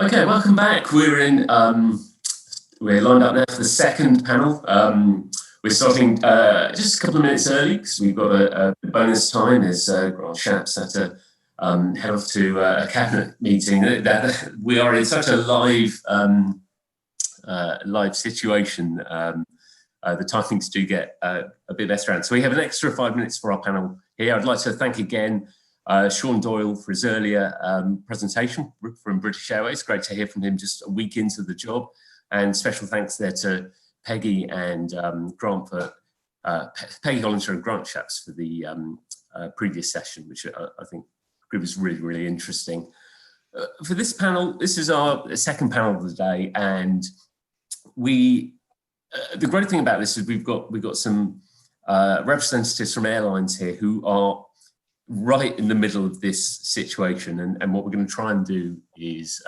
Okay, welcome back. We're lined up now for the second panel. We're starting just a couple of minutes early because we've got a bonus time as Grant Shapps had to head off to a cabinet meeting. We are in such a live situation. The timings do get a bit less around. So we have an extra 5 minutes for our panel here. I'd like to thank again Sean Doyle for his earlier presentation from British Airways. Great to hear from him just a week into the job. And special thanks there to Peggy and Grant for Peggy Hollinger and Grant Shapps for the previous session, which I think was really, really interesting. For this panel, this is our second panel of the day, and the great thing about this is we've got some representatives from airlines here who are right in the middle of this situation, and what we're going to try and do is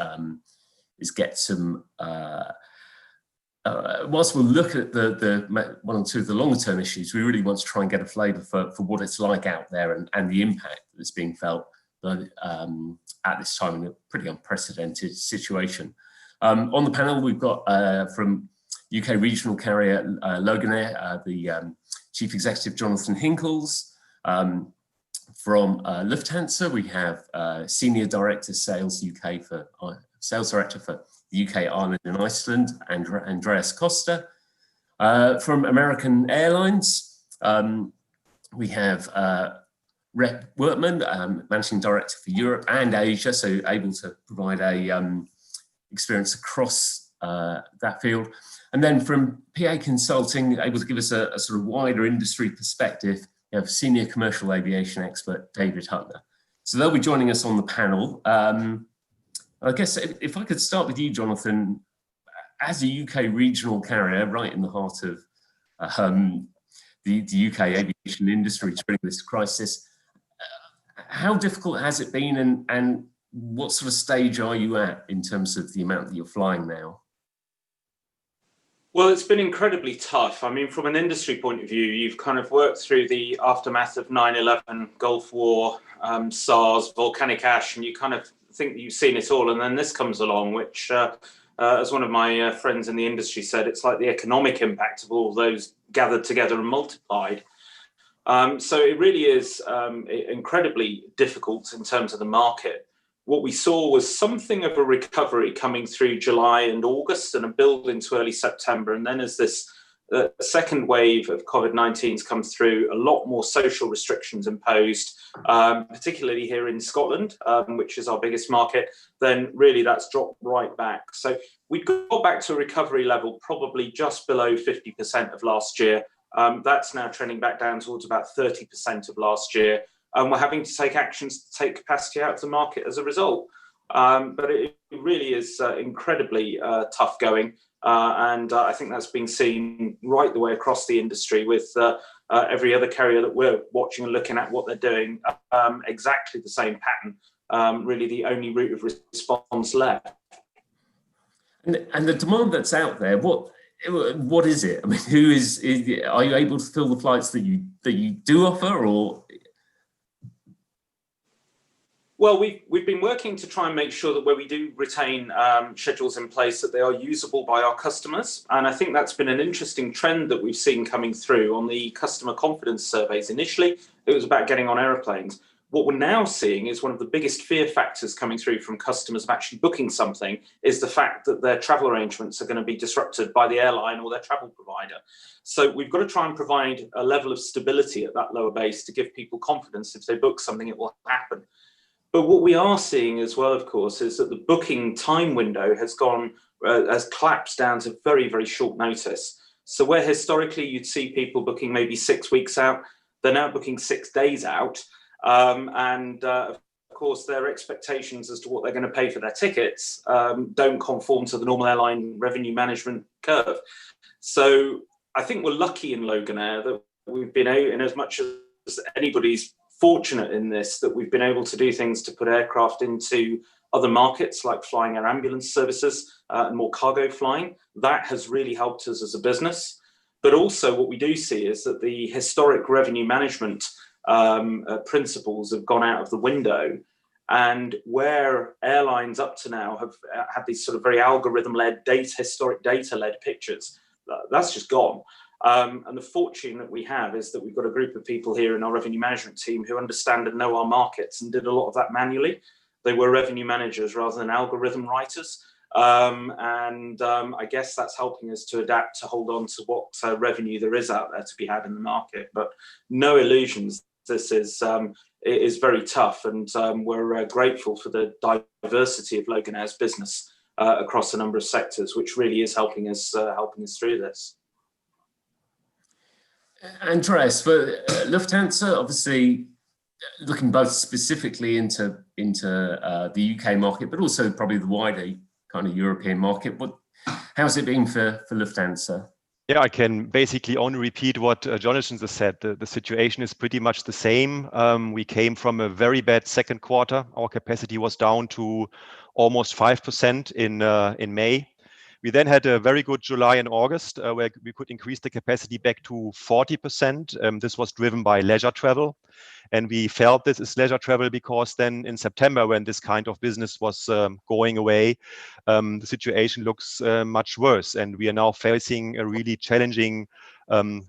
get some. Whilst we'll look at the one or two of the longer term issues, we really want to try and get a flavour for what it's like out there and the impact that's being felt at this time in a pretty unprecedented situation. On the panel, we've got from UK regional carrier Loganair, the Chief Executive Jonathan Hinkles. From Lufthansa, we have Senior Director Sales UK for Sales Director for the UK, Ireland and Iceland, Andreas Costa. From American Airlines, we have Rep Wortman, Managing Director for Europe and Asia, so able to provide a experience across that field. And then from PA Consulting, able to give us a sort of wider industry perspective, we have Senior Commercial Aviation Expert David Hutner. So they'll be joining us on the panel. I guess if I could start with you, Jonathan, as a UK regional carrier, right in the heart of the UK aviation industry during this crisis, how difficult has it been, and what sort of stage are you at in terms of the amount that you're flying now? Well, it's been incredibly tough. I mean, from an industry point of view, you've kind of worked through the aftermath of 9/11, Gulf War, SARS, volcanic ash, and you kind of think that you've seen it all. And then this comes along, which, as one of my friends in the industry said, it's like the economic impact of all those gathered together and multiplied. So it really is incredibly difficult in terms of the market. What we saw was something of a recovery coming through July and August and a build into early September. And then as this second wave of COVID-19 has come through, a lot more social restrictions imposed, particularly here in Scotland, which is our biggest market, then really that's dropped right back. So we got back to a recovery level probably just below 50% of last year. That's now trending back down towards about 30% of last year. And we're having to take actions to take capacity out of the market as a result. But it really is incredibly tough going. And I think that's been seen right the way across the industry with every other carrier that we're watching and looking at what they're doing, exactly the same pattern, really the only route of response left. And the demand that's out there, what is it? I mean, are you able to fill the flights that you do offer, or? Well, we've been working to try and make sure that where we do retain schedules in place, that they are usable by our customers. And I think that's been an interesting trend that we've seen coming through on the customer confidence surveys. Initially, it was about getting on aeroplanes. What we're now seeing is one of the biggest fear factors coming through from customers of actually booking something is the fact that their travel arrangements are going to be disrupted by the airline or their travel provider. So we've got to try and provide a level of stability at that lower base to give people confidence if they book something, it will happen. But what we are seeing as well, of course, is that the booking time window has collapsed down to very, very short notice. So where historically you'd see people booking maybe 6 weeks out, they're now booking 6 days out. Of course, their expectations as to what they're going to pay for their tickets don't conform to the normal airline revenue management curve. So I think we're lucky in Loganair that we've been able, in as much as anybody's fortunate in this, that we've been able to do things to put aircraft into other markets like flying air ambulance services and more cargo flying. That has really helped us as a business. But also what we do see is that the historic revenue management principles have gone out of the window. And where airlines up to now have had these sort of very algorithm-led, historic data-led pictures, that's just gone. And the fortune that we have is that we've got a group of people here in our revenue management team who understand and know our markets and did a lot of that manually. They were revenue managers rather than algorithm writers. I guess that's helping us to adapt, to hold on to what revenue there is out there to be had in the market. But no illusions, this is it is very tough, and we're grateful for the diversity of Loganair's business across a number of sectors, which really is helping us through this. Andreas, for Lufthansa, obviously looking both specifically into the UK market, but also probably the wider kind of European market. How's it been for Lufthansa? Yeah, I can basically only repeat what Jonathan just said. The situation is pretty much the same. We came from a very bad second quarter. Our capacity was down to almost 5% in May. We then had a very good July and August where we could increase the capacity back to 40%. This was driven by leisure travel. And we felt this is leisure travel because then in September, when this kind of business was going away, the situation looks much worse. And we are now facing a really challenging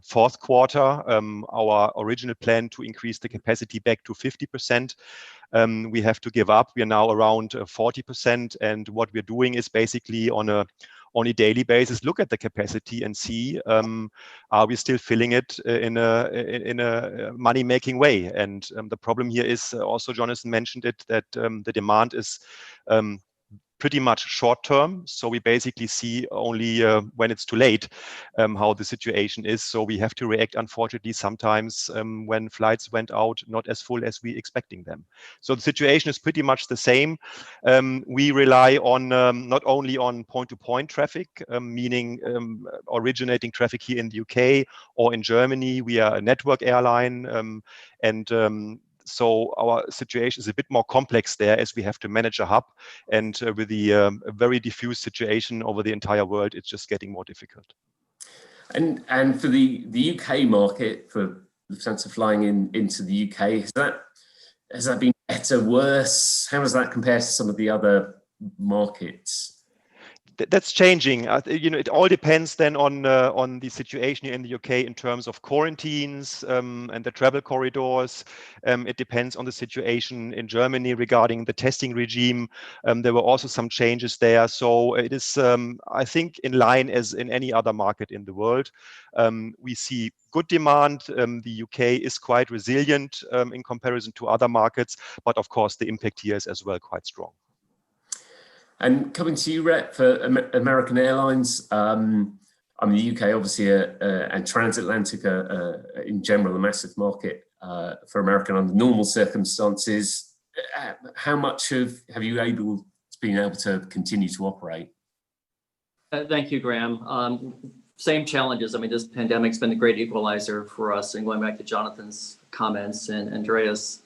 fourth quarter. Our original plan to increase the capacity back to 50%. We have to give up. We are now around 40%. And what we're doing is basically on a daily basis, look at the capacity and see, are we still filling it in a money-making way? And the problem here is also, Jonathan mentioned it, that the demand is pretty much short term. So we basically see only when it's too late how the situation is. So we have to react, unfortunately, sometimes when flights went out not as full as we expecting them. So the situation is pretty much the same. We rely on not only on point-to-point traffic, meaning originating traffic here in the UK or in Germany. We are a network airline, so our situation is a bit more complex there, as we have to manage a hub, and with the very diffuse situation over the entire world, it's just getting more difficult. And for the UK market, for Lufthansa flying into the UK, has that been better, worse? How does that compare to some of the other markets? That's changing. It all depends then on the situation in the UK in terms of quarantines and the travel corridors. It depends on the situation in Germany regarding the testing regime. There were also some changes there. So it is, I think, in line as in any other market in the world. We see good demand. The UK is quite resilient in comparison to other markets, but of course the impact here is as well quite strong. And coming to you, Rhett, for American Airlines, the UK obviously and transatlantic in general a massive market for American under normal circumstances. How much have you been able to continue to operate? Thank you, Graham. Same challenges. I mean, this pandemic's been a great equalizer for us. And going back to Jonathan's comments and Andreas,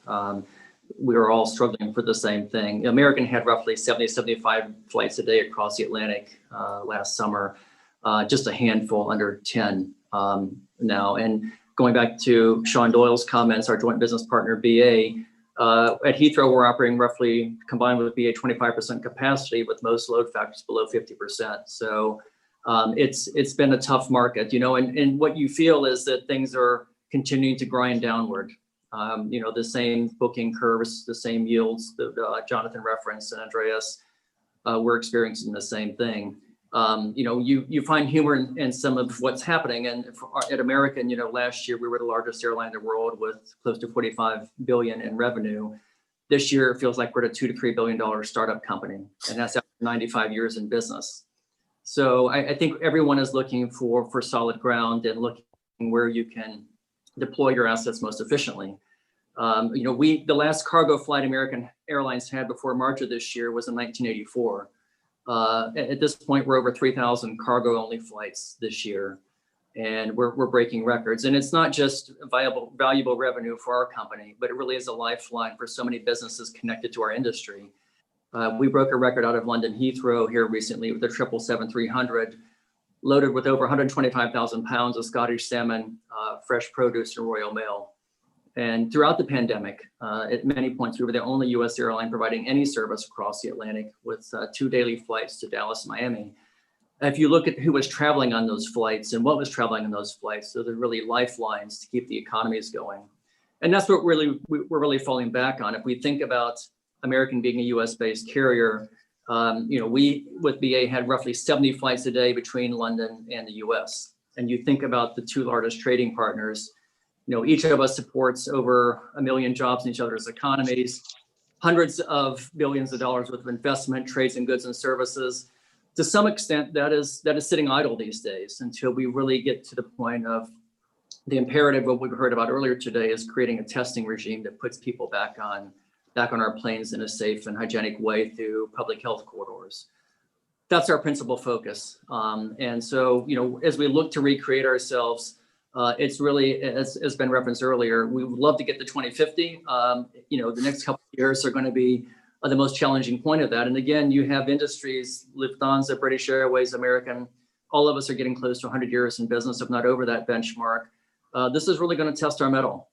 we were all struggling for the same thing. American had roughly 75 flights a day across the Atlantic last summer, just a handful, under 10 now. And going back to Sean Doyle's comments, our joint business partner, BA, at Heathrow, we're operating roughly, combined with BA, 25% capacity with most load factors below 50%. So it's been a tough market, and what you feel is that things are continuing to grind downward. The same booking curves, the same yields that Jonathan referenced and Andreas, we're experiencing the same thing. You find humor in some of what's happening. And at American, last year we were the largest airline in the world with close to 45 billion in revenue. This year it feels like we're at a $2 to $3 billion startup company, and that's after 95 years in business. So I think everyone is looking for solid ground and looking where you can deploy your assets most efficiently. The last cargo flight American Airlines had before March of this year was in 1984. At this point, we're over 3,000 cargo-only flights this year, and we're breaking records. And it's not just valuable revenue for our company, but it really is a lifeline for so many businesses connected to our industry. We broke a record out of London Heathrow here recently with the 777-300, loaded with over 125,000 pounds of Scottish salmon, fresh produce, and Royal Mail. And throughout the pandemic, at many points, we were the only US airline providing any service across the Atlantic with 2 daily flights to Dallas and Miami. If you look at who was traveling on those flights and what was traveling on those flights, so they're really lifelines to keep the economies going. And that's what we're really falling back on. If we think about American being a US-based carrier, we with BA had roughly 70 flights a day between London and the US. And you think about the 2 largest trading partners, each of us supports over 1 million jobs in each other's economies, hundreds of billions of dollars worth of investment, trades in goods and services. To some extent, that is sitting idle these days until we really get to the point of the imperative of what we heard about earlier today is creating a testing regime that puts people back on our planes in a safe and hygienic way through public health corridors. That's our principal focus. And so, as we look to recreate ourselves, it's really, as been referenced earlier, we would love to get to 2050. The next couple of years are going to be the most challenging point of that. And again, you have industries, Lufthansa, British Airways, American, all of us are getting close to 100 years in business, if not over that benchmark. This is really going to test our mettle.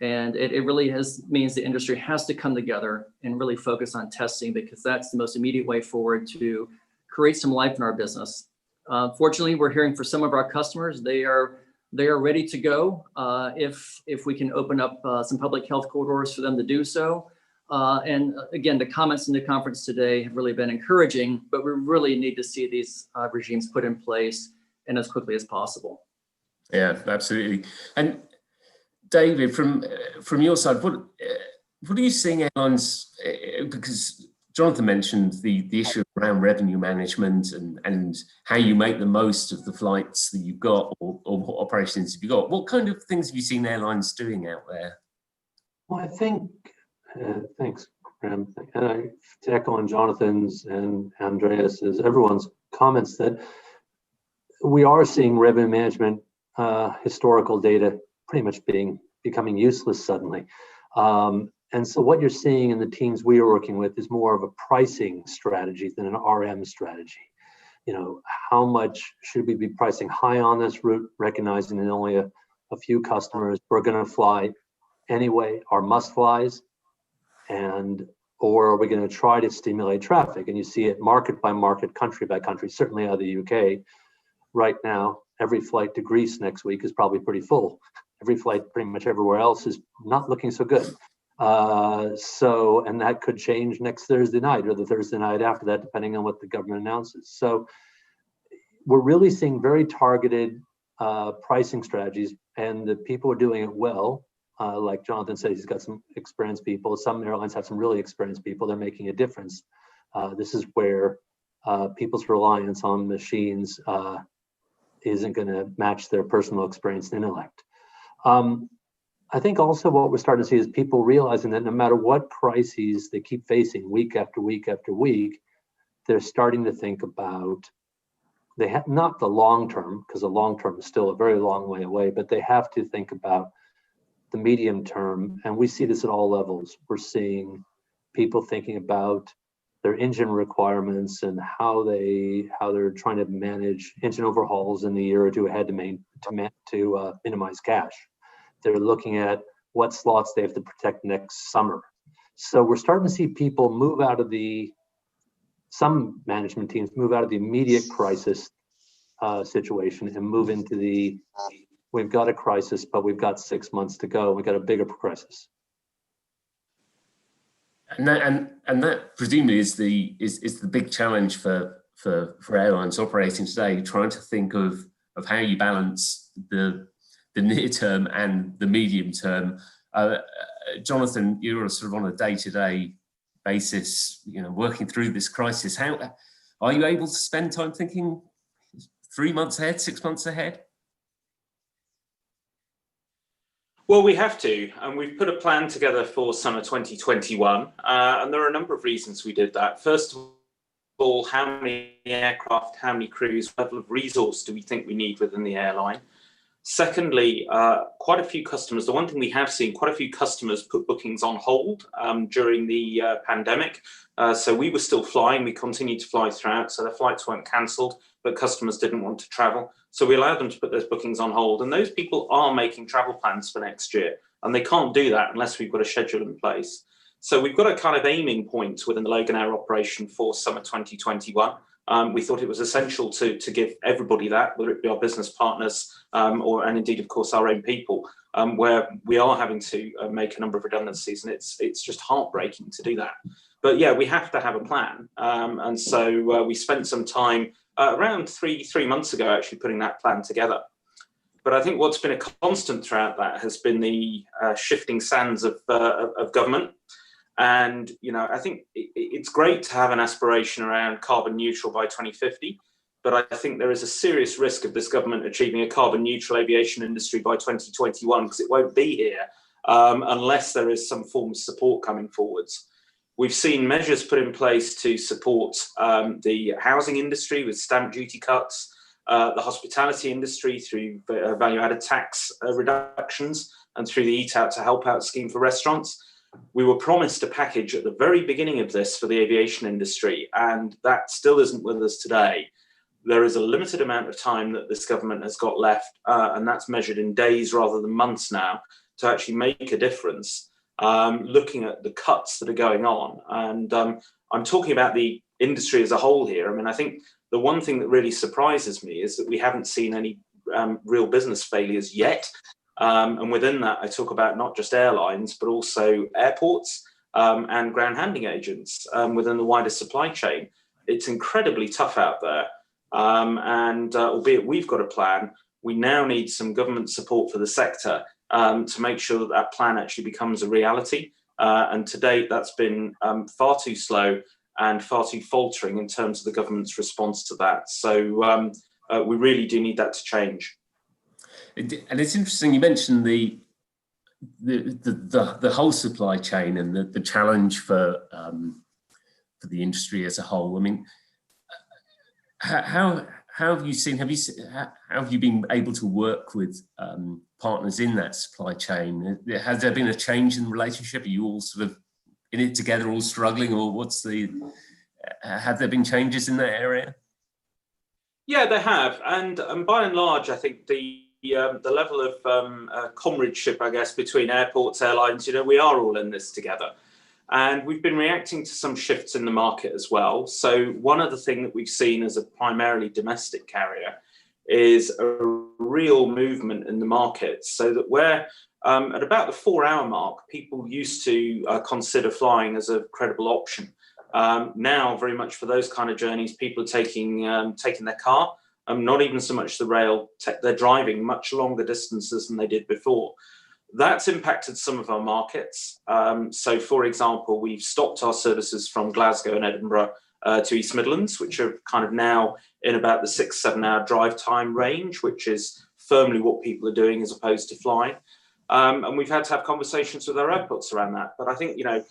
And it really means the industry has to come together and really focus on testing, because that's the most immediate way forward to create some life in our business. Fortunately, we're hearing for some of our customers, they are ready to go if we can open up some public health corridors for them to do so. And again, the comments in the conference today have really been encouraging, but we really need to see these regimes put in place and as quickly as possible. Yeah, absolutely. And David, from your side, what are you seeing airlines? Because Jonathan mentioned the issue around revenue management and how you make the most of the flights that you've got or what operations have you got. What kind of things have you seen airlines doing out there? Well, I think, thanks, Graham. And to echo on Jonathan's and Andreas's, everyone's comments, that we are seeing revenue management historical data pretty much becoming useless suddenly. And so what you're seeing in the teams we are working with is more of a pricing strategy than an RM strategy. How much should we be pricing high on this route, recognizing that only a few customers we're going to fly anyway are must flies, or are we going to try to stimulate traffic? And you see it market by market, country by country. Certainly out of the UK right now, every flight to Greece next week is probably pretty full. Every flight pretty much everywhere else is not looking so good. And that could change next Thursday night or the Thursday night after that, depending on what the government announces. So we're really seeing very targeted pricing strategies, and the people are doing it well. Like Jonathan said, he's got some experienced people. Some airlines have some really experienced people. They're making a difference. This is where people's reliance on machines isn't going to match their personal experience and intellect. I think also what we're starting to see is people realizing that no matter what crises they keep facing week after week after week, they're starting to think about, they have not the long term, because the long term is still a very long way away, but they have to think about the medium term. And we see this at all levels. We're seeing people thinking about their engine requirements and how they're trying to manage engine overhauls in the year or two ahead to minimize cash. They're looking at what slots they have to protect next summer. So we're starting to see people move out of some management teams move out of the immediate crisis situation and move into we've got a crisis, but we've got 6 months to go. We've got a bigger crisis. And that presumably is the big challenge for airlines operating today, trying to think of how you balance the near term and the medium term. Jonathan, you're sort of on a day-to-day basis, working through this crisis. How are you able to spend time thinking 3 months ahead, 6 months ahead? Well, we have to, and we've put a plan together for summer 2021, and there are a number of reasons we did that. First of all, how many aircraft, how many crews, what level of resource do we think we need within the airline? Secondly, quite a few customers, the one thing we have seen, quite a few customers put bookings on hold during the pandemic. So we were still flying, we continued to fly throughout, so the flights weren't cancelled, but customers didn't want to travel. So we allowed them to put those bookings on hold, and those people are making travel plans for next year. and they can't do that unless we've got a schedule in place. So we've got a kind of aiming point within the Loganair operation for summer 2021. We thought it was essential to give everybody that, whether it be our business partners and indeed, of course, our own people, where we are having to make a number of redundancies, and it's just heartbreaking to do that. But yeah, we have to have a plan, and so we spent some time around three months ago actually putting that plan together. But I think what's been a constant throughout that has been the shifting sands of government. And, you know, I think it's great to have an aspiration around carbon neutral by 2050, but I think there is a serious risk of this government achieving a carbon neutral aviation industry by 2021, because it won't be here unless there is some form of support coming forwards. We've seen measures put in place to support the housing industry with stamp duty cuts, the hospitality industry through value-added tax reductions, and through the Eat Out to Help Out scheme for restaurants. We were promised a package at the very beginning of this for the aviation industry, and that still isn't with us today. There is a limited amount of time that this government has got left, and that's measured in days rather than months now, to actually make a difference, looking at the cuts that are going on. And I'm talking about the industry as a whole here. I mean, I think the one thing that really surprises me is that we haven't seen any real business failures yet. And within that, I talk about not just airlines, but also airports and ground handling agents within the wider supply chain. It's incredibly tough out there. And albeit we've got a plan, we now need some government support for the sector to make sure that that plan actually becomes a reality. And to date, that's been far too slow and far too faltering in terms of the government's response to that. So we really do need that to change. And it's interesting you mentioned the whole supply chain and the challenge for the industry as a whole. I mean, how have you seen? How have you been able to work with partners in that supply chain? Has there been a change in the relationship? Are you all sort of in it together, all struggling, or have there been changes in that area? Yeah, there have, and by and large, I think the level of comradeship, I guess, between airports, airlines, you know, we are all in this together. And we've been reacting to some shifts in the market as well. So one other thing that we've seen as a primarily domestic carrier is a real movement in the market, so that where at about the 4-hour mark, people used to consider flying as a credible option. Now, very much for those kind of journeys, people are taking their car. Not even so much the rail, they're driving much longer distances than they did before. That's impacted some of our markets. So, for example, we've stopped our services from Glasgow and Edinburgh to East Midlands, which are kind of now in about the 6-7 hour drive time range, which is firmly what people are doing as opposed to flying. And we've had to have conversations with our airports around that. But I think, you know,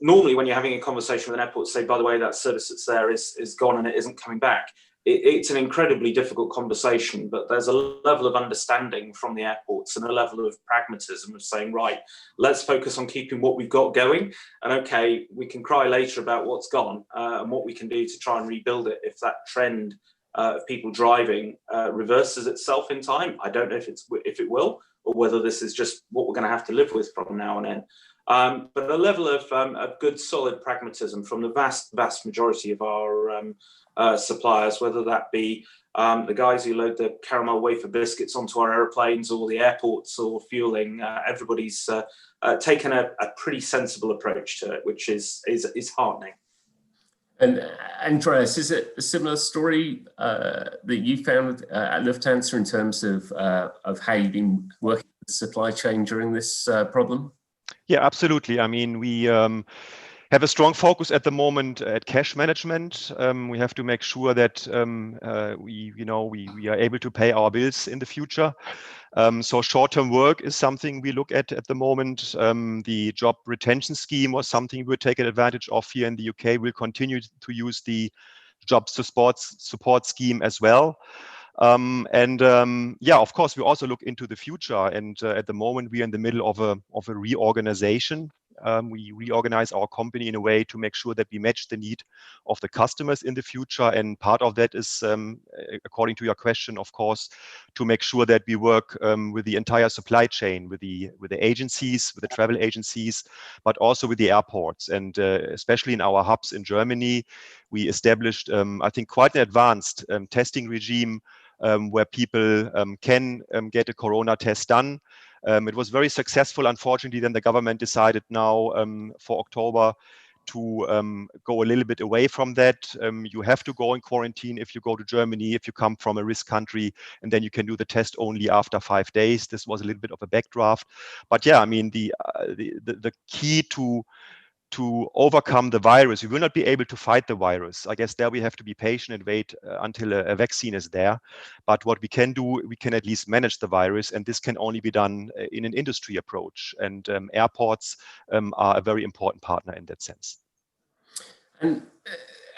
normally when you're having a conversation with an airport, say, by the way, that service that's there is gone and it isn't coming back. It's an incredibly difficult conversation, but there's a level of understanding from the airports and a level of pragmatism of saying, right, let's focus on keeping what we've got going. And okay, we can cry later about what's gone and what we can do to try and rebuild it if that trend of people driving reverses itself in time. I don't know if it will, or whether this is just what we're going to have to live with from now on in. But a level of good, solid pragmatism from the vast majority of our suppliers, whether that be the guys who load the caramel wafer biscuits onto our airplanes, or the airports, or fueling. Everybody's taken a pretty sensible approach to it, which is heartening. And Andreas, is it a similar story that you found at Lufthansa in terms of how you've been working with the supply chain during this problem? Yeah, absolutely. I mean, we have a strong focus at the moment at cash management. We have to make sure that we are able to pay our bills in the future. So short-term work is something we look at the moment. The job retention scheme was something we're taking advantage of here in the UK. We'll continue to use the job support scheme as well. Of course, we also look into the future. And at the moment, we are in the middle of a reorganization. We reorganize our company in a way to make sure that we match the need of the customers in the future. And part of that is, according to your question, of course, to make sure that we work with the entire supply chain, with the agencies, with the travel agencies, but also with the airports. And especially in our hubs in Germany, we established, I think, quite an advanced testing regime where people can get a corona test done. It was very successful. Unfortunately, then the government decided now for October to go a little bit away from that. You have to go in quarantine if you go to Germany, if you come from a risk country, and then you can do the test only after 5 days. This was a little bit of a backdraft. But yeah, I mean, the key to overcome the virus, we will not be able to fight the virus. I guess there we have to be patient and wait until a vaccine is there. But what we can do, we can at least manage the virus, and this can only be done in an industry approach. And airports are a very important partner in that sense. And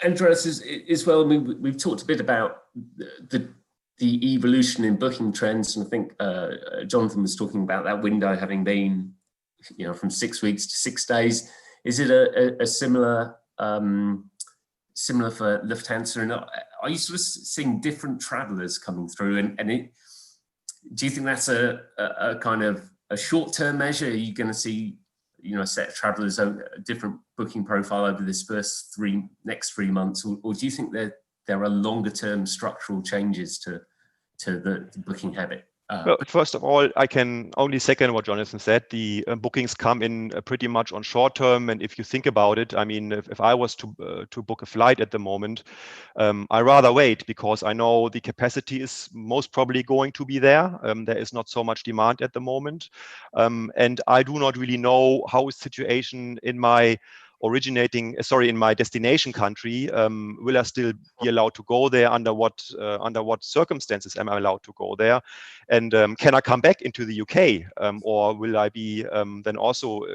Andreas, as well, I mean, we've talked a bit about the evolution in booking trends, and I think Jonathan was talking about that window having been, from 6 weeks to 6 days. Is it a similar for Lufthansa? And are you sort of seeing different travellers coming through? And do you think that's a kind of a short-term measure? Are you going to see, a set of travellers, a different booking profile over this next 3 months, or do you think that there are longer-term structural changes to the booking habit? Well, first of all, I can only second what Jonathan said. The bookings come in pretty much on short term. And if you think about it, I mean, if I was to book a flight at the moment, I rather wait because I know the capacity is most probably going to be there. There is not so much demand at the moment. And I do not really know how is the situation in my in my destination country. Will I still be allowed to go there? Under what circumstances am I allowed to go there? And can I come back into the UK? Or will I be then also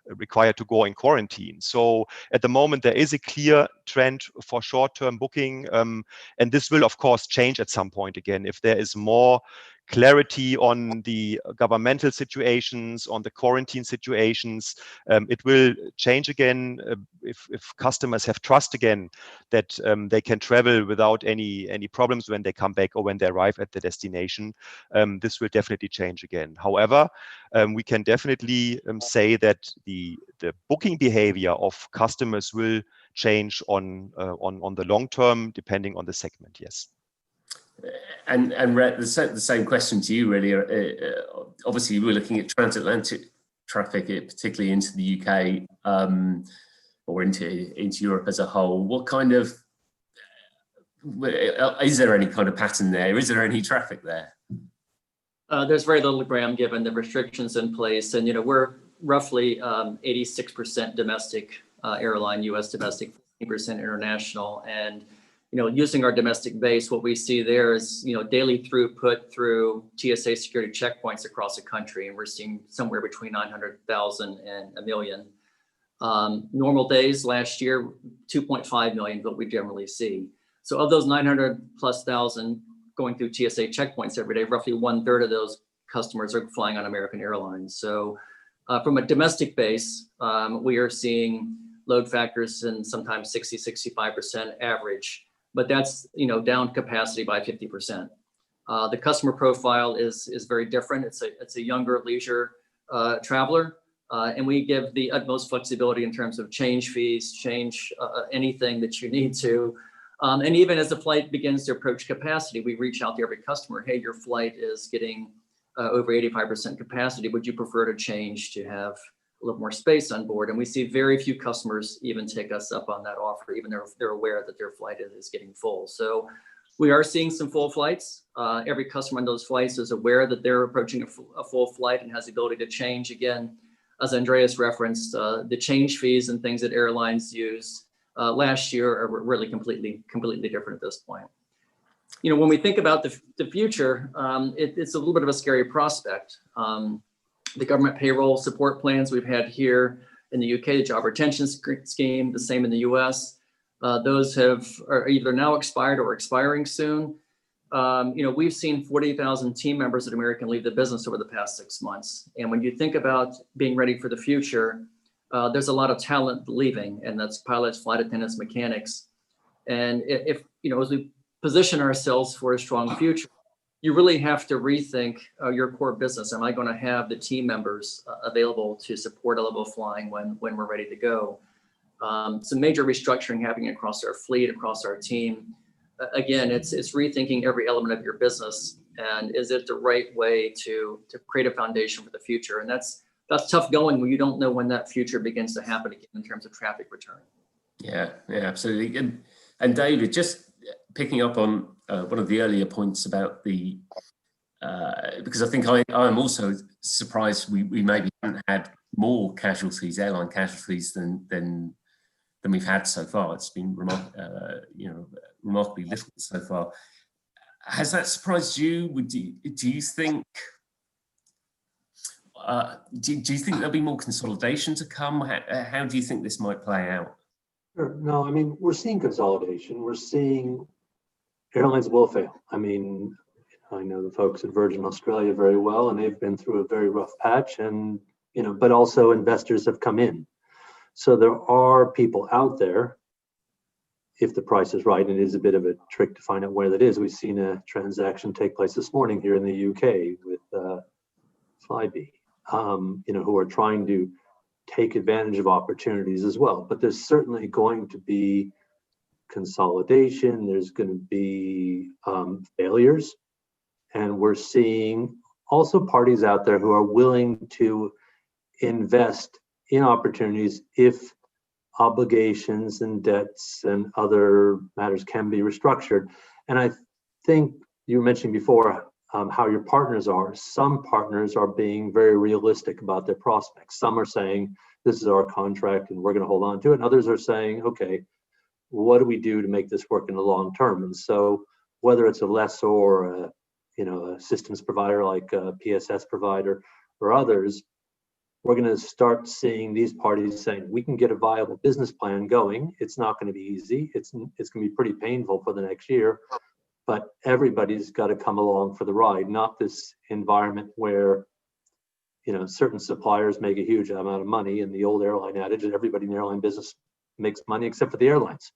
required to go in quarantine? So at the moment, there is a clear trend for short-term booking. And this will, of course, change at some point again. If there is more clarity on the governmental situations, on the quarantine situations, it will change again. If customers have trust again that they can travel without any problems when they come back or when they arrive at the destination, this will definitely change again. However, we can definitely say that the booking behavior of customers will change on the long term, depending on the segment. Yes. And Rhett, the same question to you, really. Obviously, we're looking at transatlantic traffic, particularly into the UK or into Europe as a whole. What kind of is there any kind of pattern there? Is there any traffic there? There's very little, Graham, given the restrictions in place, and we're roughly 86% domestic airline, U.S. domestic, 15% international, and using our domestic base, what we see there is, daily throughput through TSA security checkpoints across the country, and we're seeing somewhere between 900,000 and 1 million. Normal days last year, 2.5 million, what we generally see. So of those 900,000+ going through TSA checkpoints every day, roughly 1/3 of those customers are flying on American Airlines. So from a domestic base, we are seeing load factors in sometimes 60-65% average. But that's down capacity by 50%. The customer profile is very different. It's a younger leisure traveler, and we give the utmost flexibility in terms of change fees, change anything that you need to. And even as the flight begins to approach capacity, we reach out to every customer. Hey, your flight is getting over 85% capacity. Would you prefer to change to have a little more space on board? And we see very few customers even take us up on that offer, even though they're aware that their flight is getting full. So we are seeing some full flights. Every customer on those flights is aware that they're approaching a full flight and has the ability to change. Again, as Andreas referenced, the change fees and things that airlines use last year are really completely different at this point. When we think about the future, it's a little bit of a scary prospect. The government payroll support plans we've had here in the UK, the job retention scheme, the same in the US. Those are either now expired or expiring soon. we've seen 40,000 team members at American leave the business over the past 6 months. And when you think about being ready for the future, there's a lot of talent leaving, and that's pilots, flight attendants, mechanics. And if as we position ourselves for a strong future, you really have to rethink your core business. Am I going to have the team members available to support a level of flying when we're ready to go? Some major restructuring happening across our fleet, across our team. Again, it's rethinking every element of your business, and is it the right way to create a foundation for the future? And that's tough going when you don't know when that future begins to happen again in terms of traffic return. Yeah, absolutely. And David, just picking up on one of the earlier points about the, because I think I'm also surprised we maybe haven't had more casualties, airline casualties than we've had so far. It's been remarkably little so far. Has that surprised you? Do you think? Do you think there'll be more consolidation to come? How do you think this might play out? Sure. No, I mean, we're seeing consolidation. We're seeing airlines will fail. I mean, I know the folks at Virgin Australia very well, and they've been through a very rough patch, and but also investors have come in. So there are people out there, if the price is right, and it is a bit of a trick to find out where that is. We've seen a transaction take place this morning here in the UK with Flybe, who are trying to take advantage of opportunities as well. But there's certainly going to be consolidation. There's going to be failures. And we're seeing also parties out there who are willing to invest in opportunities if obligations and debts and other matters can be restructured. And I think you were mentioning before how your partners are. Some partners are being very realistic about their prospects. Some are saying, this is our contract and we're going to hold on to it. And others are saying, okay, what do we do to make this work in the long term? And so whether it's a lessor or a systems provider like a PSS provider or others, we're going to start seeing these parties saying, we can get a viable business plan going. It's not going to be easy. It's going to be pretty painful for the next year, but everybody's got to come along for the ride, not this environment where certain suppliers make a huge amount of money, and the old airline adage that everybody in the airline business makes money except for the airlines.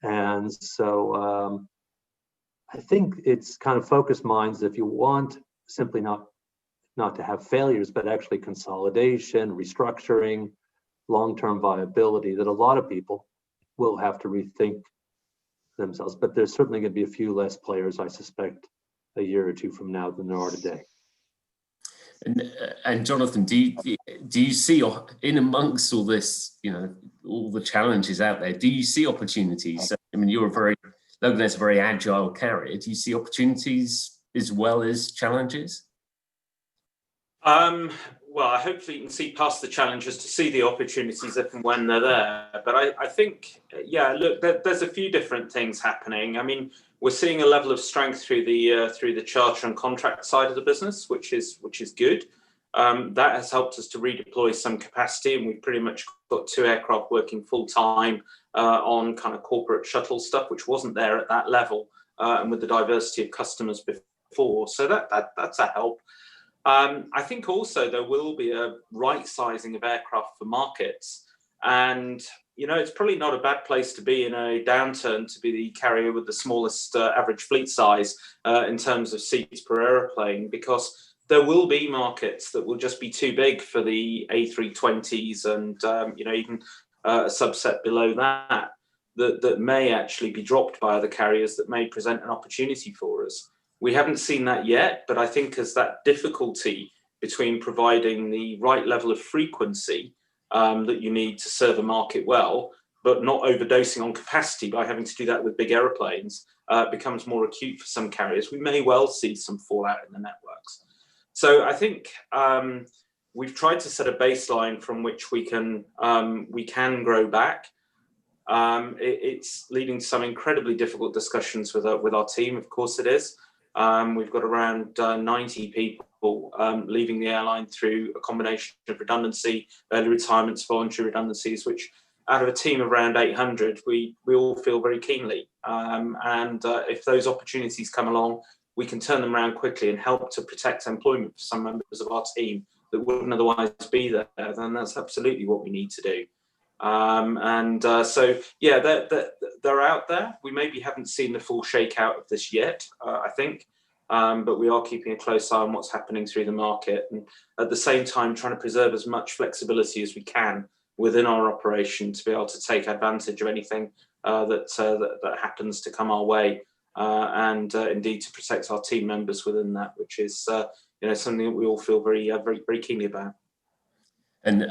And so I think it's kind of focused minds. If you want simply not to have failures, but actually consolidation, restructuring, long-term viability, that a lot of people will have to rethink themselves. But there's certainly going to be a few less players, I suspect, a year or two from now than there are today. And Jonathan, do you see, in amongst all this, all the challenges out there, do you see opportunities? I mean, Loganair's a very agile carrier. Do you see opportunities as well as challenges? Well, hopefully you can see past the challenges to see the opportunities if and when they're there. But I think, look, there's a few different things happening. I mean, we're seeing a level of strength through the charter and contract side of the business, which is good. That has helped us to redeploy some capacity, and we've pretty much got 2 aircraft working full time on kind of corporate shuttle stuff, which wasn't there at that level, and with the diversity of customers before. So that's a help. I think also there will be a right sizing of aircraft for markets, and it's probably not a bad place to be in a downturn to be the carrier with the smallest average fleet size in terms of seats per aeroplane, because there will be markets that will just be too big for the A320s and even a subset below that may actually be dropped by other carriers that may present an opportunity for us. We haven't seen that yet, but I think as that difficulty between providing the right level of frequency that you need to serve a market well, but not overdosing on capacity by having to do that with big aeroplanes, becomes more acute for some carriers, we may well see some fallout in the networks. So I think we've tried to set a baseline from which we can grow back. It's leading to some incredibly difficult discussions with our team. Of course it is. We've got around 90 people leaving the airline through a combination of redundancy, early retirements, voluntary redundancies, which out of a team of around 800, we all feel very keenly. If those opportunities come along, we can turn them around quickly and help to protect employment for some members of our team that wouldn't otherwise be there, then that's absolutely what we need to do. So yeah, they're out there. We maybe haven't seen the full shakeout of this yet, I think, but we are keeping a close eye on what's happening through the market, and at the same time trying to preserve as much flexibility as we can within our operation to be able to take advantage of anything that happens to come our way, and indeed to protect our team members within that, which is something that we all feel very keenly about. And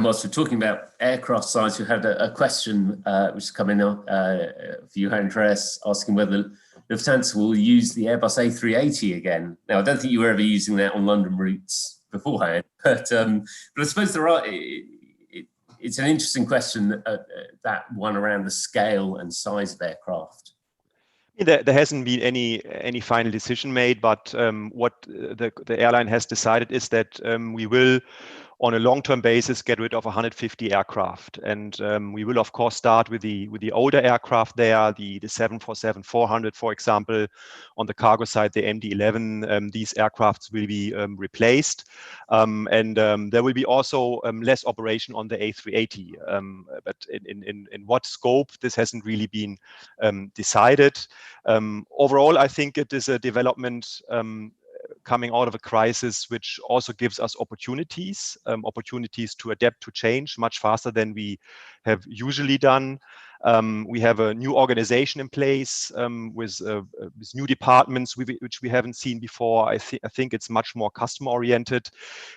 whilst we're talking about aircraft size, we had a question which is coming up for you, Andreas, asking whether Lufthansa will use the Airbus A380 again. Now, I don't think you were ever using that on London routes beforehand, but I suppose there are. It's an interesting question, that one around the scale and size of aircraft. There hasn't been any final decision made, but what the airline has decided is that we will, on a long-term basis, get rid of 150 aircraft, and we will of course start with the older aircraft there, the 747-400, for example. On the cargo side, the MD-11. These aircrafts will be replaced, and there will be also less operation on the A380. But in what scope, this hasn't really been decided. Overall, I think it is a development coming out of a crisis, which also gives us opportunities to adapt to change much faster than we have usually done. We have a new organization in place with new departments which we haven't seen before. I think it's much more customer oriented.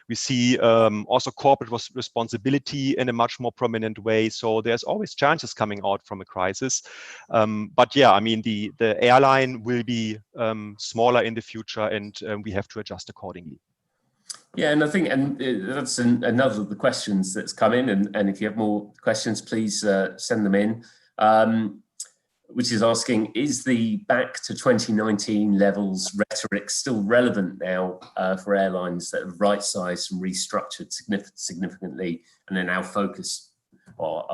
We see also corporate responsibility in a much more prominent way. So there's always challenges coming out from a crisis. But yeah, I mean, the airline will be smaller in the future, and we have to adjust accordingly. Yeah, and I think, that's another of the questions that's come in, and if you have more questions, please send them in, which is asking, is the back to 2019 levels rhetoric still relevant now for airlines that have right-sized and restructured significantly, and are now focused, or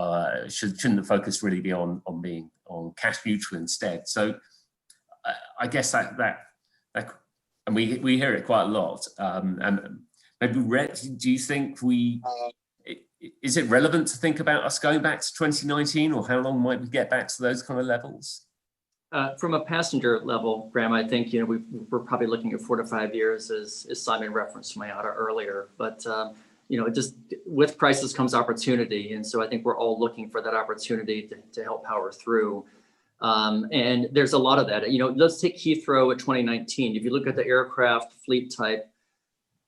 shouldn't the focus really be on being on cash neutral instead? So I guess that and we hear it quite a lot, and maybe, Rhett, do you think is it relevant to think about us going back to 2019, or how long might we get back to those kind of levels? From a passenger level, Graham, I think we're probably looking at 4 to 5 years, as Simon referenced from IATA earlier. But just with crisis comes opportunity, and so I think we're all looking for that opportunity to help power through. And there's a lot of that. Let's take Heathrow at 2019. If you look at the aircraft fleet type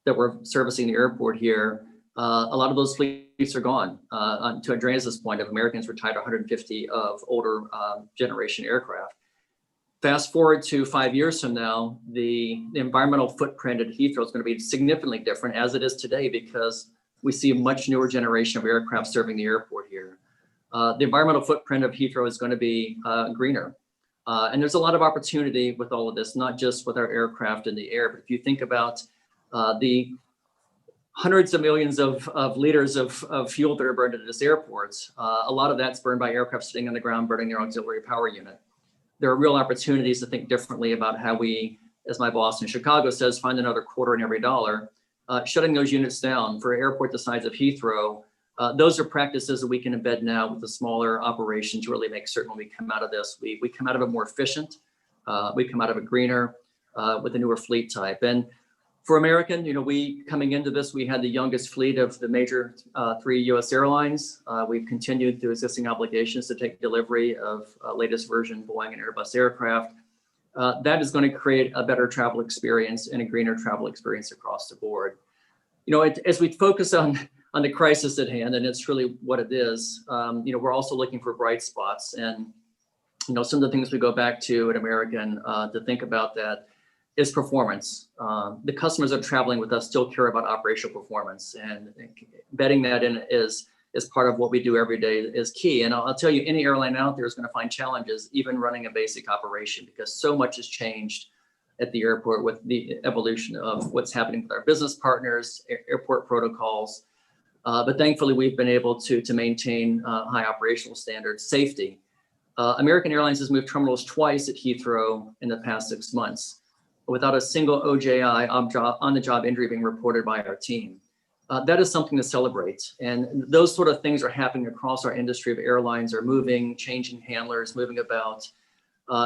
that we're servicing the airport here, a lot of those fleets are gone. To Andreas's point, of Americans retired 150 of older generation aircraft. Fast forward to 5 years from now, the environmental footprint at Heathrow is going to be significantly different, as it is today, because we see a much newer generation of aircraft serving the airport here. The environmental footprint of Heathrow is going to be greener. And there's a lot of opportunity with all of this, not just with our aircraft in the air, but if you think about the hundreds of millions of liters of fuel that are burned at this airport, a lot of that's burned by aircraft sitting on the ground burning their auxiliary power unit. There are real opportunities to think differently about how we, as my boss in Chicago says, find another quarter in every dollar. Shutting those units down for an airport the size of Heathrow, those are practices that we can embed now with a smaller operation to really make certain when we come out of this, we come out of it more efficient, we come out of it greener with a newer fleet type. And for American, we coming into this, we had the youngest fleet of the major 3 U.S. airlines. We've continued through existing obligations to take delivery of latest version Boeing and Airbus aircraft. That is going to create a better travel experience and a greener travel experience across the board. As we focus on the crisis at hand, and it's really what it is, we're also looking for bright spots. And, some of the things we go back to at American to think about that is performance. The customers that are traveling with us still care about operational performance, and embedding that in is part of what we do every day is key. And I'll tell you, any airline out there is going to find challenges even running a basic operation, because so much has changed at the airport with the evolution of what's happening with our business partners, airport protocols. But thankfully, we've been able to maintain high operational standards, safety. American Airlines has moved terminals twice at Heathrow in the past 6 months, without a single OJI, on-the-job injury, being reported by our team. That is something to celebrate. And those sort of things are happening across our industry of airlines, are moving, changing handlers, moving about.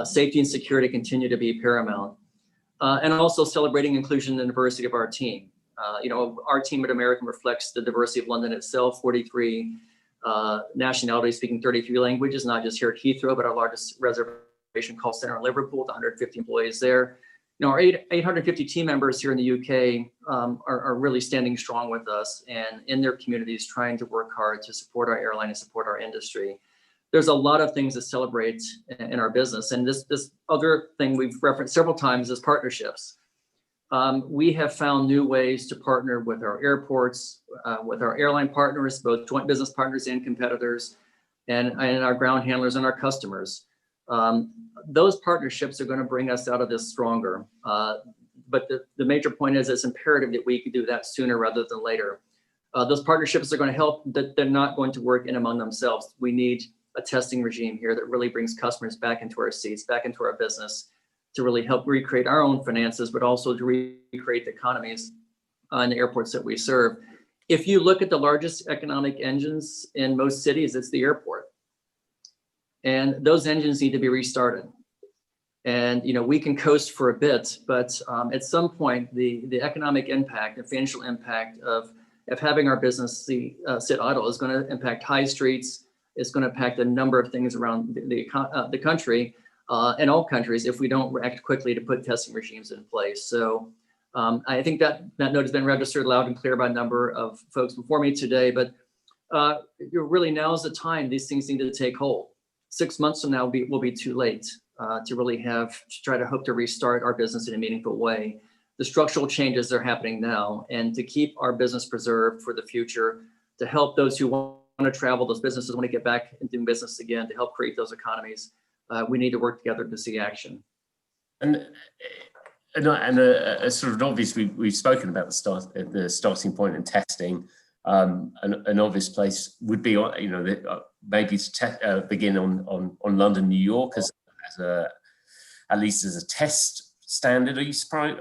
Safety and security continue to be paramount. And also celebrating inclusion and diversity of our team. Our team at American reflects the diversity of London itself, 43 nationalities speaking 33 languages, not just here at Heathrow, but our largest reservation call center in Liverpool, with 150 employees there. Our 850 team members here in the UK are really standing strong with us and in their communities, trying to work hard to support our airline and support our industry. There's a lot of things to celebrate in our business. And this other thing we've referenced several times is partnerships. We have found new ways to partner with our airports, with our airline partners, both joint business partners and competitors, and our ground handlers and our customers. Those partnerships are going to bring us out of this stronger. But the major point is it's imperative that we can do that sooner rather than later. Those partnerships are going to help, that they're not going to work in among themselves. We need a testing regime here that really brings customers back into our seats, back into our business, to really help recreate our own finances, but also to recreate the economies in the airports that we serve. If you look at the largest economic engines in most cities, it's the airport. And those engines need to be restarted. And we can coast for a bit, but at some point, the economic impact, the financial impact of having our business sit idle is going to impact high streets. It's going to impact a number of things around the country and all countries if we don't act quickly to put testing regimes in place. So I think that note has been registered loud and clear by a number of folks before me today, but really now's the time these things need to take hold. 6 months from now will be too late to really try to hope to restart our business in a meaningful way. The structural changes are happening now, and to keep our business preserved for the future, to help those who want to travel, those businesses want to get back and do business again, to help create those economies, we need to work together to see action. And sort of obvious, we've spoken about the starting point and testing. An obvious place would be, maybe to begin on London, New York as at least as a test standard. Are you surprised?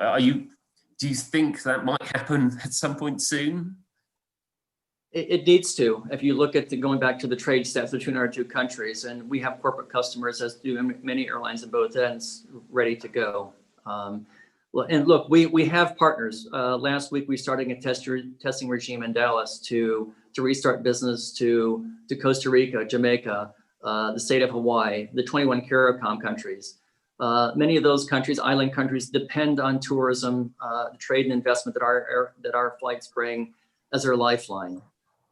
Do you think that might happen at some point soon? It needs to. If you look at going back to the trade stats between our two countries, and we have corporate customers, as do many airlines in both ends, ready to go. And look, we have partners. Last week, we started a testing regime in Dallas to restart business to Costa Rica, Jamaica, the state of Hawaii, the 21 CARICOM countries. Many of those countries, island countries, depend on tourism, trade and investment that our flights bring as their lifeline.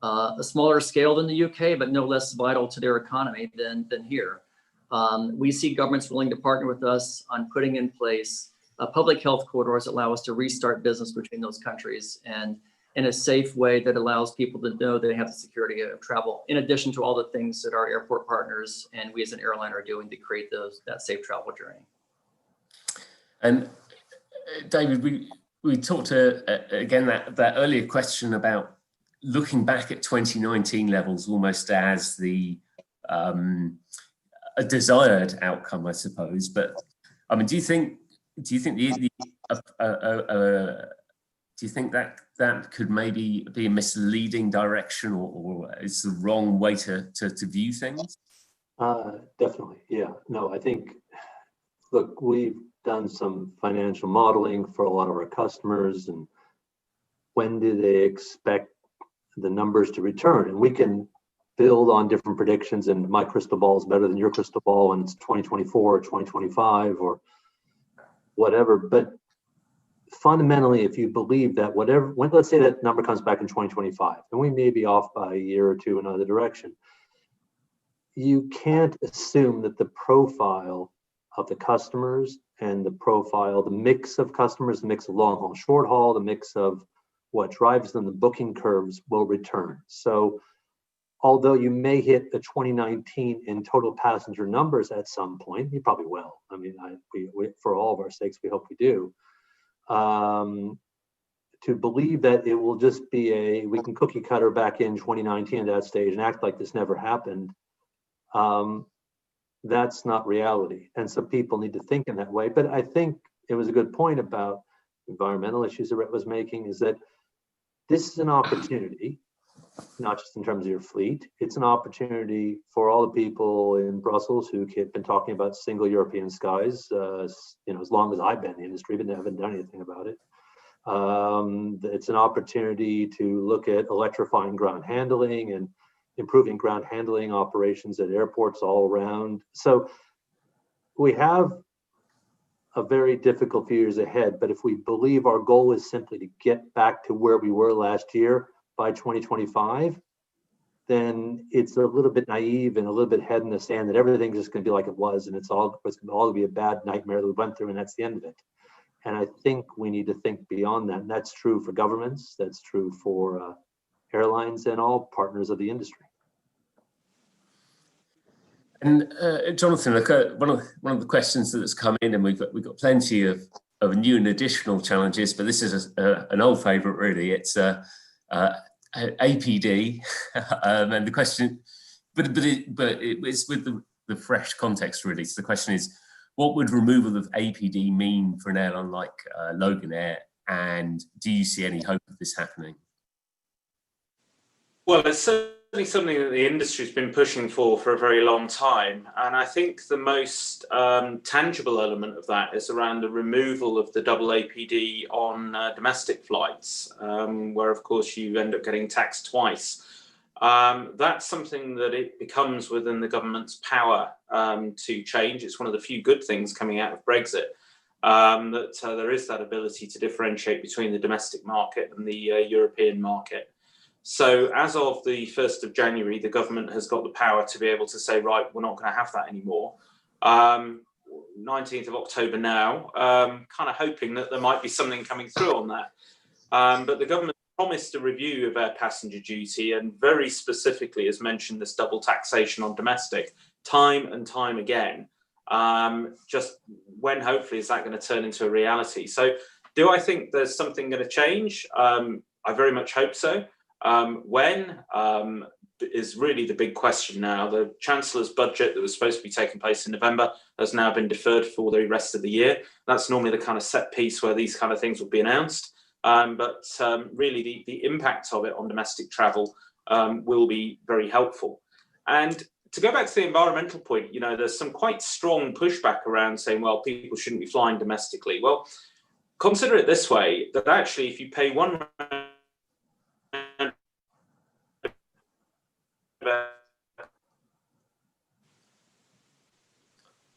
A smaller scale than the UK, but no less vital to their economy than here. We see governments willing to partner with us on putting in place public health corridors that allow us to restart business between those countries, and in a safe way that allows people to know they have the security of travel, in addition to all the things that our airport partners and we as an airline are doing to create that safe travel journey. And David, we talked again that earlier question about looking back at 2019 levels almost as a desired outcome, I suppose. But I mean, do you think that could maybe be a misleading direction, or it's the wrong way to view things? Definitely, yeah. No, I think, look, we've done some financial modeling for a lot of our customers, and when do they expect the numbers to return? And we can build on different predictions, and my crystal ball is better than your crystal ball, and it's 2024 or 2025 or whatever. But fundamentally, if you believe that let's say that number comes back in 2025, and we may be off by a year or two in another direction, you can't assume that the profile of the customers and the mix of customers, the mix of long haul, short haul, the mix of what drives them, the booking curves will return. So although you may hit the 2019 in total passenger numbers at some point, you probably will. I mean, we for all of our sakes, we hope we do. to believe that it will just be we can cookie cutter back in 2019 at that stage and act like this never happened, that's not reality. And so people need to think in that way. But I think it was a good point about environmental issues that Rhett was making, is that this is an opportunity, not just in terms of your fleet, it's an opportunity for all the people in Brussels who have been talking about single European skies, as long as I've been in the industry, but they haven't done anything about it. It's an opportunity to look at electrifying ground handling and improving ground handling operations at airports all around. So we have a very difficult few years ahead, but if we believe our goal is simply to get back to where we were last year by 2025, then it's a little bit naive and a little bit head in the sand that everything's just going to be like it was, and it's all going to be a bad nightmare that we went through, and that's the end of it. And I think we need to think beyond that. And that's true for governments, that's true for airlines and all partners of the industry. And Jonathan, one of the questions that's come in, and we've got plenty of new and additional challenges, but this is an old favourite really. It's APD, and the question, but it's with the fresh context really. So the question is, what would removal of APD mean for an airline like Logan Air, and do you see any hope of this happening? Well, it's certainly something that the industry's been pushing for a very long time. And I think the most tangible element of that is around the removal of the double APD on domestic flights, where, of course, you end up getting taxed twice. That's something that it becomes within the government's power to change. It's one of the few good things coming out of Brexit, that there is that ability to differentiate between the domestic market and the European market. So as of the 1st of January, the government has got the power to be able to say, right, we're not going to have that anymore. 19th of October now, kind of hoping that there might be something coming through on that. But the government promised a review of air passenger duty, and very specifically has mentioned this double taxation on domestic time and time again. Just when hopefully is that going to turn into a reality? So do I think there's something going to change? I very much hope so. When is really the big question now. The Chancellor's budget that was supposed to be taking place in November has now been deferred for the rest of the year. That's normally the kind of set piece where these kind of things will be announced. But really the impact of it on domestic travel will be very helpful. And to go back to the environmental point, there's some quite strong pushback around saying, well, people shouldn't be flying domestically. Well, consider it this way, that actually if you pay one I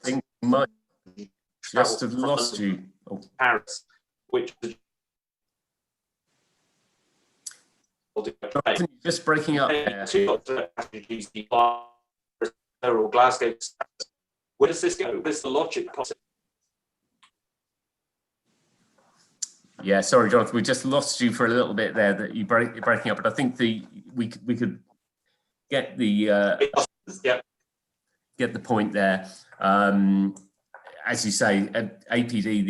think we might just have lost you. Oh. Paris, which just breaking up there. Or Glasgow. Where does this go? Where's the logic? Yeah, sorry, Jonathan, we just lost you for a little bit there. That you're breaking up, but I think we could get the get the point there. As you say, APD,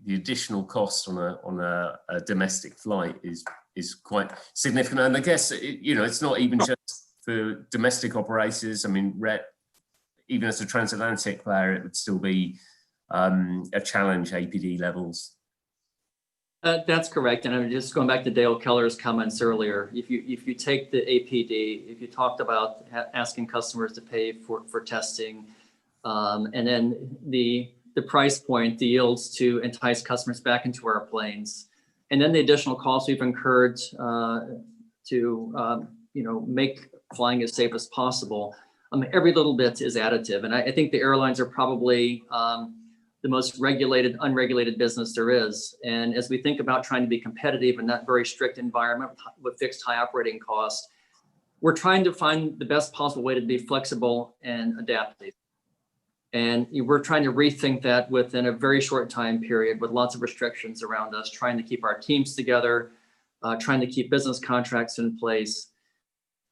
the additional cost on a domestic flight is quite significant, and I guess it's not even just for domestic operators. I mean, even as a transatlantic player, it would still be a challenge, APD levels. That's correct, and I'm just going back to Dale Keller's comments earlier. If you take the APD, if you talked about asking customers to pay for testing, and then the price point, the yields to entice customers back into our planes, and then the additional costs we've incurred to make flying as safe as possible. Every little bit is additive, and I think the airlines are probably the most regulated, unregulated business there is. And as we think about trying to be competitive in that very strict environment with fixed high operating costs, we're trying to find the best possible way to be flexible and adaptive. And we're trying to rethink that within a very short time period with lots of restrictions around us, trying to keep our teams together, trying to keep business contracts in place.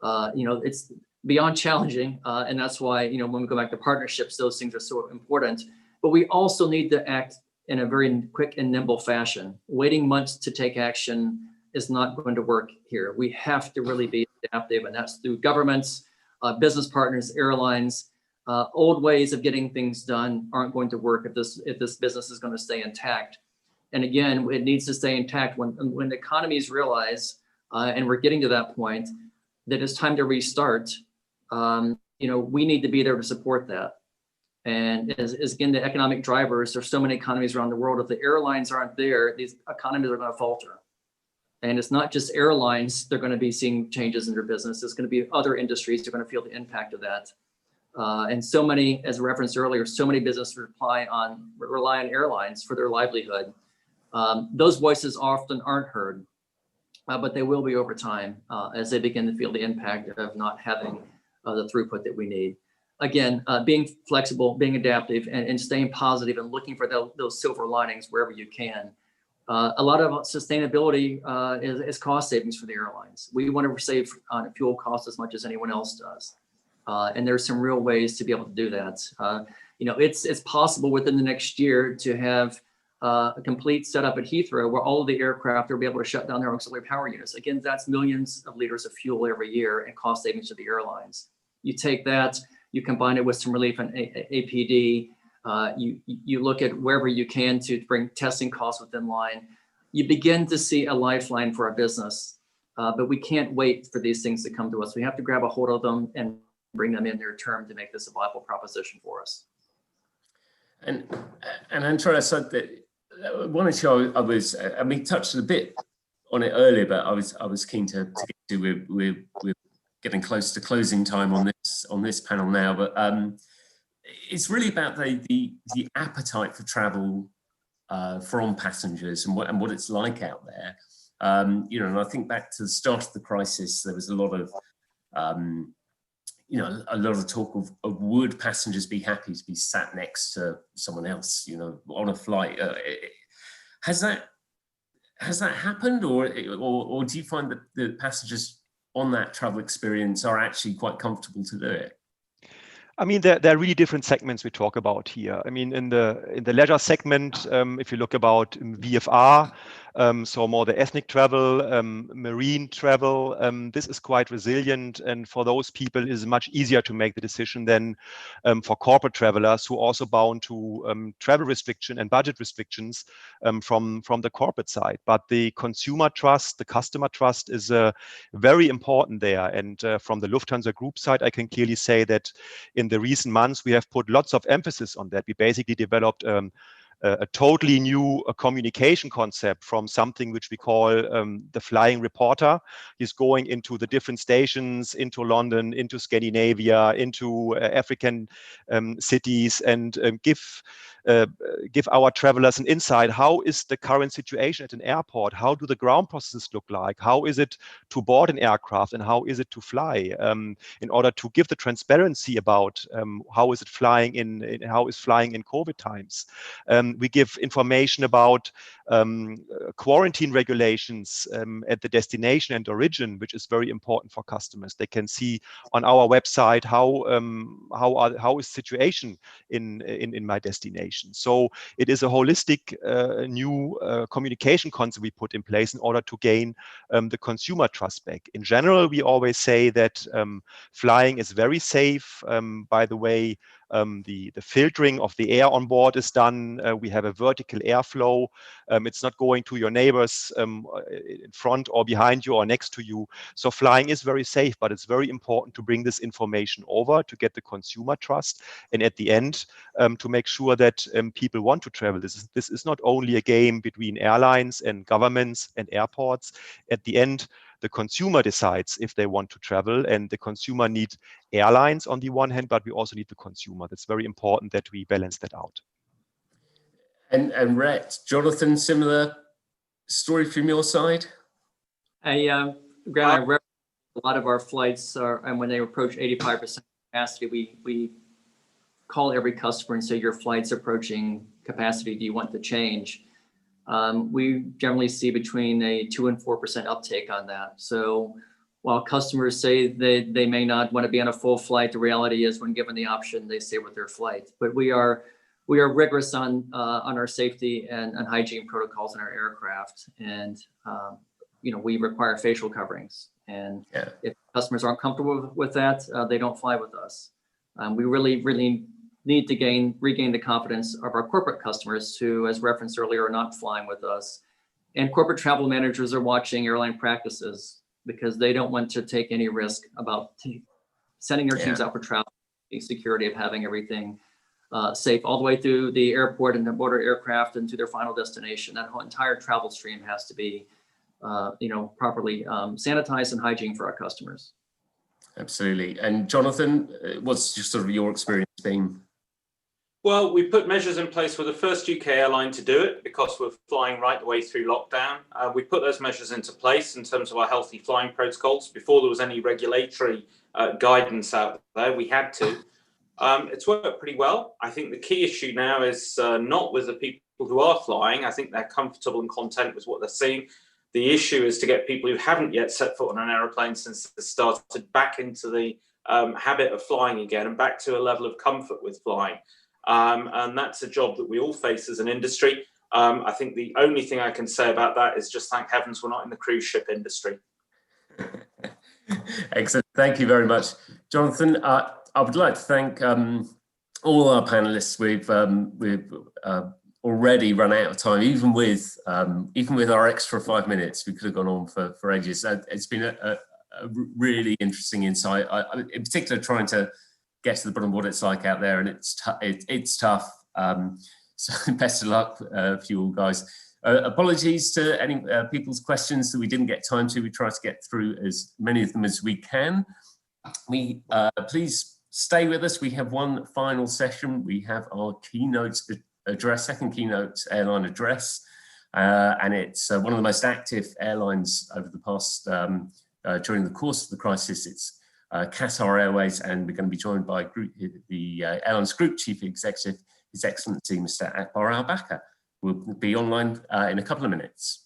It's beyond challenging. And that's why, when we go back to partnerships, those things are so important. But we also need to act in a very quick and nimble fashion. Waiting months to take action is not going to work here. We have to really be adaptive, and that's through governments, business partners, airlines. Old ways of getting things done aren't going to work if this business is going to stay intact. And again, it needs to stay intact when economies realize, and we're getting to that point, that it's time to restart. We need to be there to support that. And as again, the economic drivers, there's so many economies around the world. If the airlines aren't there, these economies are going to falter. And it's not just airlines, they're going to be seeing changes in their business. It's going to be other industries that are going to feel the impact of that. And so many, as referenced earlier, so many businesses rely on airlines for their livelihood. Those voices often aren't heard, but they will be over time as they begin to feel the impact of not having the throughput that we need. Again, being flexible, being adaptive, and staying positive and looking for those silver linings wherever you can. A lot of sustainability is cost savings for the airlines. We want to save on fuel costs as much as anyone else does. And there's some real ways to be able to do that. It's possible within the next year to have a complete setup at Heathrow where all of the aircraft will be able to shut down their auxiliary power units. Again, that's millions of liters of fuel every year and cost savings to the airlines. You take that, you combine it with some relief on APD, you look at wherever you can to bring testing costs within line, you begin to see a lifeline for our business. But we can't wait for these things to come to us. We have to grab a hold of them and bring them in their term to make this a viable proposition for us. And Andreas, one issue we touched a bit on it earlier, but I was keen to get to. We're getting close to closing time on this panel now, but it's really about the appetite for travel from passengers and what it's like out there. And I think back to the start of the crisis, there was a lot of talk of would passengers be happy to be sat next to someone else, on a flight. Has that happened, or do you find that the passengers on that travel experience are actually quite comfortable to do it? I mean, there are really different segments we talk about here. I mean, in the leisure segment, if you look about VFR, so more the ethnic travel, marine travel, this is quite resilient. And for those people, it is much easier to make the decision than for corporate travelers who are also bound to travel restriction and budget restrictions from the corporate side. But the consumer trust, the customer trust is very important there. And from the Lufthansa Group side, I can clearly say that in the recent months, we have put lots of emphasis on that. We basically developed a totally new communication concept from something which we call the flying reporter. He's going into the different stations, into London, into Scandinavia, into African cities, and give our travelers an insight. How is the current situation at an airport? How do the ground processes look like? How is it to board an aircraft, and how is it to fly? In order to give the transparency about how is flying in COVID times. We give information about quarantine regulations at the destination and origin, which is very important for customers. They can see on our website how is situation in my destination. So it is a holistic new communication concept we put in place in order to gain the consumer trust back. In general, we always say that flying is very safe. By the way, the filtering of the air on board is done. We have a vertical airflow. It's not going to your neighbors in front or behind you or next to you. So flying is very safe, but it's very important to bring this information over to get the consumer trust. And at the end, to make sure that people want to travel. This is not only a game between airlines and governments and airports. At the end, the consumer decides if they want to travel, and the consumer needs airlines on the one hand, but we also need the consumer. That's very important that we balance that out. And Rhett, Jonathan, similar story from your side? Graham, I read a lot of our flights are, and when they approach 85% capacity, we call every customer and say, your flight's approaching capacity. Do you want to change? We generally see between a 2 and 4% uptake on that. So while customers say they may not want to be on a full flight, the reality is when given the option, they stay with their flight. But we're we are rigorous on our safety and hygiene protocols in our aircraft, and we require facial coverings. And if customers aren't comfortable with that, they don't fly with us. We really need to regain the confidence of our corporate customers who, as referenced earlier, are not flying with us. And corporate travel managers are watching airline practices because they don't want to take any risk about sending their teams out for travel, the security of having everything safe all the way through the airport and the border aircraft and to their final destination. That whole entire travel stream has to be properly sanitized and hygiene for our customers. Absolutely. And Jonathan, what's just sort of your experience been? Well, we put measures in place. We're the first UK airline to do it because we're flying right the way through lockdown. We put those measures into place in terms of our healthy flying protocols before there was any regulatory guidance out there. We had to. It's worked pretty well. I think the key issue now is not with the people who are flying. I think they're comfortable and content with what they're seeing. The issue is to get people who haven't yet set foot on an aeroplane since it started back into the habit of flying again and back to a level of comfort with flying. And that's a job that we all face as an industry. I think the only thing I can say about that is just thank heavens we're not in the cruise ship industry. Excellent. Thank you very much, Jonathan. I would like to thank all our panelists. We've already run out of time, even with our extra 5 minutes. We could have gone on for ages. It's been a really interesting insight. In particular, trying to get to the bottom of what it's like out there, and it's tough. So best of luck for you all, guys. Apologies to any people's questions that we didn't get time to. We try to get through as many of them as we can. Please stay with us. We have one final session. We have our keynotes address, second keynote airline address, and it's one of the most active airlines over the past during the course of the crisis. It's Qatar Airways, and we're going to be joined by the airline's Group Chief Executive, His Excellency Mr. Akbar Al-Bakr. We'll be online in a couple of minutes.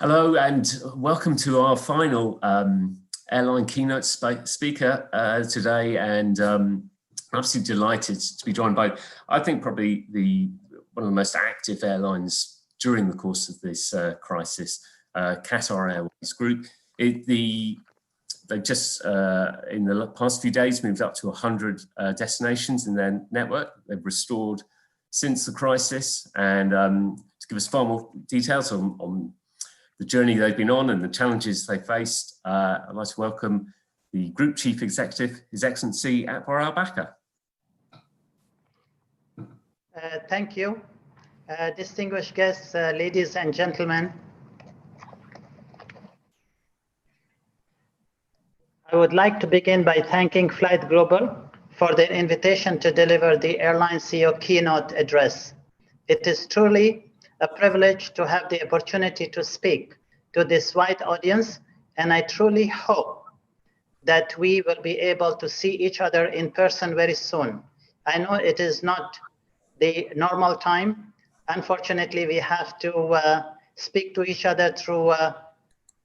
Hello and welcome to our final airline keynote speaker today, and I'm absolutely delighted to be joined by, I think, probably one of the most active airlines during the course of this crisis, Qatar Airways Group. They've just, in the past few days, moved up to 100 destinations in their network. They've restored since the crisis, and to give us far more details on the journey they've been on and the challenges they faced, I'd like to welcome the Group Chief Executive, His Excellency Akbar Al-Bakr. Thank you. Distinguished guests, ladies and gentlemen. I would like to begin by thanking Flight Global for their invitation to deliver the airline CEO keynote address. It is truly a privilege to have the opportunity to speak to this wide audience, and I truly hope that we will be able to see each other in person very soon. I know it is not the normal time. Unfortunately, we have to speak to each other through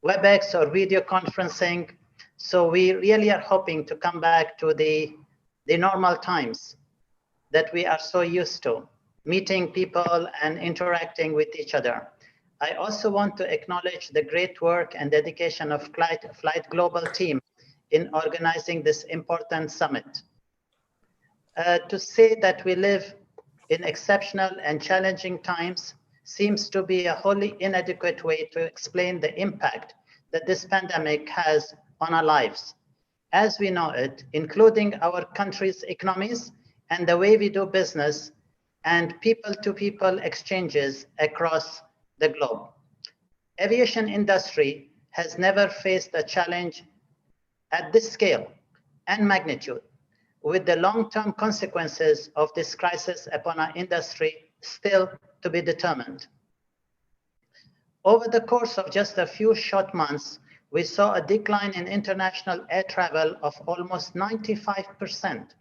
WebEx or video conferencing. So we really are hoping to come back to the normal times that we are so used to, meeting people and interacting with each other. I also want to acknowledge the great work and dedication of Flight Global team in organizing this important summit. To say that we live in exceptional and challenging times seems to be a wholly inadequate way to explain the impact that this pandemic has on our lives, as we know it, including our country's economies and the way we do business and people-to-people exchanges across the globe. Aviation industry has never faced a challenge at this scale and magnitude, with the long-term consequences of this crisis upon our industry still to be determined. Over the course of just a few short months, we saw a decline in international air travel of almost 95%,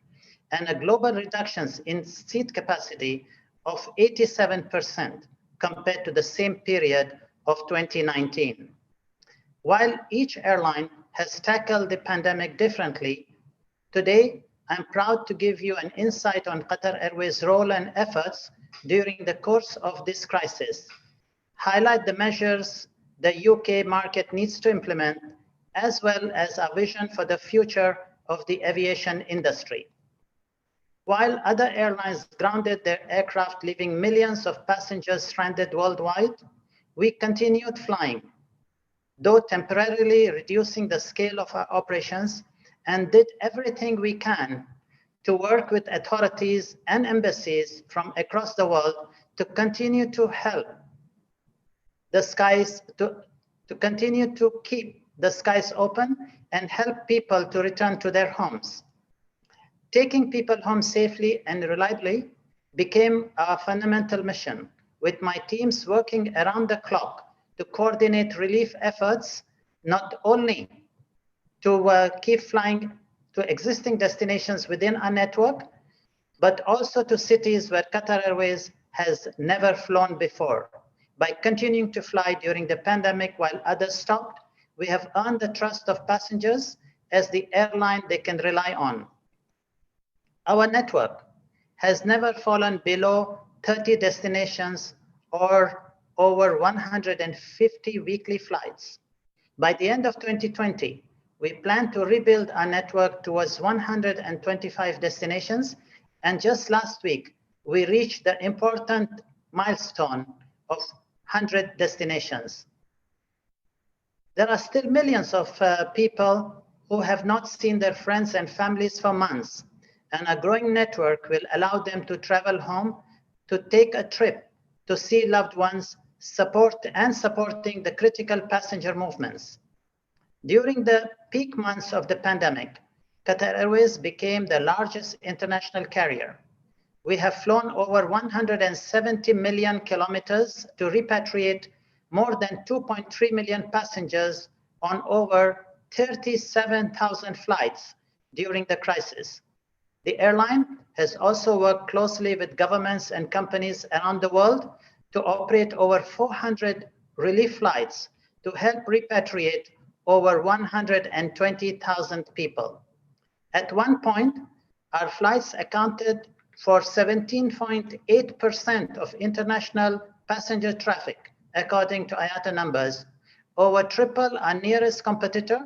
and a global reductions in seat capacity of 87% compared to the same period of 2019. While each airline has tackled the pandemic differently, today I'm proud to give you an insight on Qatar Airways' role and efforts during the course of this crisis, highlight the measures the UK market needs to implement, as well as our vision for the future of the aviation industry. While other airlines grounded their aircraft, leaving millions of passengers stranded worldwide, we continued flying, though temporarily reducing the scale of our operations, and did everything we can to work with authorities and embassies from across the world to continue to help the skies, to continue to keep the skies open and help people to return to their homes. Taking people home safely and reliably became our fundamental mission, with my teams working around the clock to coordinate relief efforts, not only to keep flying to existing destinations within our network, but also to cities where Qatar Airways has never flown before. By continuing to fly during the pandemic while others stopped, we have earned the trust of passengers as the airline they can rely on. Our network has never fallen below 30 destinations or over 150 weekly flights. By the end of 2020, we plan to rebuild our network towards 125 destinations, and just last week, we reached the important milestone of 100 destinations. There are still millions of people who have not seen their friends and families for months, and a growing network will allow them to travel home, to take a trip, to see loved ones, supporting the critical passenger movements. During the peak months of the pandemic, Qatar Airways became the largest international carrier. We have flown over 170 million kilometers to repatriate more than 2.3 million passengers on over 37,000 flights during the crisis. The airline has also worked closely with governments and companies around the world to operate over 400 relief flights to help repatriate over 120,000 people. At one point, our flights accounted for 17.8% of international passenger traffic, according to IATA numbers, over triple our nearest competitor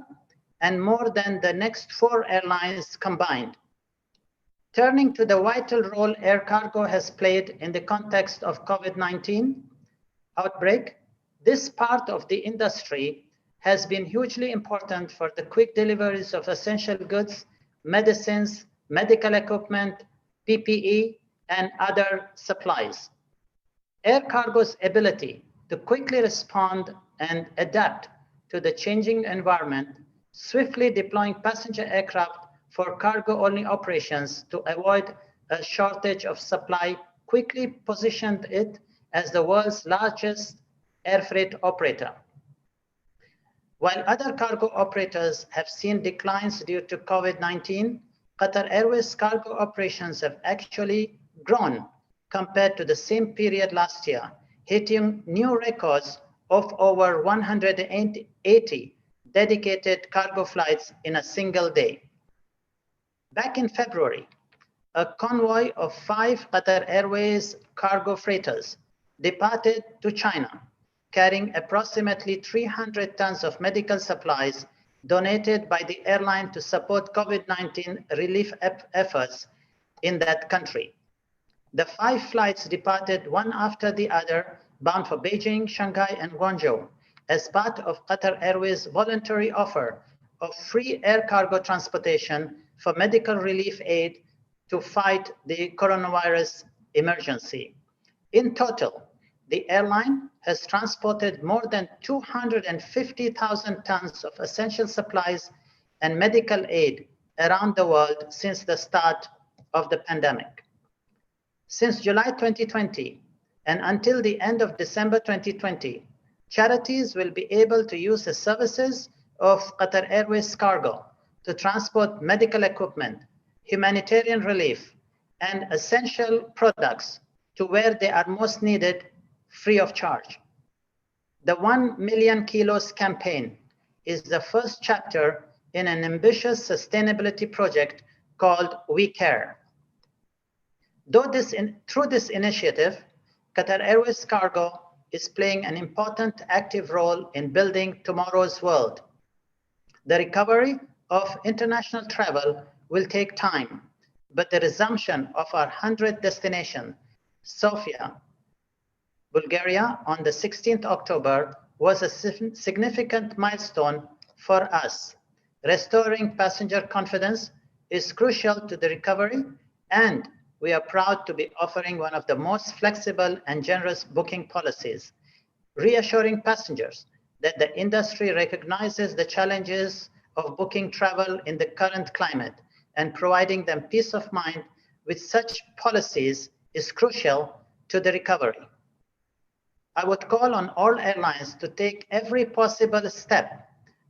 and more than the next 4 airlines combined. Turning to the vital role air cargo has played in the context of COVID-19 outbreak, this part of the industry has been hugely important for the quick deliveries of essential goods, medicines, medical equipment, PPE, and other supplies. Air cargo's ability to quickly respond and adapt to the changing environment, swiftly deploying passenger aircraft for cargo-only operations to avoid a shortage of supply, quickly positioned it as the world's largest air freight operator. While other cargo operators have seen declines due to COVID-19, Qatar Airways cargo operations have actually grown compared to the same period last year, hitting new records of over 180 dedicated cargo flights in a single day. Back in February, a convoy of 5 Qatar Airways cargo freighters departed to China, carrying approximately 300 tons of medical supplies donated by the airline to support COVID-19 relief efforts in that country. The 5 flights departed one after the other, bound for Beijing, Shanghai, and Guangzhou, as part of Qatar Airways' voluntary offer of free air cargo transportation for medical relief aid to fight the coronavirus emergency. In total, the airline has transported more than 250,000 tons of essential supplies and medical aid around the world since the start of the pandemic. Since July 2020 and until the end of December 2020, charities will be able to use the services of Qatar Airways Cargo to transport medical equipment, humanitarian relief, and essential products to where they are most needed free of charge. The 1 Million Kilos campaign is the first chapter in an ambitious sustainability project called We Care. Through this initiative, Qatar Airways Cargo is playing an important active role in building tomorrow's world. The recovery of international travel will take time, but the resumption of our 100th destination, Sofia, Bulgaria, on the 16th October was a significant milestone for us. Restoring passenger confidence is crucial to the recovery, and we are proud to be offering one of the most flexible and generous booking policies, reassuring passengers that the industry recognizes the challenges of booking travel in the current climate, and providing them peace of mind with such policies is crucial to the recovery. I would call on all airlines to take every possible step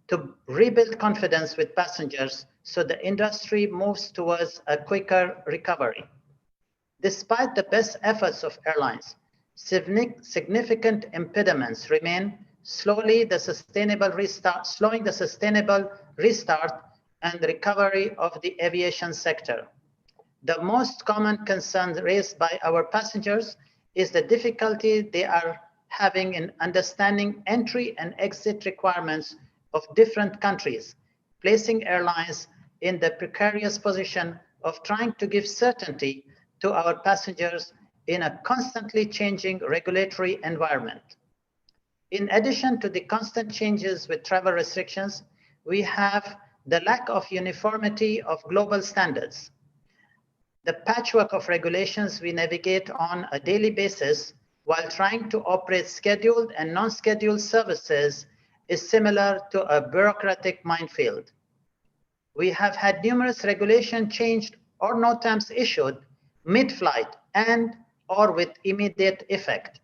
to rebuild confidence with passengers so the industry moves towards a quicker recovery. Despite the best efforts of airlines, significant impediments remain, slowing the sustainable restart and recovery of the aviation sector. The most common concern raised by our passengers is the difficulty they are having in understanding entry and exit requirements of different countries, placing airlines in the precarious position of trying to give certainty to our passengers in a constantly changing regulatory environment. In addition to the constant changes with travel restrictions, we have the lack of uniformity of global standards. The patchwork of regulations we navigate on a daily basis while trying to operate scheduled and non-scheduled services is similar to a bureaucratic minefield. We have had numerous regulations changed or no terms issued mid-flight and or with immediate effect.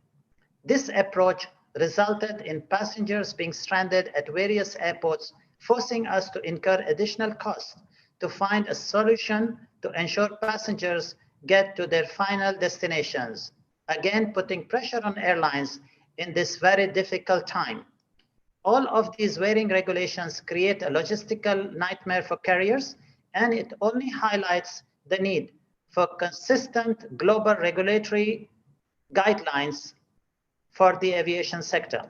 This approach resulted in passengers being stranded at various airports, forcing us to incur additional costs to find a solution to ensure passengers get to their final destinations, again putting pressure on airlines in this very difficult time. All of these varying regulations create a logistical nightmare for carriers, and it only highlights the need for consistent global regulatory guidelines for the aviation sector.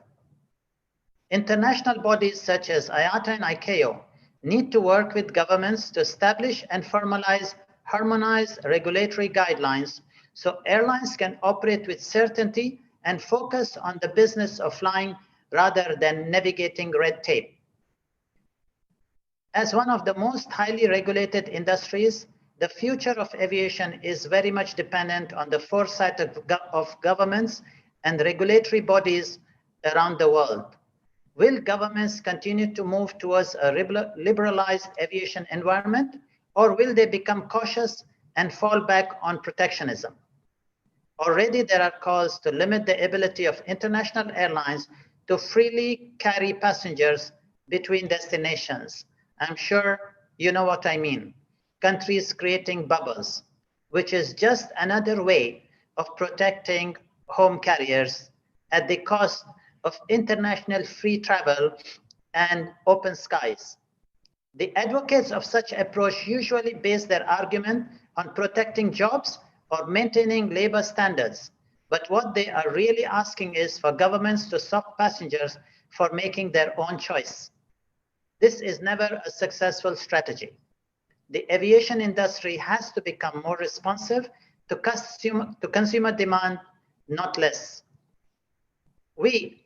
International bodies such as IATA and ICAO need to work with governments to establish and formalize harmonized regulatory guidelines so airlines can operate with certainty and focus on the business of flying rather than navigating red tape. As one of the most highly regulated industries, the future of aviation is very much dependent on the foresight of governments and regulatory bodies around the world. Will governments continue to move towards a liberalized aviation environment, or will they become cautious and fall back on protectionism? Already there are calls to limit the ability of international airlines to freely carry passengers between destinations. I'm sure you know what I mean. Countries creating bubbles, which is just another way of protecting home carriers at the cost of international free travel and open skies. The advocates of such approach usually base their argument on protecting jobs or maintaining labor standards. But what they are really asking is for governments to stop passengers for making their own choice. This is never a successful strategy. The aviation industry has to become more responsive to consumer demand, not less. We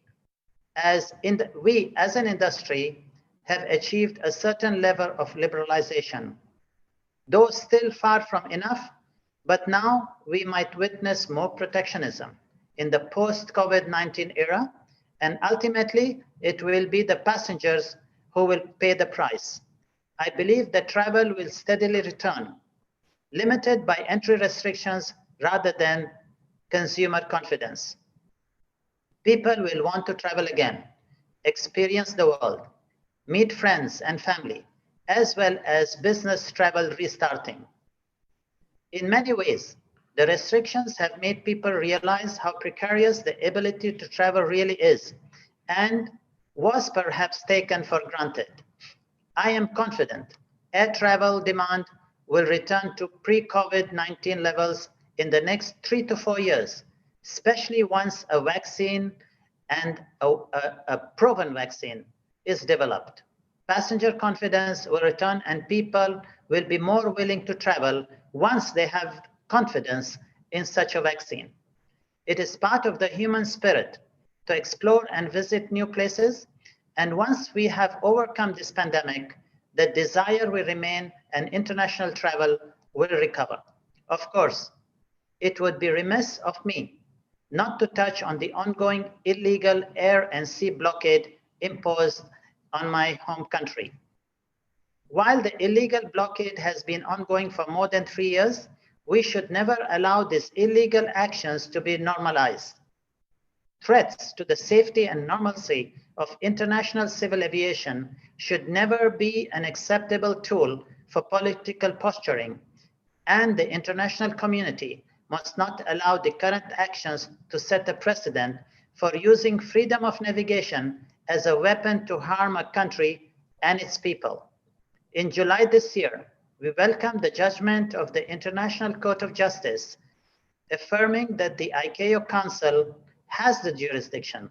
as an industry have achieved a certain level of liberalization, though still far from enough, but now we might witness more protectionism in the post-COVID-19 era, and ultimately it will be the passengers who will pay the price. I believe that travel will steadily return, limited by entry restrictions rather than consumer confidence. People will want to travel again, experience the world, meet friends and family, as well as business travel restarting. In many ways, the restrictions have made people realize how precarious the ability to travel really is and was perhaps taken for granted. I am confident air travel demand will return to pre-COVID-19 levels in the next 3 to 4 years, especially once a vaccine and a proven vaccine is developed. Passenger confidence will return and people will be more willing to travel once they have confidence in such a vaccine. It is part of the human spirit to explore and visit new places, and once we have overcome this pandemic, the desire will remain and international travel will recover. Of course, it would be remiss of me not to touch on the ongoing illegal air and sea blockade imposed on my home country. While the illegal blockade has been ongoing for more than 3 years, we should never allow these illegal actions to be normalized. Threats to the safety and normalcy of international civil aviation should never be an acceptable tool for political posturing, and the international community must not allow the current actions to set a precedent for using freedom of navigation as a weapon to harm a country and its people. In July this year, we welcomed the judgment of the International Court of Justice, affirming that the ICAO Council has the jurisdiction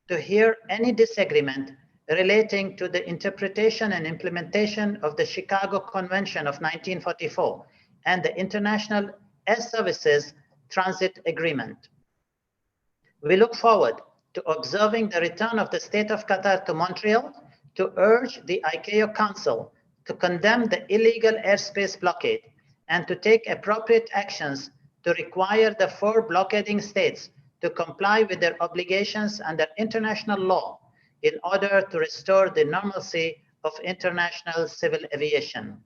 to hear any disagreement relating to the interpretation and implementation of the Chicago Convention of 1944 and the International Air Services Transit Agreement. We look forward to observing the return of the State of Qatar to Montreal to urge the ICAO Council to condemn the illegal airspace blockade and to take appropriate actions to require the 4 blockading states to comply with their obligations under international law in order to restore the normalcy of international civil aviation.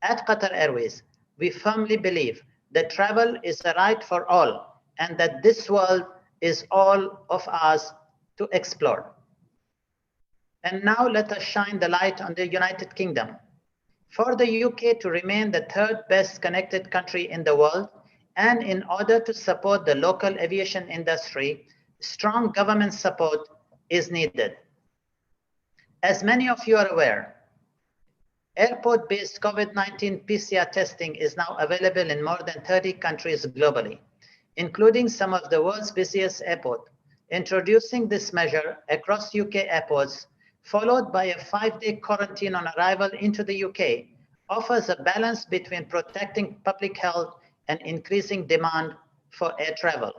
At Qatar Airways, we firmly believe that travel is a right for all and that this world is all of us to explore. And now let us shine the light on the United Kingdom. For the UK to remain the 3rd best connected country in the world, and in order to support the local aviation industry, strong government support is needed. As many of you are aware, airport-based COVID-19 PCR testing is now available in more than 30 countries globally, including some of the world's busiest airports. Introducing this measure across UK airports, followed by a 5-day quarantine on arrival into the UK, offers a balance between protecting public health and increasing demand for air travel.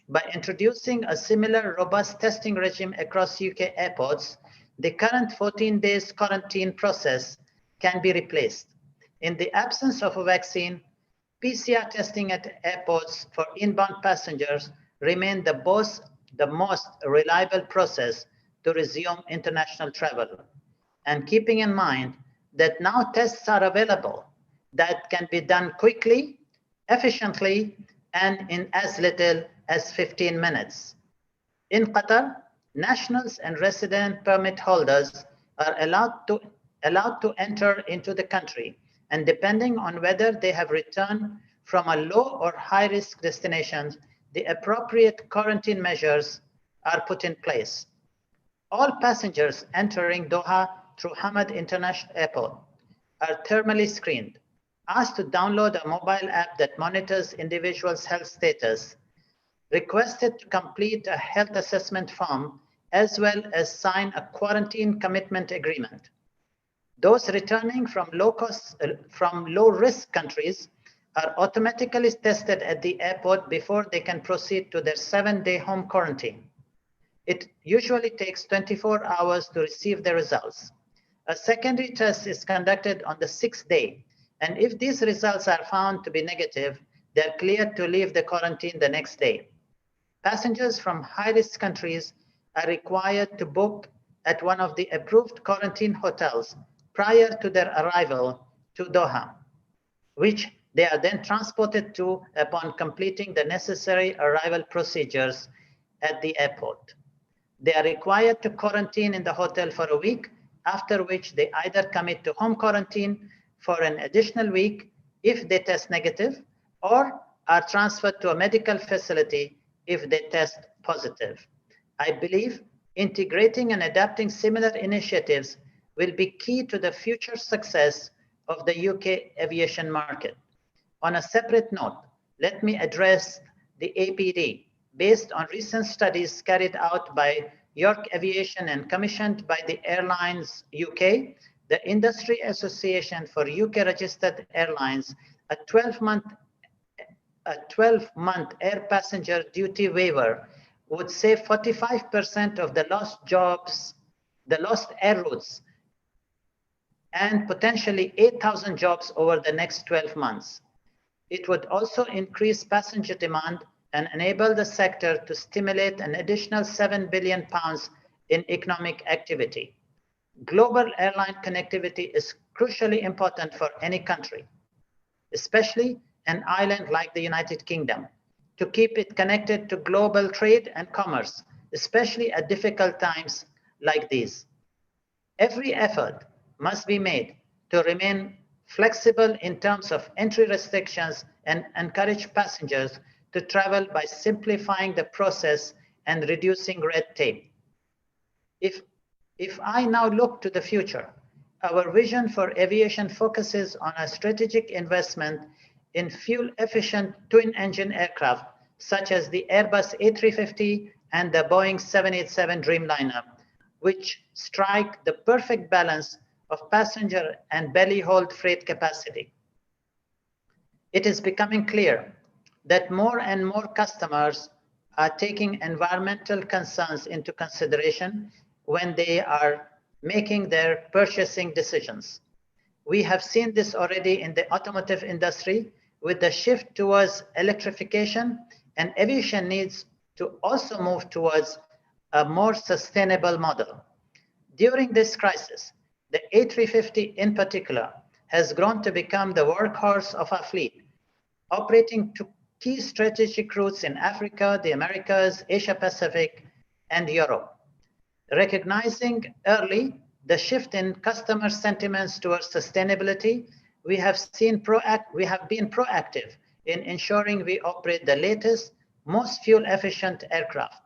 By introducing a similar robust testing regime across UK airports, the current 14 days quarantine process can be replaced. In the absence of a vaccine, PCR testing at airports for inbound passengers remain the most reliable process to resume international travel. And keeping in mind that now tests are available that can be done quickly, efficiently, and in as little as 15 minutes. In Qatar, nationals and resident permit holders are allowed to enter into the country, and depending on whether they have returned from a low or high risk destination, the appropriate quarantine measures are put in place. All passengers entering Doha through Hamad International Airport are thermally screened, asked to download a mobile app that monitors individuals' health status, requested to complete a health assessment form, as well as sign a quarantine commitment agreement. Those returning from low-risk countries are automatically tested at the airport before they can proceed to their 7-day home quarantine. It usually takes 24 hours to receive the results. A secondary test is conducted on the 6th day, and if these results are found to be negative, they are cleared to leave the quarantine the next day. Passengers from high-risk countries are required to book at one of the approved quarantine hotels prior to their arrival to Doha, which they are then transported to upon completing the necessary arrival procedures at the airport. They are required to quarantine in the hotel for a week, after which they either commit to home quarantine for an additional week if they test negative, or are transferred to a medical facility if they test positive. I believe integrating and adapting similar initiatives will be key to the future success of the UK aviation market. On a separate note, let me address the APD. Based on recent studies carried out by York Aviation and commissioned by the Airlines UK, the Industry Association for UK Registered Airlines, a 12-month air passenger duty waiver would save 45% of the lost jobs, the lost air routes, and potentially 8,000 jobs over the next 12 months. It would also increase passenger demand and enable the sector to stimulate an additional £7 billion in economic activity. Global airline connectivity is crucially important for any country, especially an island like the United Kingdom, to keep it connected to global trade and commerce, especially at difficult times like these. Every effort must be made to remain flexible in terms of entry restrictions and encourage passengers to travel by simplifying the process and reducing red tape. If I now look to the future, our vision for aviation focuses on a strategic investment in fuel-efficient twin-engine aircraft, such as the Airbus A350 and the Boeing 787 Dreamliner, which strike the perfect balance of passenger and belly-hold freight capacity. It is becoming clear that more and more customers are taking environmental concerns into consideration when they are making their purchasing decisions. We have seen this already in the automotive industry with the shift towards electrification, and aviation needs to also move towards a more sustainable model. During this crisis, the A350 in particular has grown to become the workhorse of our fleet, operating to key strategic routes in Africa, the Americas, Asia Pacific, and Europe. Recognizing early the shift in customer sentiments towards sustainability, we have been proactive in ensuring we operate the latest, most fuel-efficient aircraft.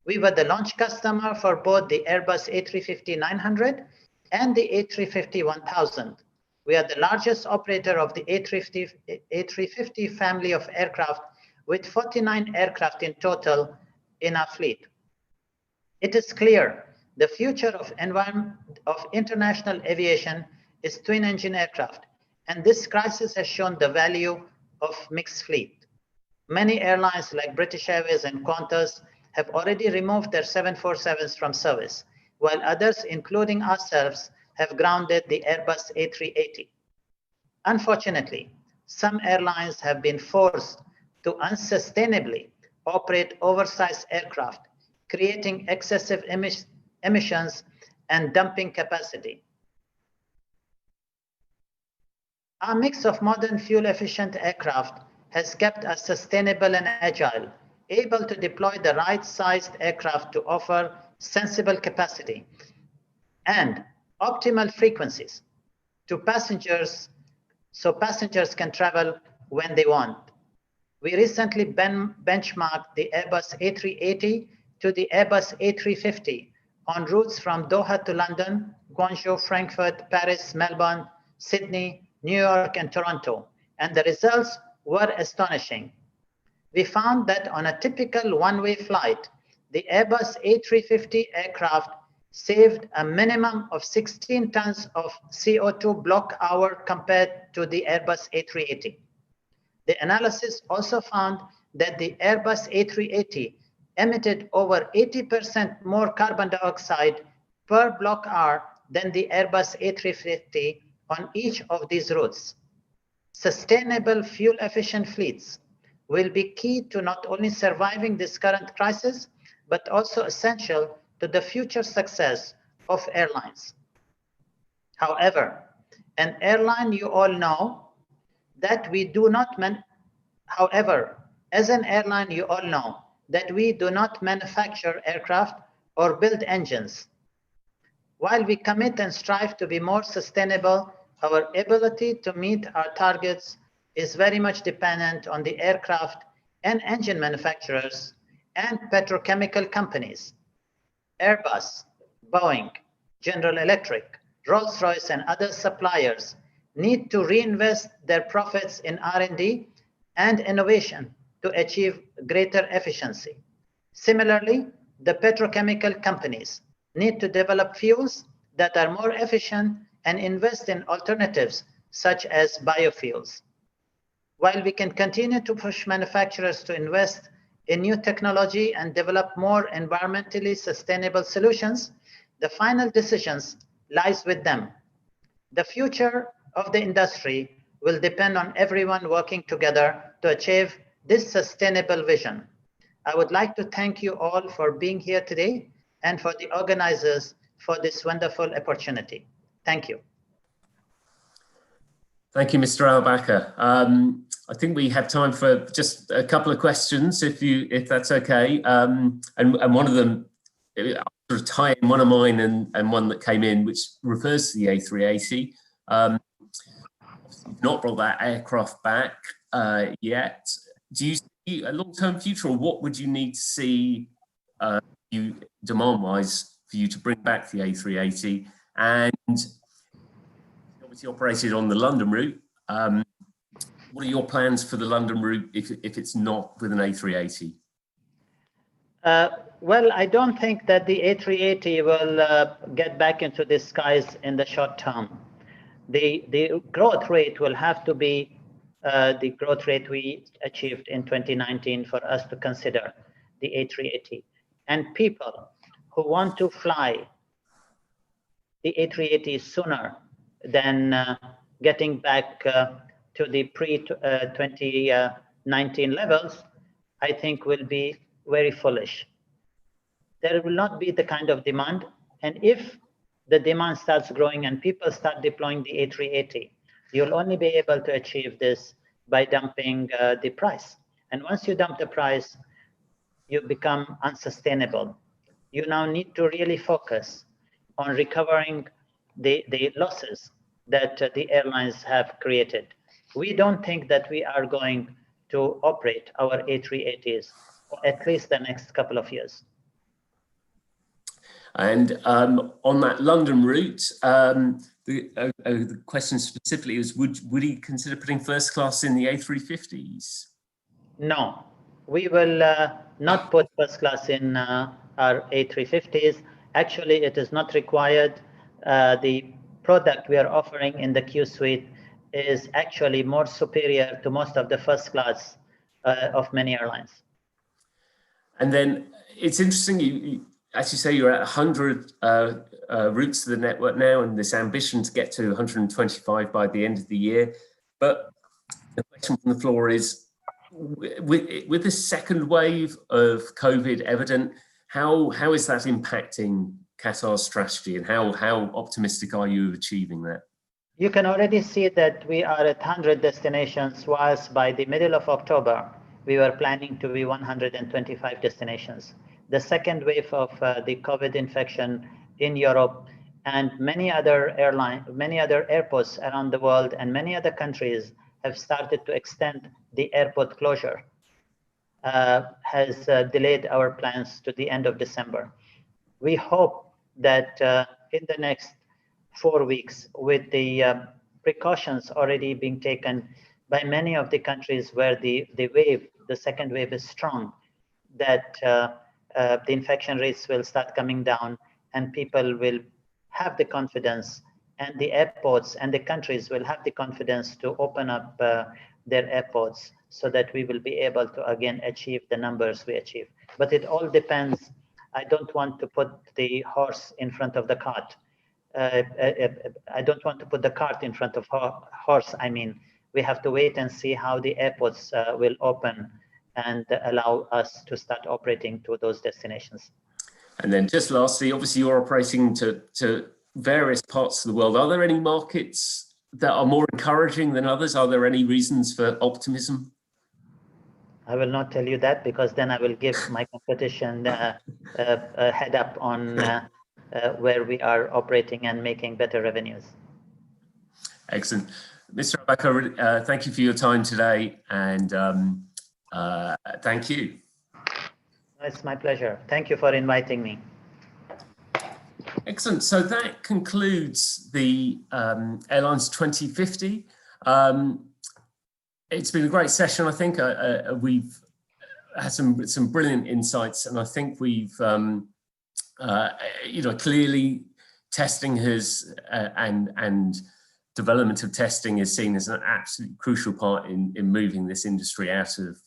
We were the launch customer for both the Airbus A350-900 and the A350-1000. We are the largest operator of the A350 family of aircraft, with 49 aircraft in total in our fleet. It is clear the future of international aviation is twin-engine aircraft, and this crisis has shown the value of mixed fleet. Many airlines like British Airways and Qantas have already removed their 747s from service, while others, including ourselves, have grounded the Airbus A380. Unfortunately, some airlines have been forced to unsustainably operate oversized aircraft, creating excessive emissions and dumping capacity. Our mix of modern fuel-efficient aircraft has kept us sustainable and agile, able to deploy the right-sized aircraft to offer sensible capacity and optimal frequencies to passengers, so passengers can travel when they want. We recently benchmarked the Airbus A380 to the Airbus A350 on routes from Doha to London, Guangzhou, Frankfurt, Paris, Melbourne, Sydney, New York, and Toronto, and the results were astonishing. We found that on a typical one-way flight, the Airbus A350 aircraft saved a minimum of 16 tons of CO2 block hour compared to the Airbus A380. The analysis also found that the Airbus A380 emitted over 80% more carbon dioxide per block hour than the Airbus A350 on each of these routes. Sustainable fuel-efficient fleets will be key to not only surviving this current crisis, but also essential to the future success of airlines. However, an airline, you all know that we do not manufacture aircraft or build engines. While we commit and strive to be more sustainable, our ability to meet our targets is very much dependent on the aircraft and engine manufacturers and petrochemical companies. Airbus, Boeing, General Electric, Rolls-Royce, and other suppliers need to reinvest their profits in R&D and innovation to achieve greater efficiency. Similarly, the petrochemical companies need to develop fuels that are more efficient and invest in alternatives such as biofuels. While we can continue to push manufacturers to invest in new technology and develop more environmentally sustainable solutions, the final decisions lies with them. The future of the industry will depend on everyone working together to achieve this sustainable vision. I would like to thank you all for being here today and for the organizers for this wonderful opportunity. Thank you. Thank you, Mr. Al-Bakr. I think we have time for just a couple of questions, if that's okay. And one of them, I'll sort of tie in one of mine and one that came in, which refers to the A380. You've not brought that aircraft back yet. Do you see a long-term future, or what would you need to see you demand-wise for you to bring back the A380? And obviously operated on the London route. What are your plans for the London route if it's not with an A380? Well, I don't think that the A380 will get back into the skies in the short term. The growth rate will have to be the growth rate we achieved in 2019 for us to consider the A380. And people who want to fly the A380 sooner than getting back to the pre-2019 levels, I think will be very foolish. There will not be the kind of demand. And if the demand starts growing and people start deploying the A380, you'll only be able to achieve this by dumping the price. And once you dump the price, you become unsustainable. You now need to really focus on recovering the losses that the airlines have created. We don't think that we are going to operate our A380s for at least the next couple of years. And on that London route, the question specifically is, would he consider putting first class in the A350s? No, we will not put first class in our A350s. Actually, it is not required. The product we are offering in the Q Suite is actually more superior to most of the first class of many airlines. And then it's interesting, you as you say, you're at 100 routes to the network now, and this ambition to get to 125 by the end of the year. But the question from the floor is, with this second wave of COVID evident, how is that impacting Qatar's strategy, and how optimistic are you of achieving that? You can already see that we are at 100 destinations, whilst by the middle of October, we were planning to be 125 destinations. The second wave of the COVID infection in Europe and many other airports around the world and many other countries have started to extend the airport closure, has delayed our plans to the end of December. We hope that in the next 4 weeks, with the precautions already being taken by many of the countries where the second wave is strong, that the infection rates will start coming down and people will have the confidence, and the airports and the countries will have the confidence to open up their airports, so that we will be able to again achieve the numbers we achieve. But it all depends. I don't want to put the horse in front of the cart. I don't want to put the cart in front of horse. I mean, we have to wait and see how the airports will open and allow us to start operating to those destinations. And then just lastly, obviously you're operating to various parts of the world. Are there any markets that are more encouraging than others? Are there any reasons for optimism? I will not tell you that, because then I will give my competition a head up on where we are operating and making better revenues. Excellent. Mr. Abaka, thank you for your time today, and thank you. It's my pleasure. Thank you for inviting me. Excellent. So that concludes the Airlines 2050. It's been a great session. I think we've had some brilliant insights, and I think we've clearly testing has and development of testing is seen as an absolutely crucial part in moving this industry out of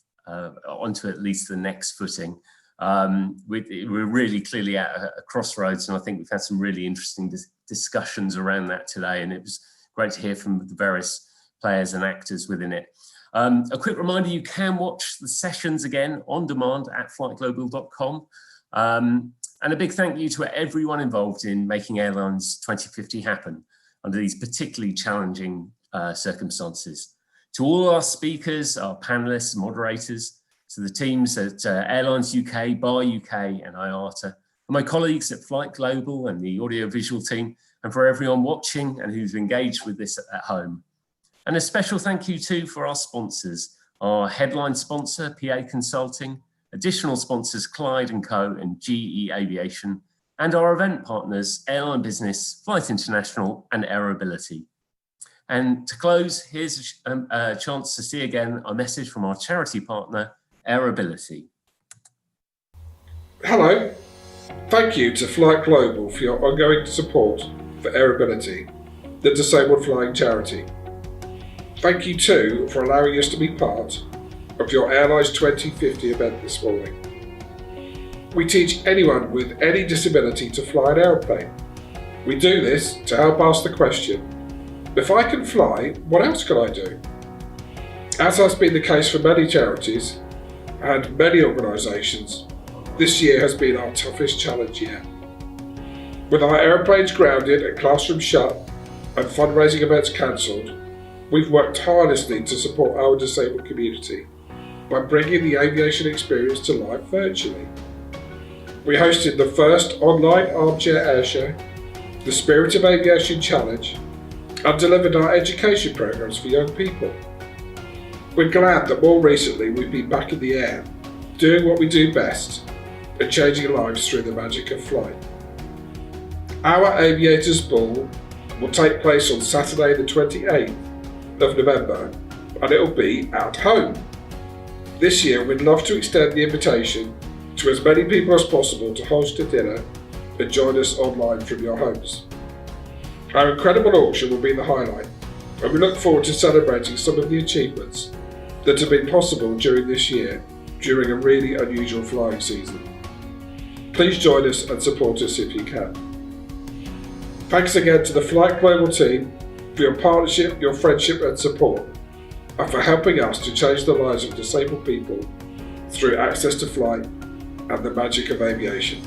onto at least the next footing. We're really clearly at a crossroads, and I think we've had some really interesting discussions around that today, and it was great to hear from the various players and actors within it. A quick reminder, you can watch the sessions again on demand at flightglobal.com. And a big thank you to everyone involved in making Airlines 2050 happen under these particularly challenging circumstances. To all our speakers, our panelists, moderators, to the teams at Airlines UK, Bar UK and IATA, and my colleagues at Flight Global and the audiovisual team, and for everyone watching and who's engaged with this at home. And a special thank you too for our sponsors, our headline sponsor, PA Consulting, additional sponsors, Clyde & Co and GE Aviation, and our event partners, Airline Business, Flight International and Airability. And to close, here's a chance to see again a message from our charity partner, Airability. Hello. Thank you to Flight Global for your ongoing support for Airability, the disabled flying charity. Thank you too for allowing us to be part of your Airlines 2050 event this morning. We teach anyone with any disability to fly an aeroplane. We do this to help ask the question, if I can fly, what else can I do? As has been the case for many charities and many organisations, this year has been our toughest challenge yet. With our aeroplanes grounded and classrooms shut and fundraising events cancelled, we've worked tirelessly to support our disabled community by bringing the aviation experience to life virtually. We hosted the first online armchair airshow, the Spirit of Aviation Challenge, and delivered our education programs for young people. We're glad that more recently we've been back in the air, doing what we do best, and changing lives through the magic of flight. Our Aviators Ball will take place on Saturday the 28th of November, and it'll be at home. This year we'd love to extend the invitation to as many people as possible to host a dinner and join us online from your homes. Our incredible auction will be the highlight, and we look forward to celebrating some of the achievements that have been possible during this year during a really unusual flying season. Please join us and support us if you can. Thanks again to the Flight Global team for your partnership, your friendship and support, and for helping us to change the lives of disabled people through access to flight and the magic of aviation.